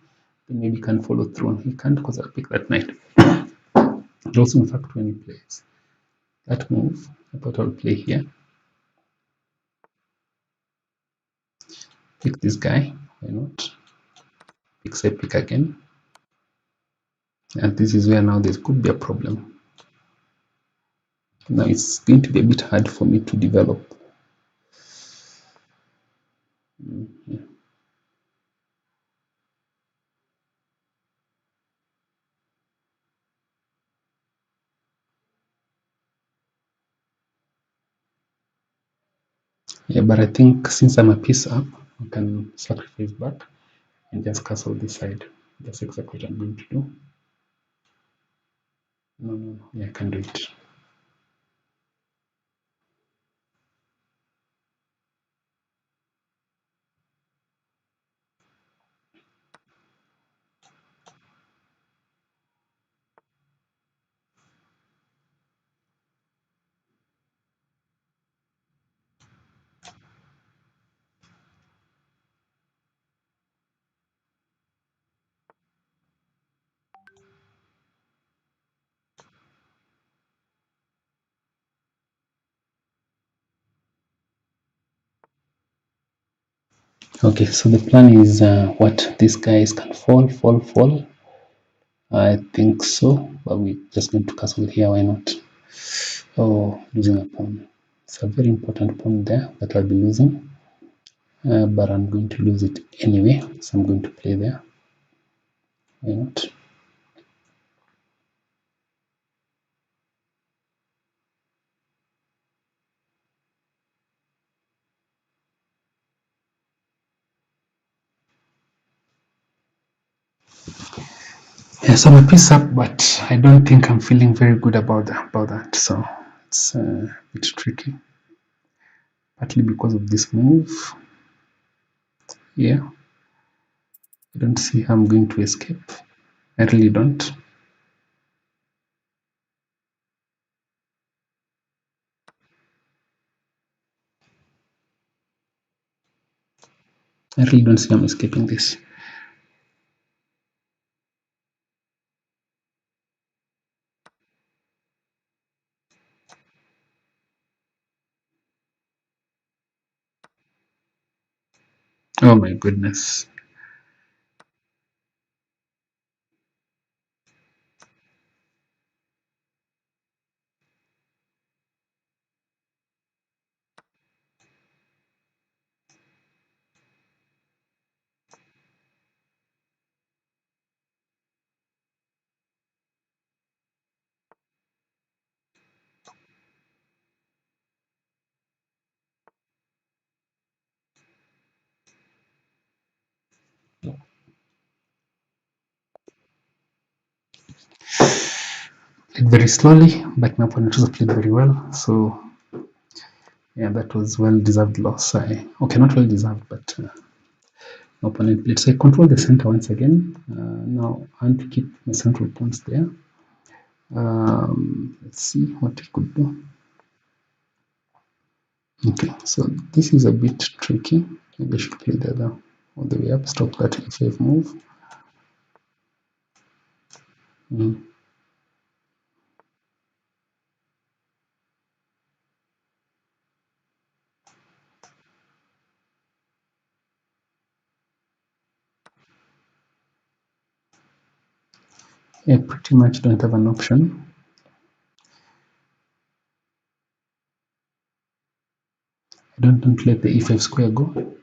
A: Then maybe can follow through. He can't because I'll pick that knight. And also, in fact, when he plays that move, I thought I'll play here. Pick this guy. Why not? Pick, say, pick again. And this is where now there could be a problem. Now it's going to be a bit hard for me to develop. Yeah, but I think since I'm a piece up, I can sacrifice back and just castle this side. That's exactly what I'm going to do. No. Yeah, I can do it. Okay, so the plan is what these guys can fall. I think so, but we're just going to castle here. Why not? Oh, losing a pawn. It's a very important pawn there that I'll be losing, but I'm going to lose it anyway, so I'm going to play there. Why not? Yeah, so I'm a piece up, but I don't think I'm feeling very good about that. So it's a bit tricky, partly because of this move. Yeah, I don't see how I'm going to escape. I really don't. I really don't see I'm escaping this. Oh my goodness. Played very slowly, but my opponent also played very well. So yeah, that was well-deserved loss. Okay, not well-deserved, but my opponent played. So I control the center once again. Now I want to keep my central pawns there. Let's see what I could do. Okay, so this is a bit tricky. Maybe I should play the other all the way up, stop that e5 move. I pretty much don't have an option. I don't let the e5 square go.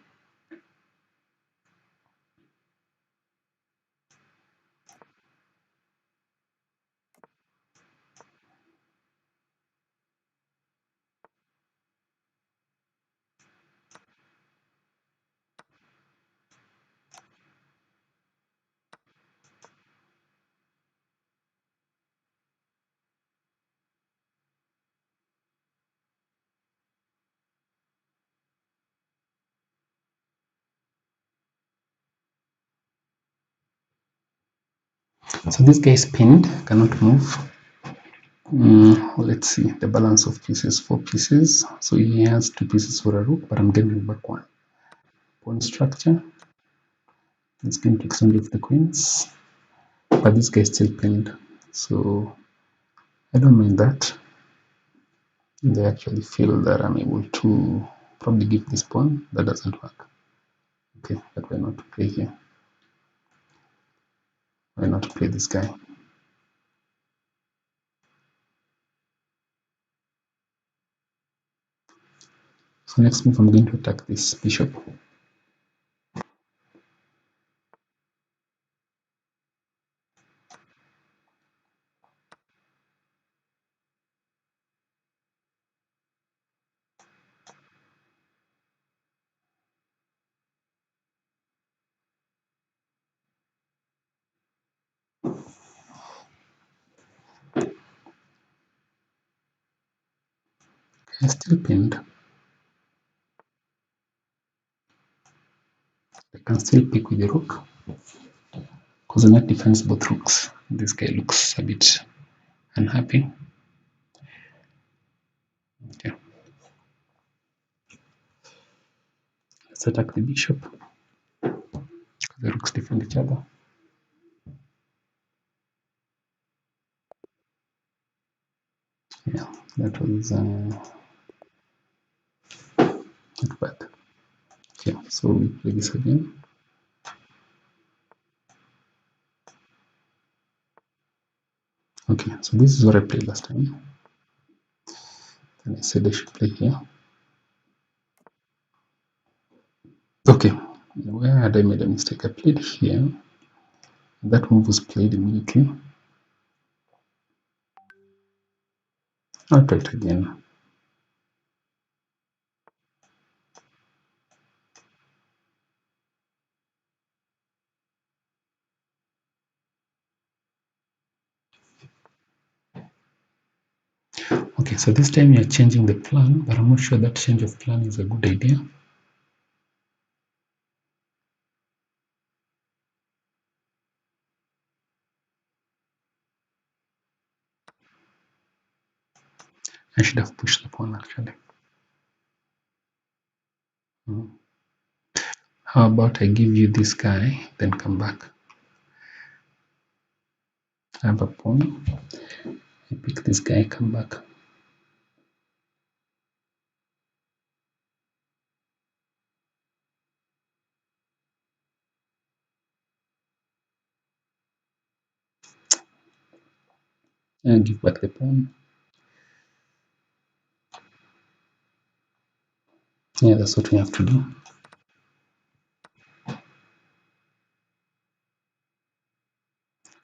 A: So this guy is pinned, cannot move. Let's see the balance of pieces, 4 pieces. So he has 2 pieces for a rook, but I'm getting back one. Pawn structure. This game takes only of the queens, but this guy is still pinned. So I don't mind that. They actually feel that I'm able to probably give this pawn. That doesn't work. Okay, but why not play here? Why not play this guy? So next move, I'm going to attack this bishop. I'm still pinned. I can still pick with the rook because the knight defends both rooks. This guy looks a bit unhappy. Okay. Let's attack the bishop. The rooks defend each other. Yeah, that was not bad. Okay, so we play this again. Okay, so this is what I played last time. And I said I should play here. Okay, where had I made a mistake? I played here. That move was played immediately. I'll try it again. Okay, so this time you're changing the plan, but I'm not sure that change of plan is a good idea. I should have pushed the pawn actually. How about I give you this guy, then come back? I have a pawn. I pick this guy, come back. And give back the pawn. Yeah, that's what we have to do.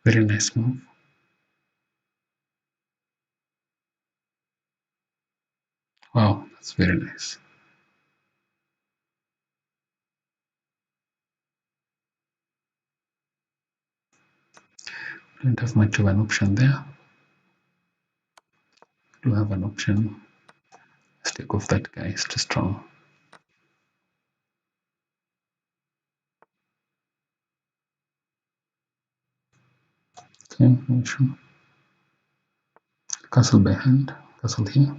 A: Very nice move. Wow, that's very nice. Don't have much of an option there. Do have an option. Let's take off that guy, it's too strong. Okay, no issue. Castle by hand, castle here.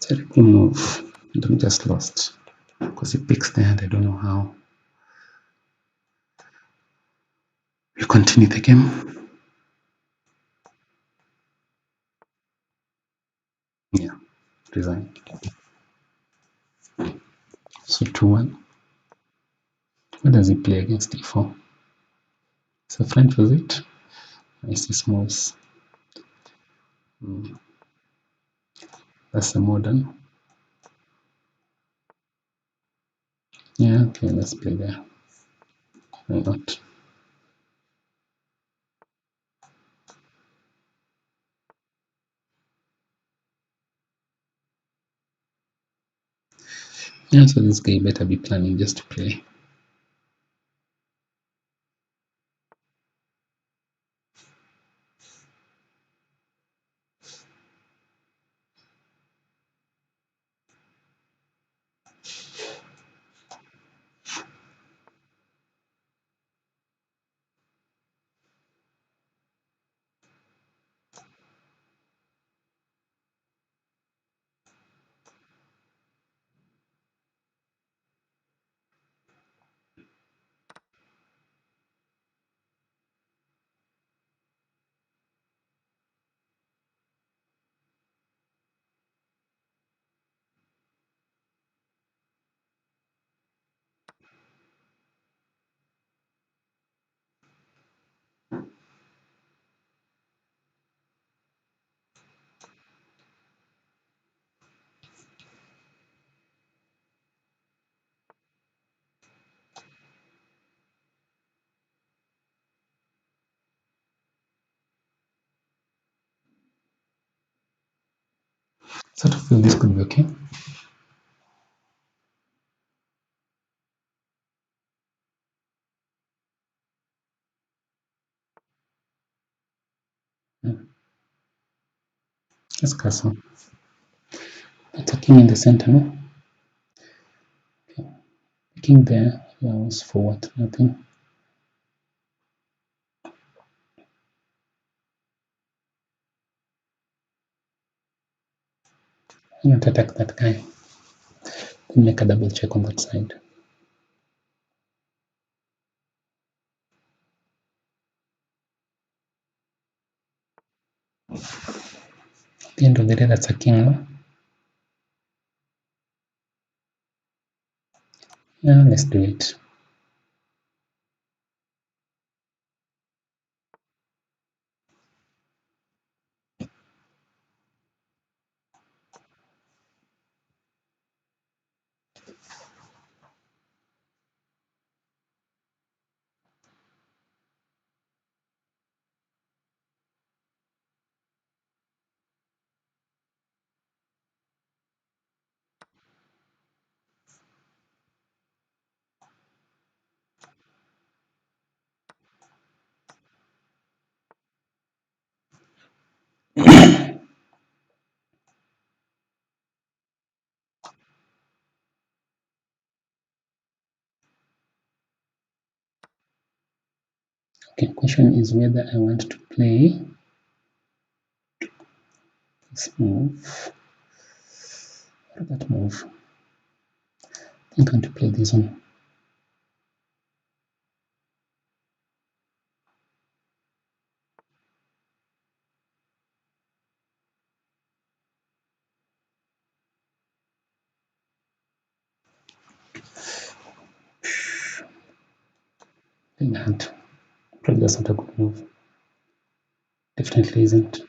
A: Terrible move. I'm just lost because he picks there and I don't know how. We continue the game. Yeah, resign. So 2-1. What does he play against d4? It's a French, was it? I see smalls. That's a modern. Yeah, okay, let's play there. Why not? Yeah, so this guy better be planning just to play. Sort of feel this could be okay. Let's castle. Attacking in the center, no? Okay. Picking there allows for what? Nothing. I'm going to attack that guy. Then make a double check on that side. At the end of the day, that's a king, no? Yeah, let's do it. Okay, question is whether I want to play this move or that move. I'm going to play this one. Playing that. Probably that's not a good move. Definitely isn't.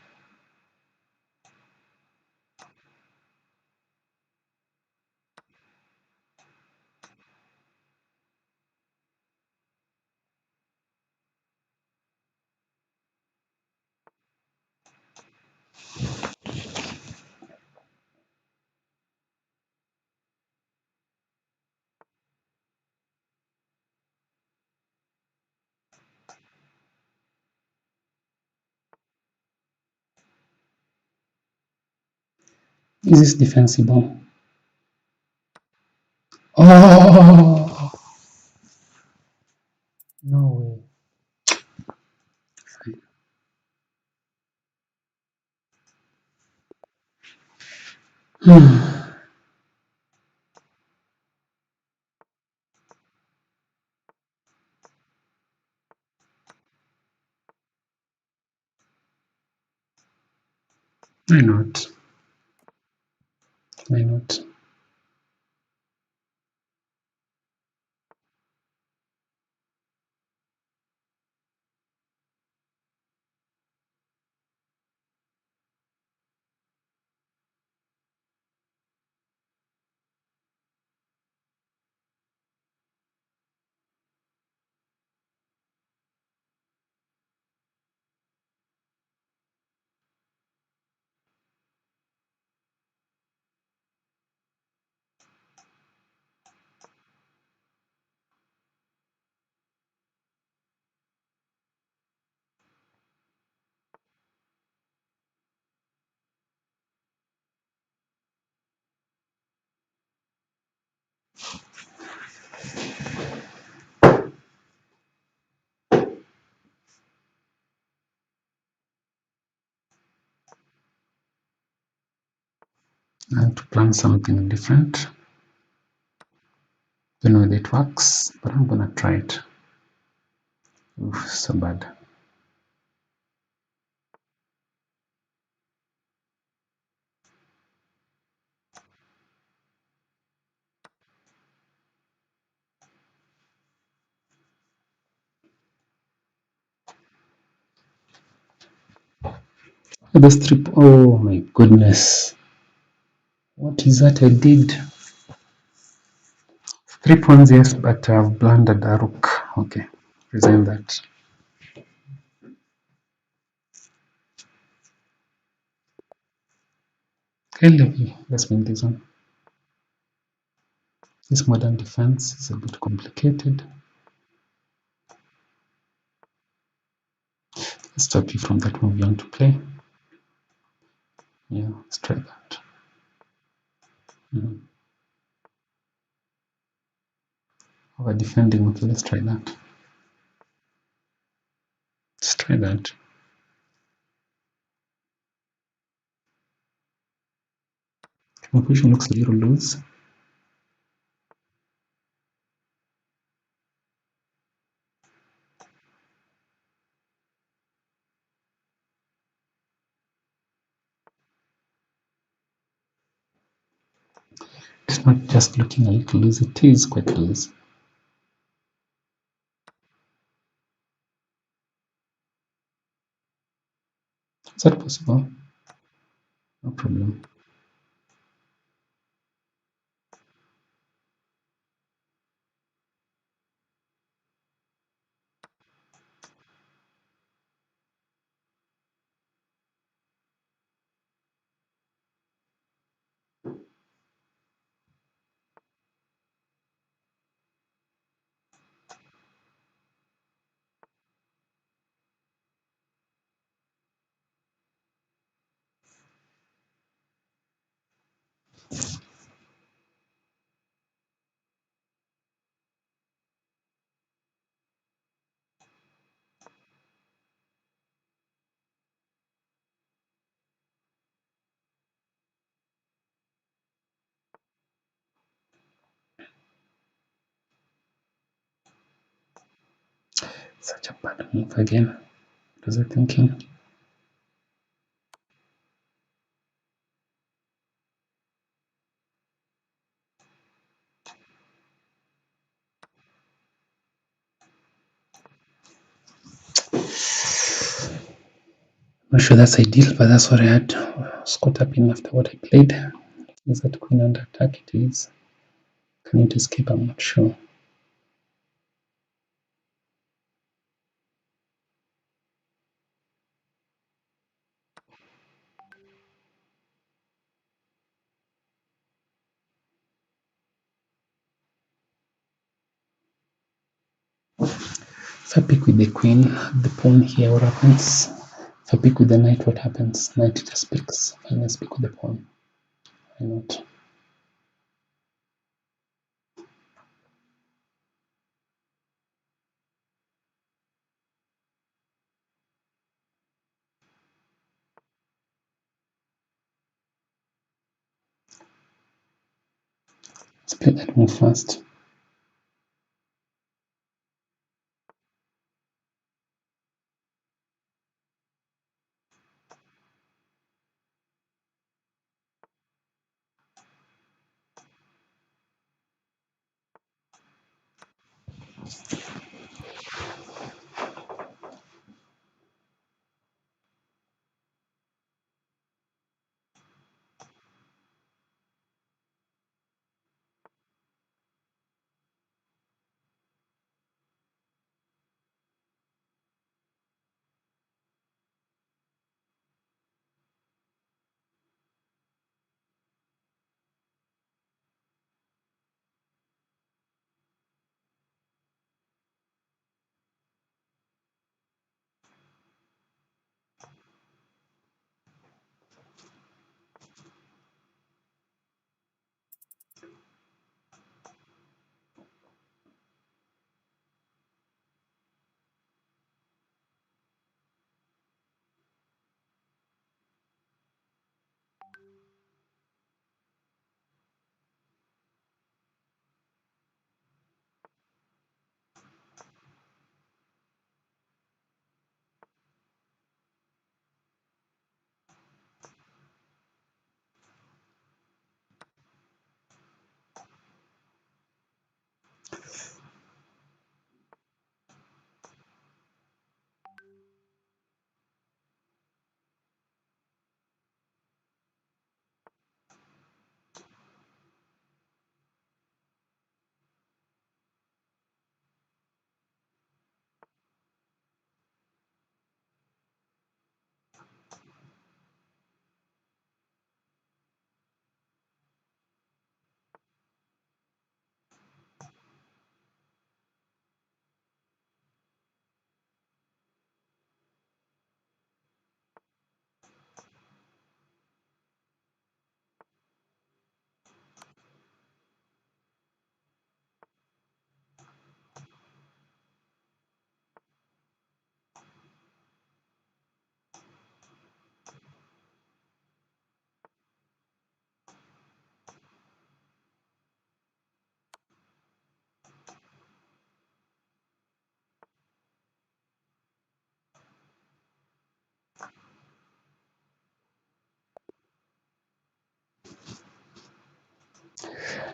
A: Is this defensible? Oh no way. Why not? Why not? I have to plan something different. Don't know whether it works, but I'm gonna try it. Oof, so bad. The strip. Oh my goodness. What is that I did? 3 pawns, yes, but I've blundered a rook. Okay, resign that. Okay, let's win this one. This modern defense is a bit complicated. Let's stop you from that move you want to play. Yeah, let's try that. Over defending, okay, let's try that. Let's try that. My position looks a little loose. It's not just looking a little loose, it is quite loose. Is that possible? No problem. Such a bad move again. What was I thinking? Not sure that's ideal, but that's what I had. I was caught up in after what I played. Is that queen under attack? It is. Can it escape? I'm not sure. If I pick with the queen, the pawn here, what happens? If I pick with the knight, what happens? Knight just picks. Fine, let's pick with the pawn. Why not? Speed and move fast.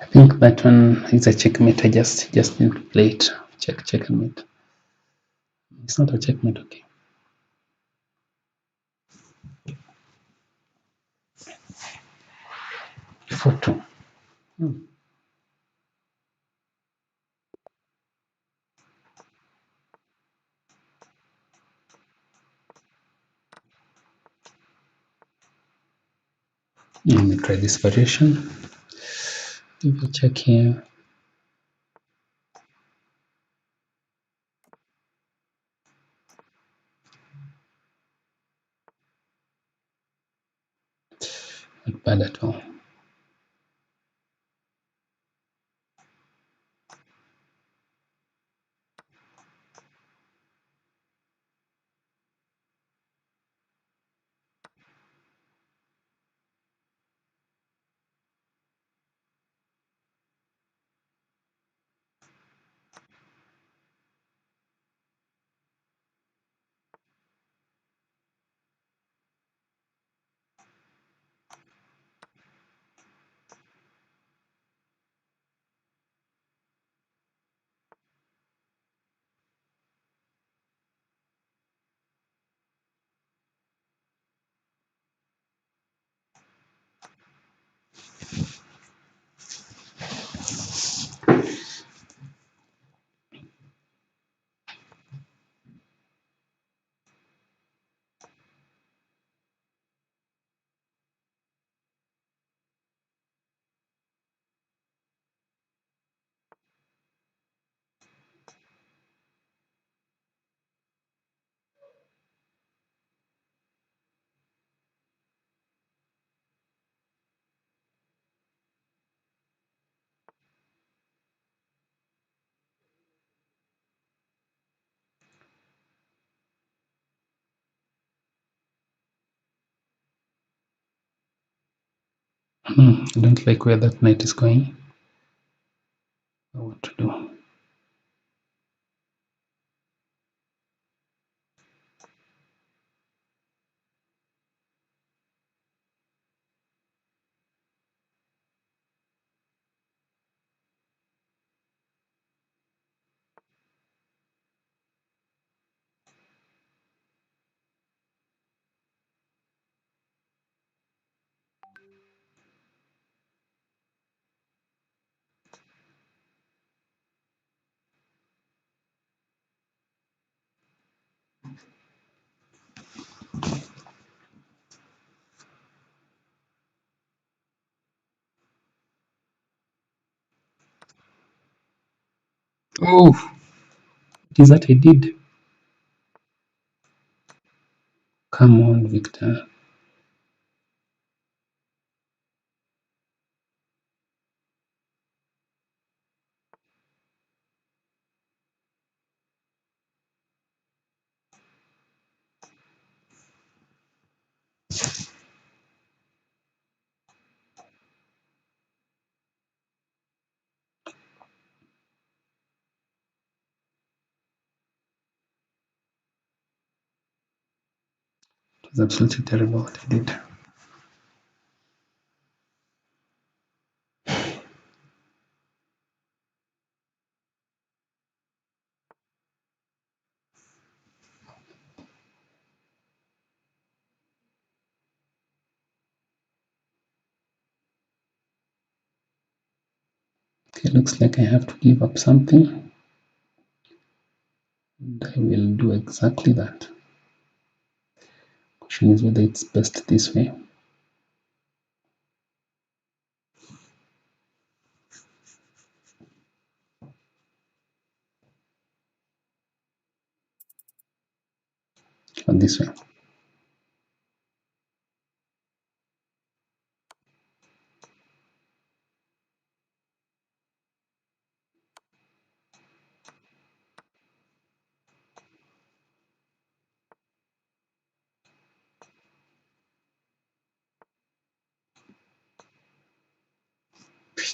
A: I think that one is a checkmate. I just need to play it. Checkmate. It's not a checkmate, okay. Photo. Let me try this variation. We will check here. Not bad at all. I don't like where that knight is going. Oh, it is that I did. Come on, Victor. It was absolutely terrible what I did. Okay, looks like I have to give up something. And I will do exactly that. Question is whether it's best this way. Or this way.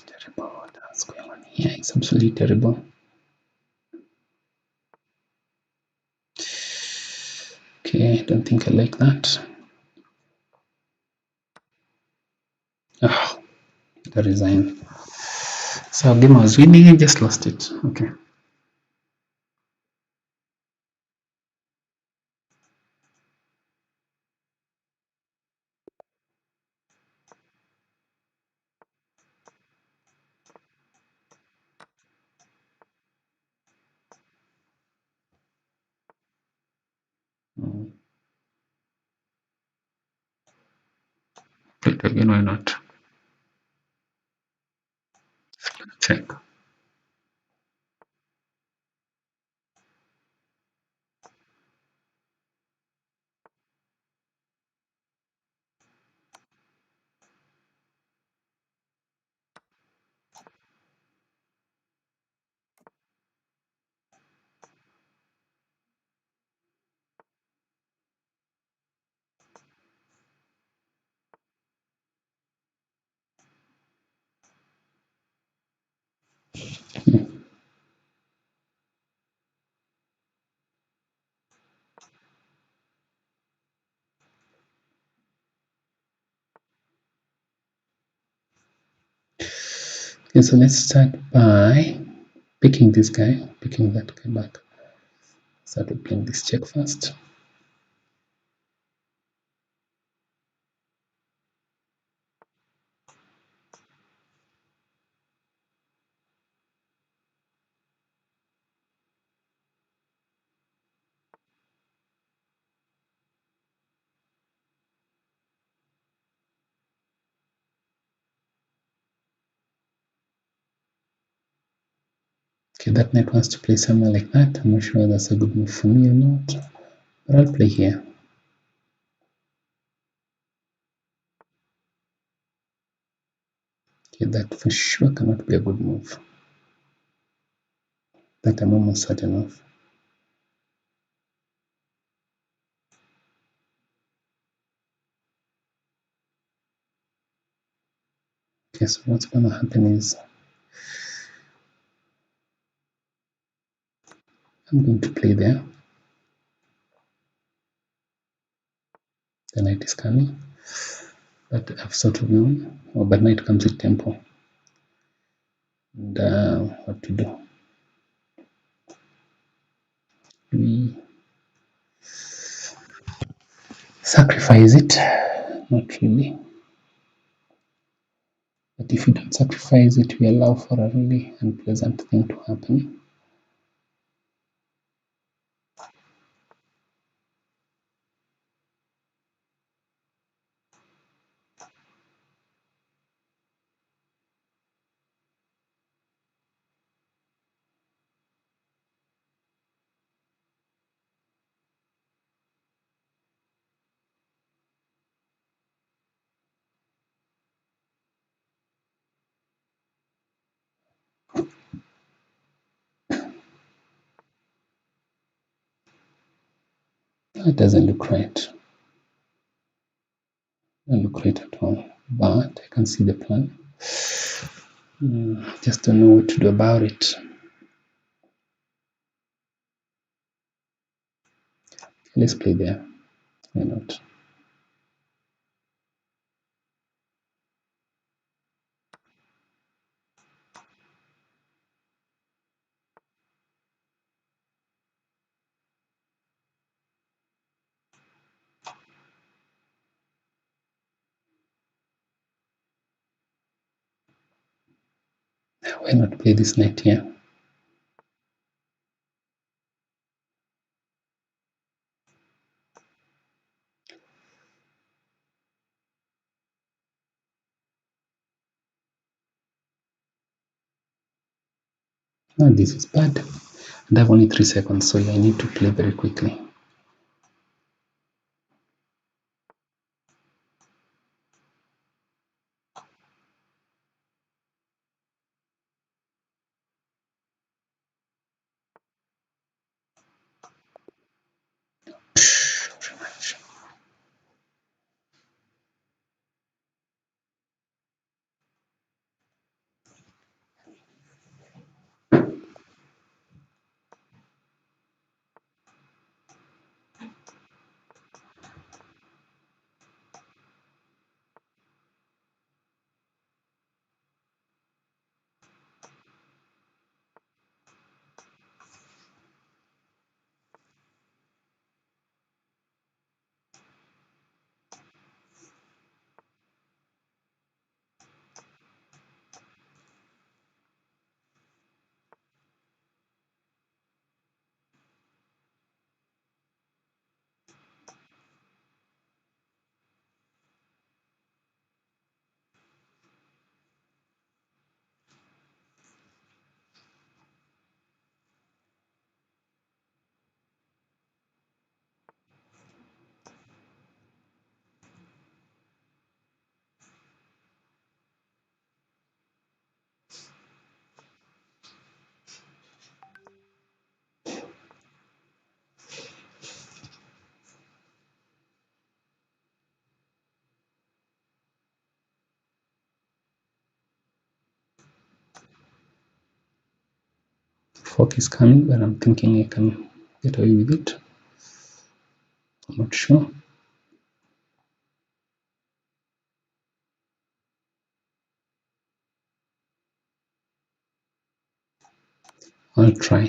A: Terrible. What's going on here? It's absolutely terrible. Okay, I don't think I like that. Oh, the resign. So game I was winning, I just lost it. Okay. Mm. Play it again, why not? Check. Okay, so let's start by picking this guy, picking that guy back. Start with playing this check first. Okay, that knight wants to play somewhere like that. I'm not sure that's a good move for me or not, but I'll play here. Okay, that for sure cannot be a good move. That I'm almost certain of. Okay, so what's going to happen is I'm going to play there. The knight is coming, but I've sort of known. Oh, but knight comes with tempo. And what to do? We sacrifice it? Not really. But if we don't sacrifice it, we allow for a really unpleasant thing to happen. It doesn't look right. Doesn't look right at all. But I can see the plan. Just don't know what to do about it. Let's play there. Why not? Why not play this knight here? No, this is bad. And I have only 3 seconds, so I need to play very quickly. Fork is coming, but I'm thinking I can get away with it. I'm not sure. I'll try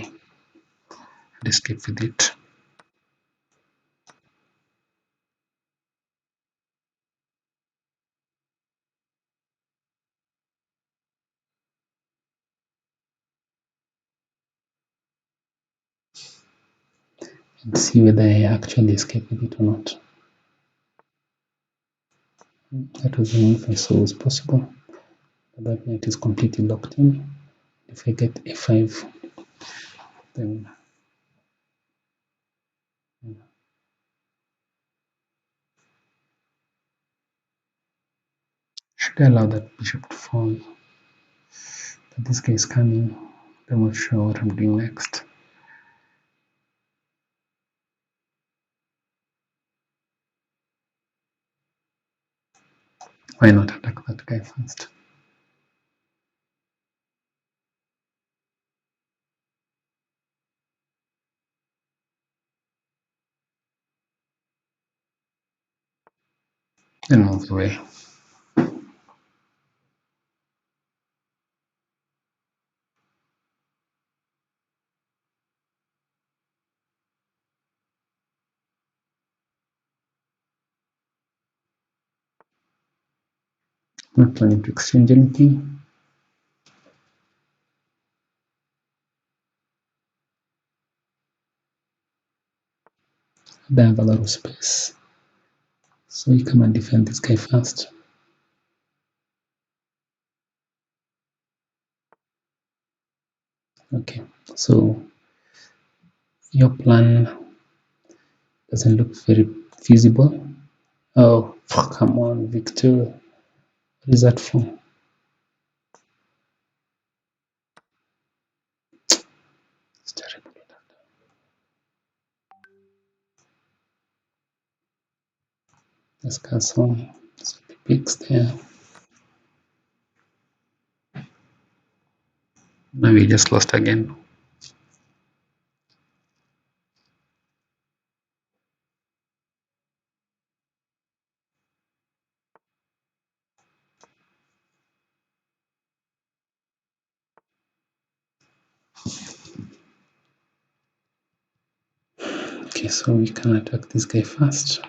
A: and escape with it. And see whether I actually escape with it or not. That was the move I saw was possible. That knight is completely locked in. If I get a5, then should I allow that bishop to fall? But this guy is coming. I'm not sure what I'm doing next. Why not attack that guy first? And move away. Not planning to exchange anything. I have a lot of space. So you come and defend this guy first. Okay, so your plan doesn't look very feasible. Oh, come on, Victor. What is that for? It's terrible. Let's cancel. So pigs there. Now we just lost again. Okay, so we can attack this guy first.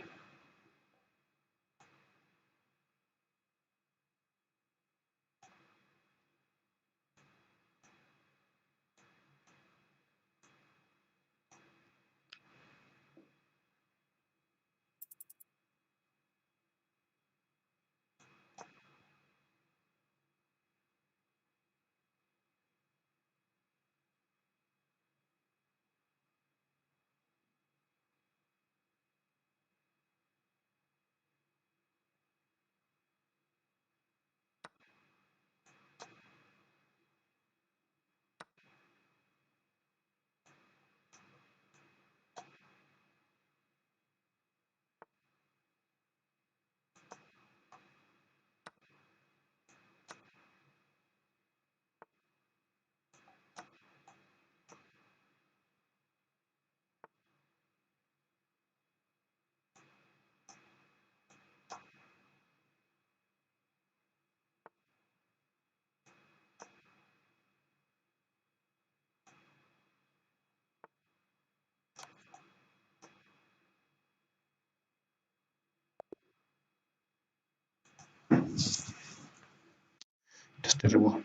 A: It's terrible.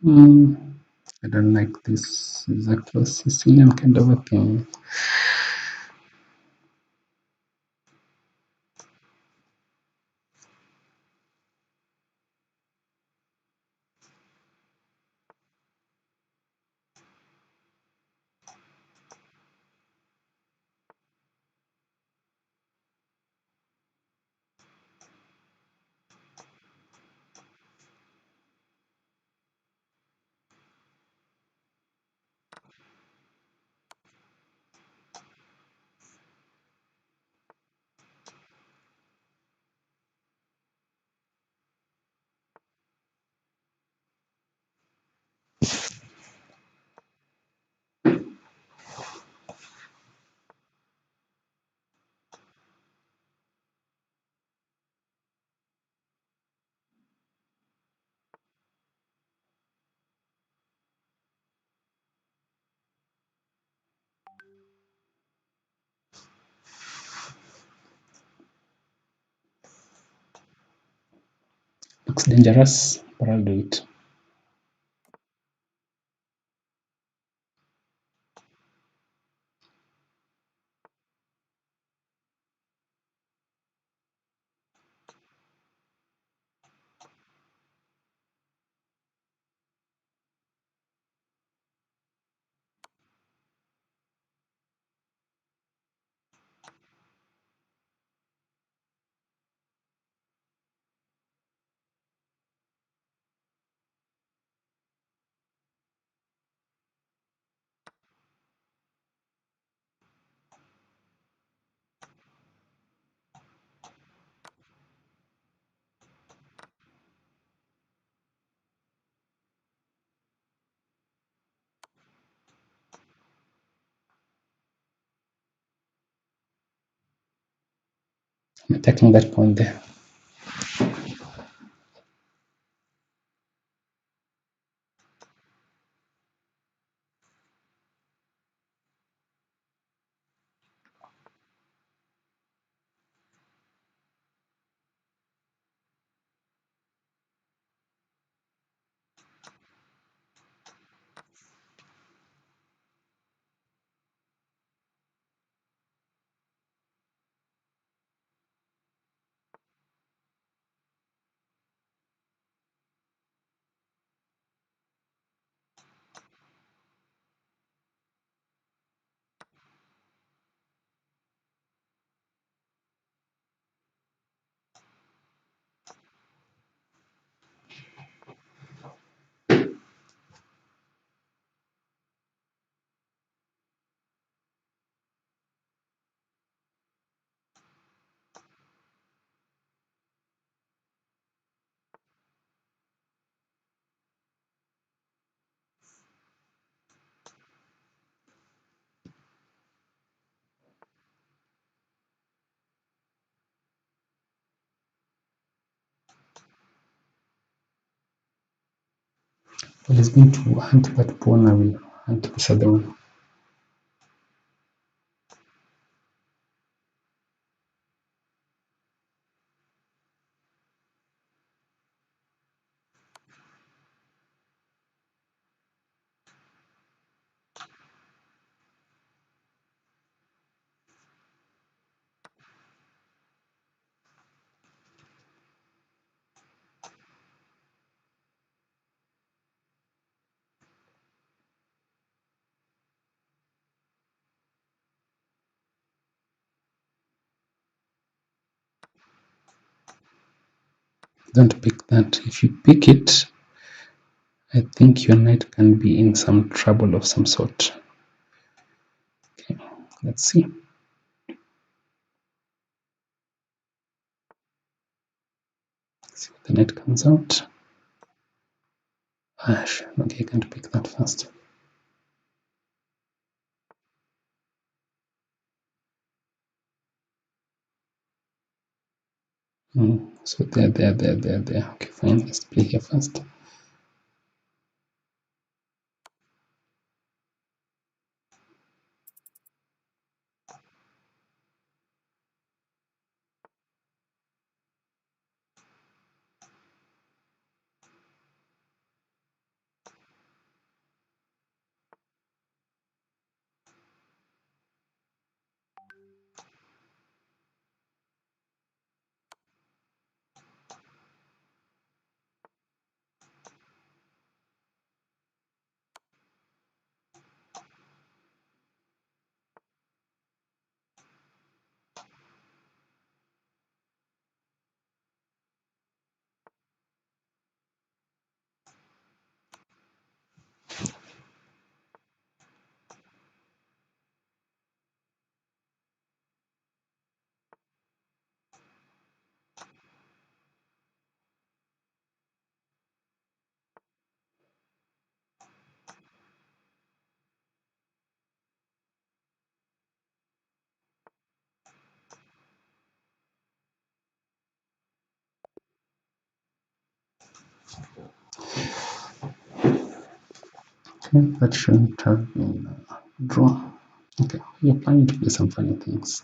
A: Hmm. I don't like this exactly Sicilian kind of a thing. Looks dangerous, but I'll do it. I'm attacking that point there. Well, he's going to hunt that pawn. I will hunt this other one. Don't pick that. If you pick it, I think your knight can be in some trouble of some sort. Okay, let's see. Let's see what the knight comes out. Ash. Okay, I can't pick that first. So there. Okay, fine. Let's play here first. Okay, that shouldn't have been a draw. Okay, you're planning to do some funny things.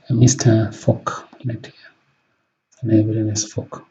A: I missed a fork right here. And a very nice fork.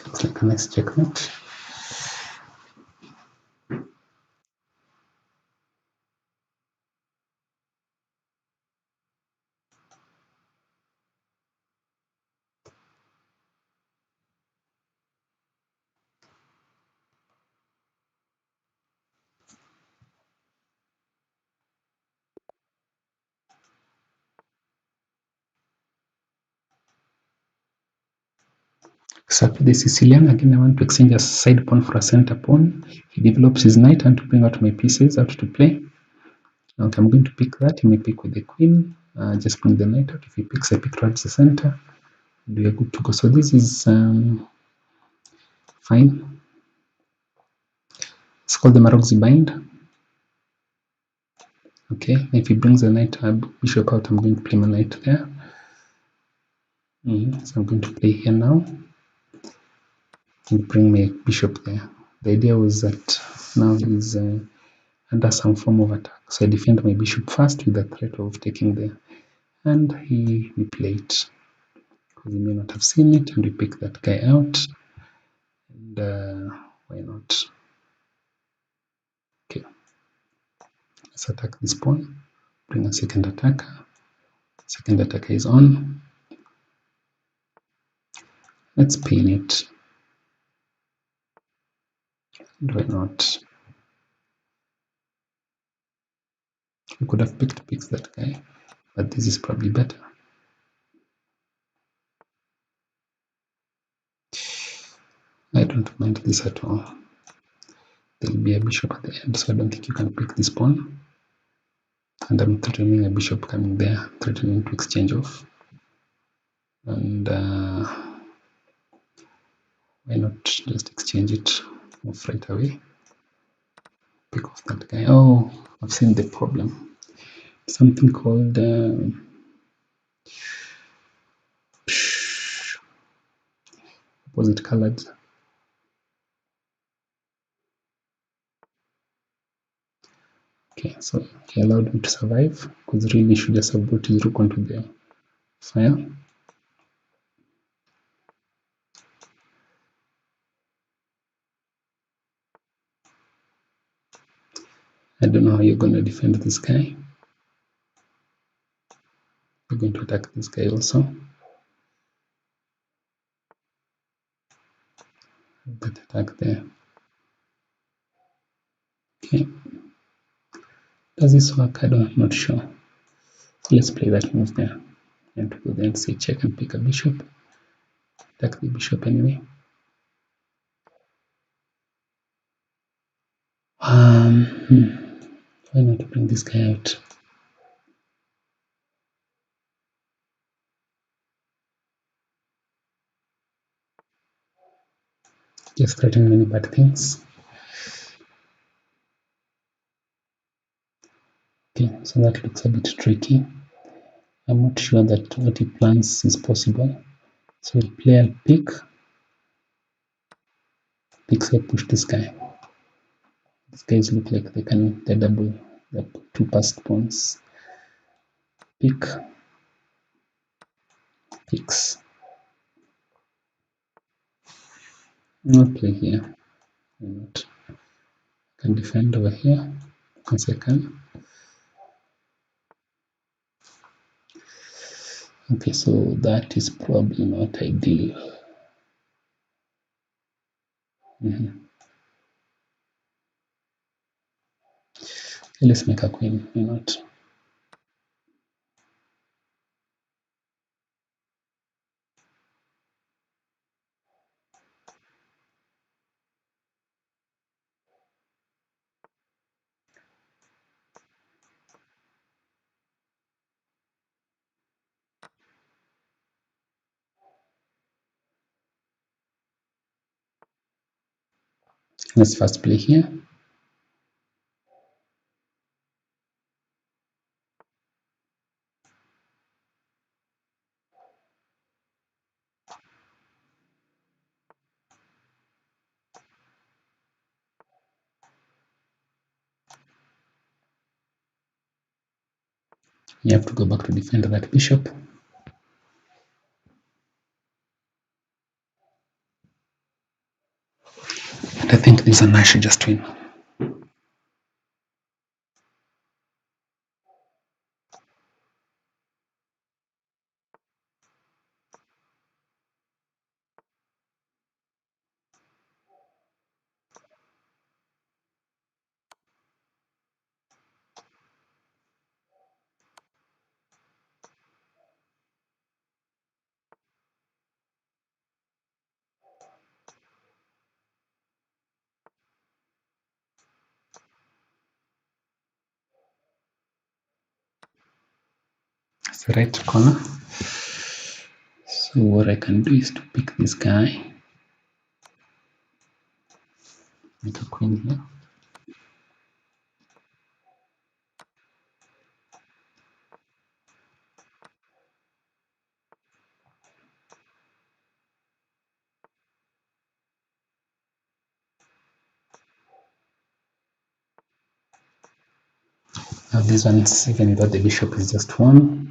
A: It's like a nice checkmate. So the Sicilian, again I want to exchange a side pawn for a center pawn. He develops his knight and to bring out my pieces out to play. Okay, I'm going to pick that. He may pick with the queen. Just bring the knight out. If he picks, I pick towards the center. And we are good to go. So this is fine. It's called the Maroczy bind. Okay, if he brings the knight bishop out, I'm going to play my knight there. So I'm going to play here now and bring my bishop there. The idea was that now he's under some form of attack. So I defend my bishop first with the threat of taking the, and we play it because he may not have seen it, and we pick that guy out. And why not? Okay, let's attack this pawn. Bring a second attacker. Second attacker is on. Let's pin it. And why not? We could have picked that guy, but this is probably better. I don't mind this at all. There will be a bishop at the end, so I don't think you can pick this pawn. And I'm threatening a bishop coming there, threatening to exchange off. And why not just exchange it off right away? Pick off that guy. Oh, I've seen the problem. Something called opposite colored. Okay, so he allowed me to survive because really should just have brought his rook onto the fire. I don't know how you're going to defend this guy. You're going to attack this guy also. That attack there. Okay. Does this work? I'm not sure. So let's play that move there. And to go there and say check and pick a bishop. Attack the bishop anyway. Why not bring this guy out? Just threatening many bad things. Okay, so that looks a bit tricky. I'm not sure that what he plans is possible. So player pick, say push this guy. These guys look like they're double, they're two passed pawns. Pick, picks. Not play here. Why not? I can defend over here. Once I can. Okay, so that is probably not ideal. Okay, let's make a queen. Why not? Let's first play here. You have to go back to defend that bishop. And I think this one I should just win. It's the right corner. So what I can do is to pick this guy. Make a queen here. Now this one's, even without the bishop, is just one.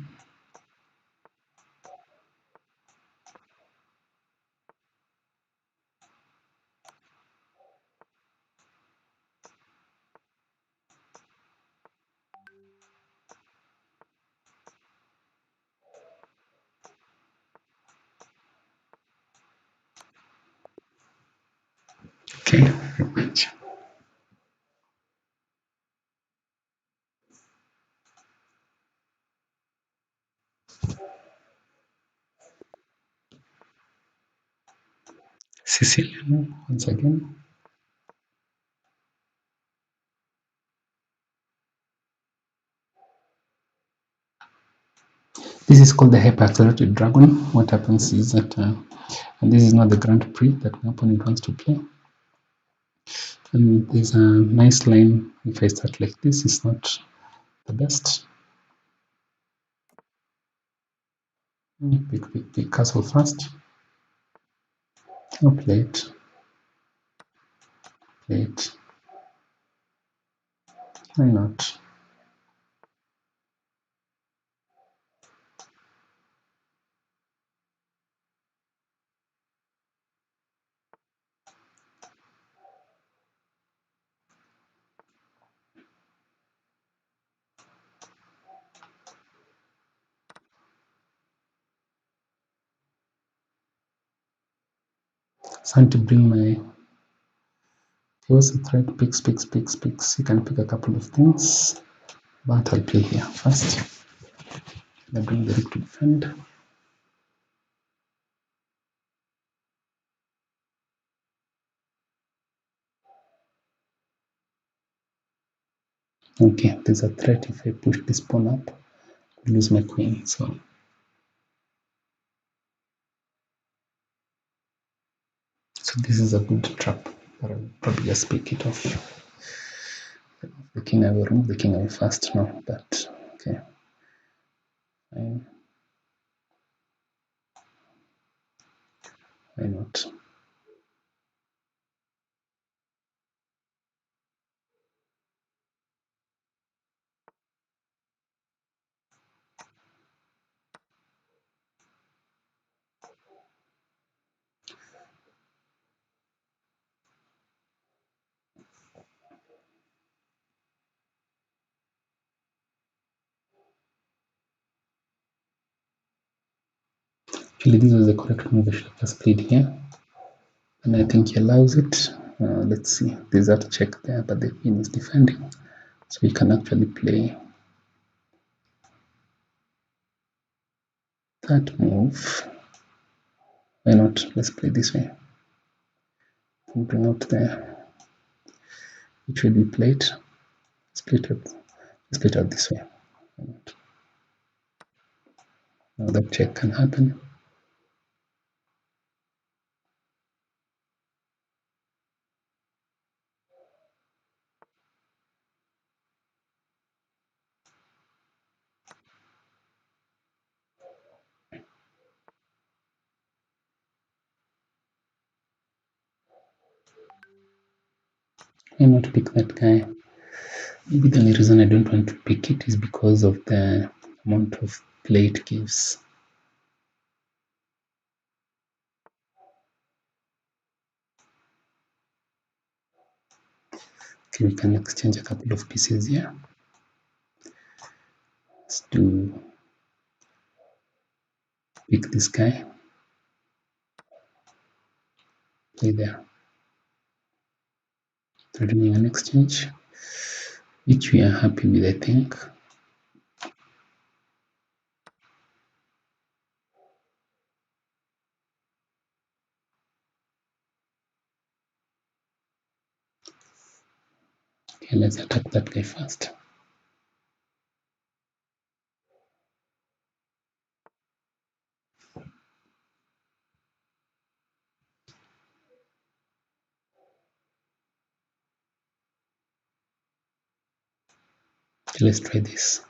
A: Okay, rematch. Sicilian once again. This is called the hyper-accelerated dragon. What happens is that, and this is not the Grand Prix that my opponent wants to play. And there's a nice line. If I start like this, it's not the best. Pick castle first. I'll play it. Play it. Why not? Trying to bring my also thread picks. You can pick a couple of things, but I'll play here first. I bring the rook to defend. Okay, there's a threat if I push this pawn up, I lose my queen. So this is a good trap, but I'll probably just pick it off. The king, I will remove the king away first now, but okay, fine. Why not? Actually, this was the correct move I should have just played here. And I think he allows it. Let's see, there's that check there, but the queen is defending. So we can actually play that move. Why not? Let's play this way. And bring out there. Which will be played. Split out this way. Now that check can happen. Why not pick that guy? Maybe the only reason I don't want to pick it is because of the amount of play it gives. Okay, we can exchange a couple of pieces here. Let's do pick this guy. Play there. Redeeming an exchange, which we are happy with, I think. Okay, let's attack that guy first. Okay, let's try this.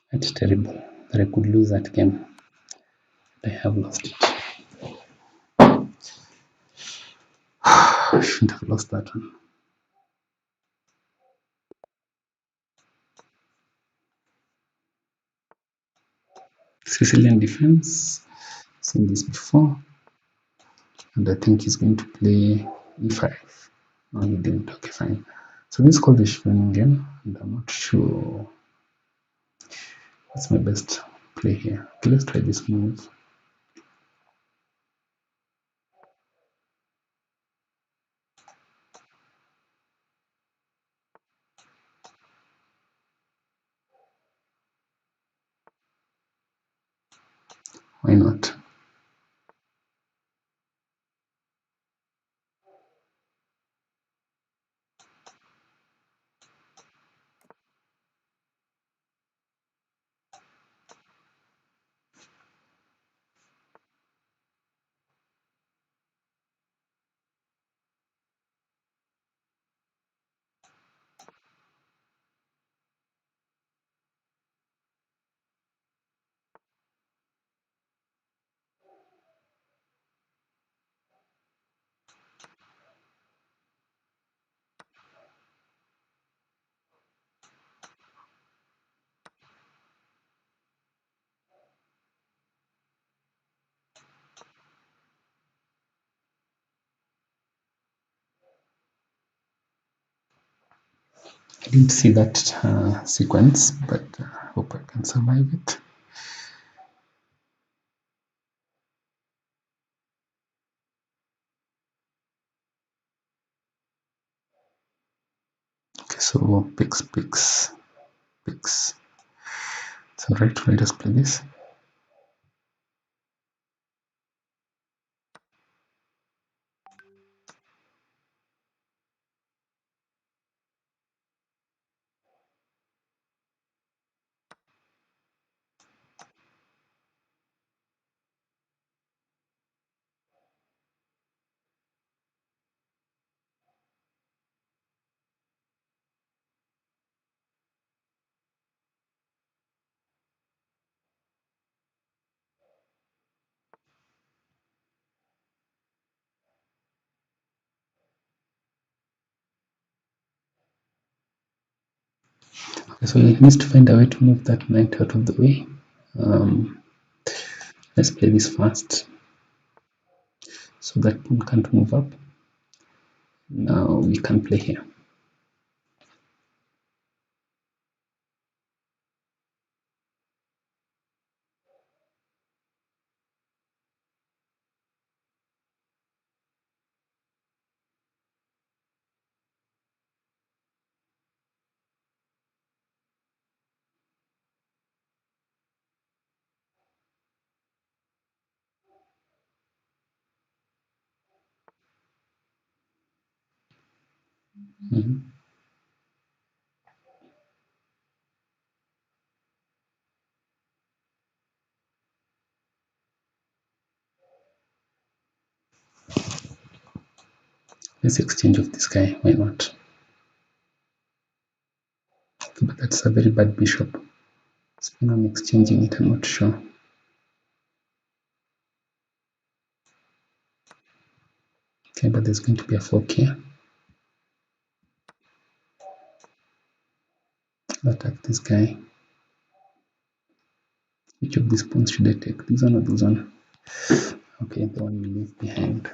A: That's terrible that I could lose that game. I have lost it. I shouldn't have lost that one. Sicilian defense. Seen this before. And I think he's going to play e5. No, he didn't. Okay, fine. So this is called the Schwerin game, and I'm not sure what's my best play here. Okay, let's try this move. Why not? I didn't see that sequence, but hope I can survive it. Okay, so picks. So right, let us play this. Okay, so it needs to find a way to move that knight out of the way. Let's play this first, so that pawn can't move up. Now we can play here. Mhm. Let's exchange of this guy. Why not? Okay, but that's a very bad bishop. So when I'm exchanging it, I'm not sure. Okay, but there's going to be a fork here. I'll attack this guy. Which of these pawns should I take? This one or this one? Okay, the one you leave behind.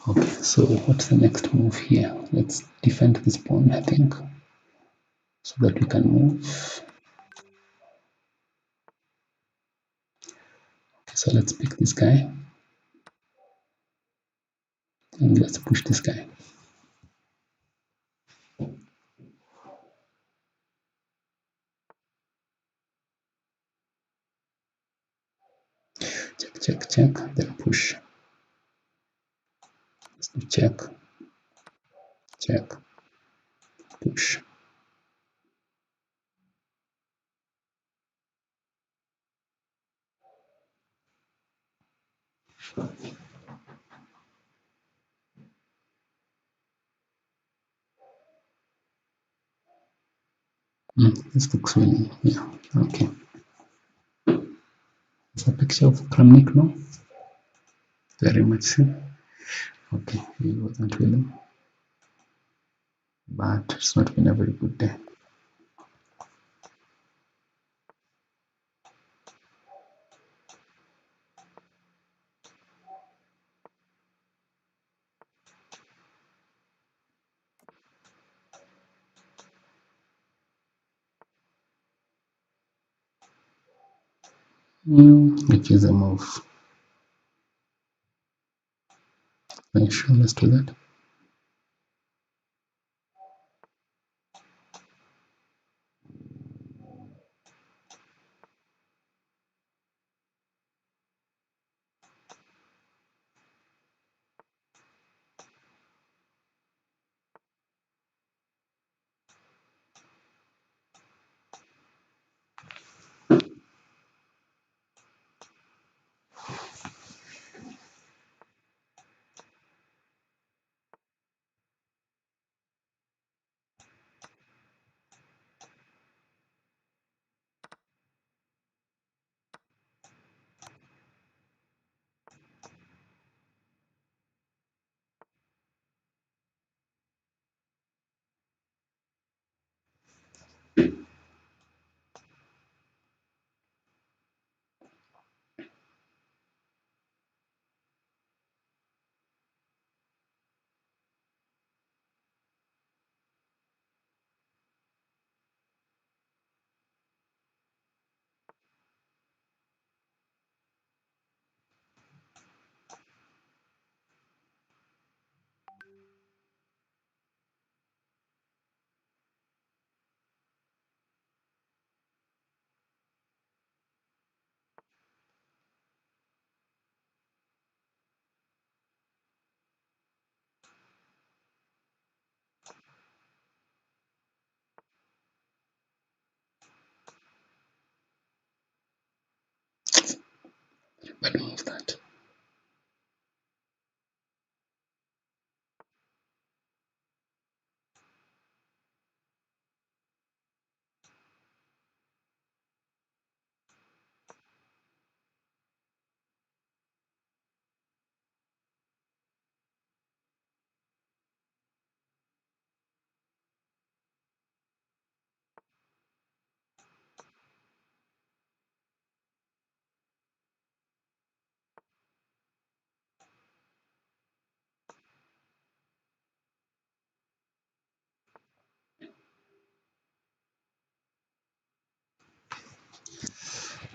A: Okay, so what's the next move here? Let's defend this pawn, I think, so that we can move. Okay, so let's pick this guy and let's push this guy. Check, then push. Let's do check, push. This looks really, yeah, okay. It's a picture of Kramnik, no? Very much so. Okay, he wasn't willing, but it's not been a very good day. Which is a move. Sure, let's do that.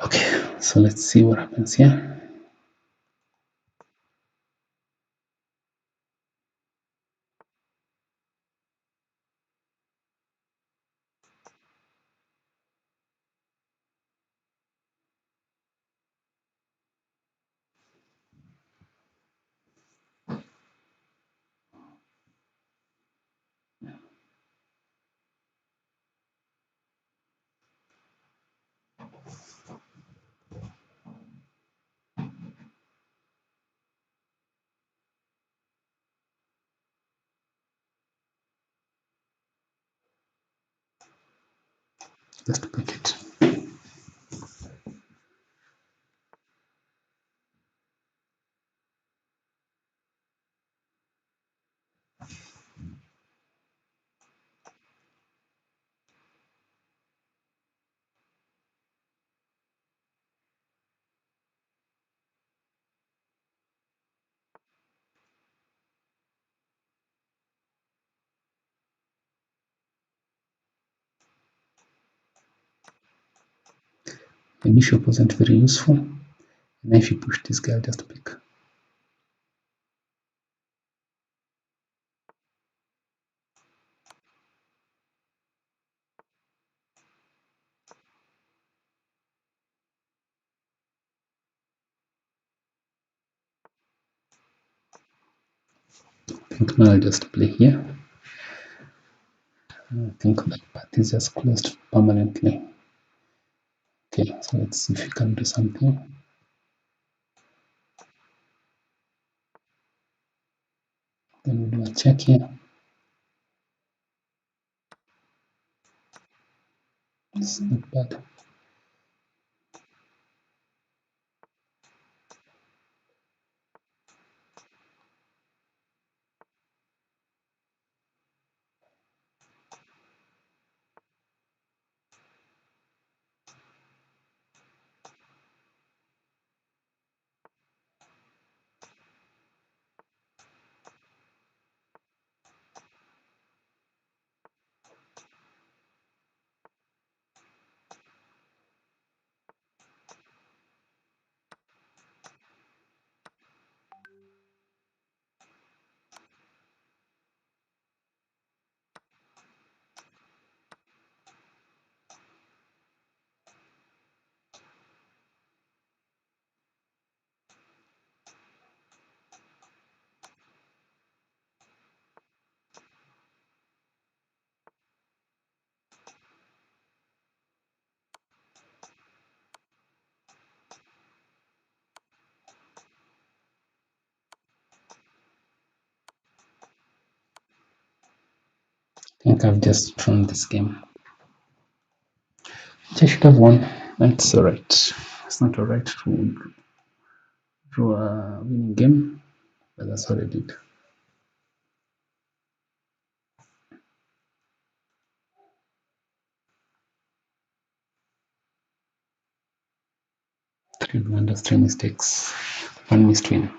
A: Okay, so let's see what happens here. Just pick it. The bishop wasn't very useful. And if you push this guy, just pick. I think now I'll just play here. I think that path is just closed permanently. Okay, so let's see if we can do something. Then we do a check here. It's not bad. I think I've just thrown this game. I should have won. That's alright. It's not alright to draw a winning game, but that's what I did. Three blunders, three mistakes, one missed win.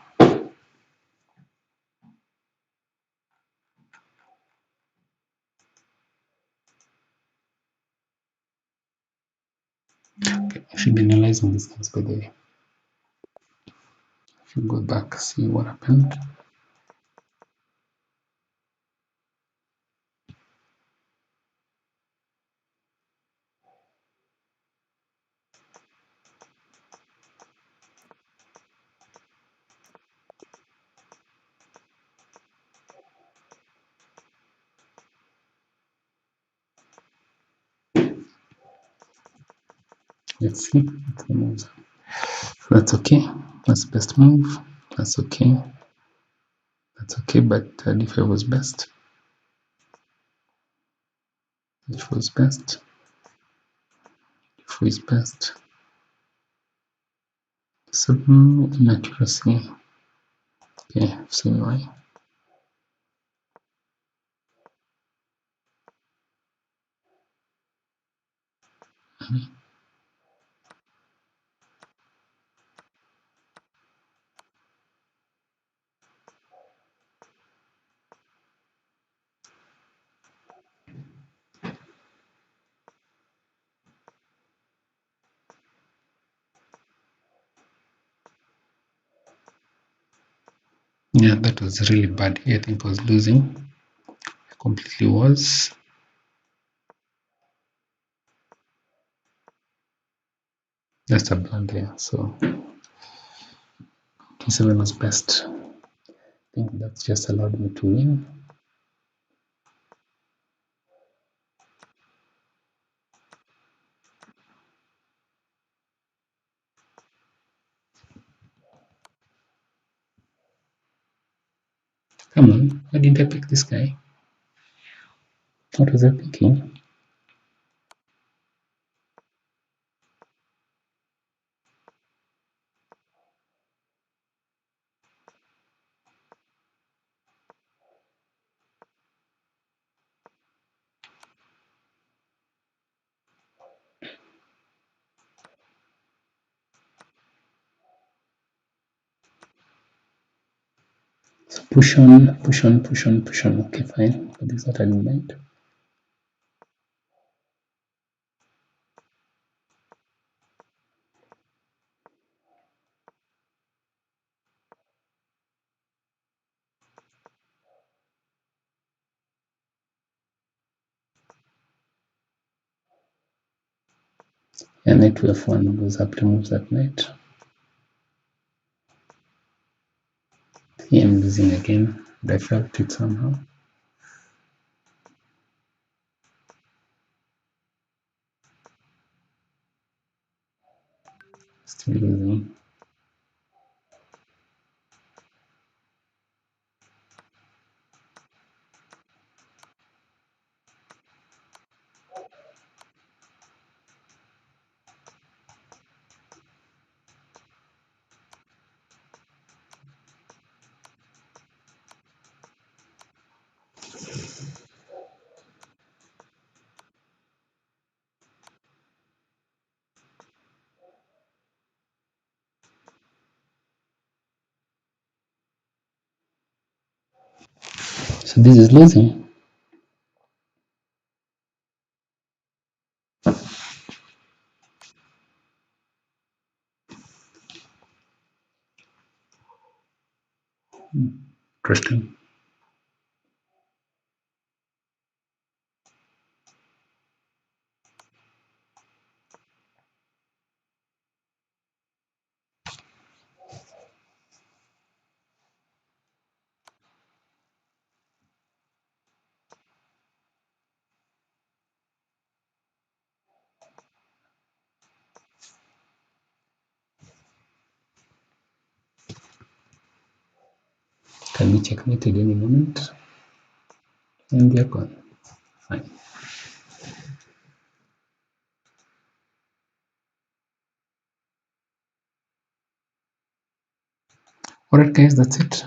A: Okay, I should be analyzing these games by the way. If you go back, see what happened. Let's see. That's the moves. That's okay. That's the best move. That's okay. That's okay, but d5 was best. H4 is best. D4 is best. 7 inaccuracy. Okay, same way. Yeah, that was really bad. Here, I think I was losing. I completely was. That's a blunt here. So King7 was best. I think that's just allowed me to win. Come on, why didn't I pick this guy? What was I thinking? So push on, push on, push on, push on. Okay, fine. But this is what I didn't mind. Yeah, knight to f1 goes up to move that knight. Here I'm losing again, but I felt it somehow. Still losing. So this is losing. Interesting. Can we checkmate at any moment? And they're gone. Fine. Alright guys, that's it.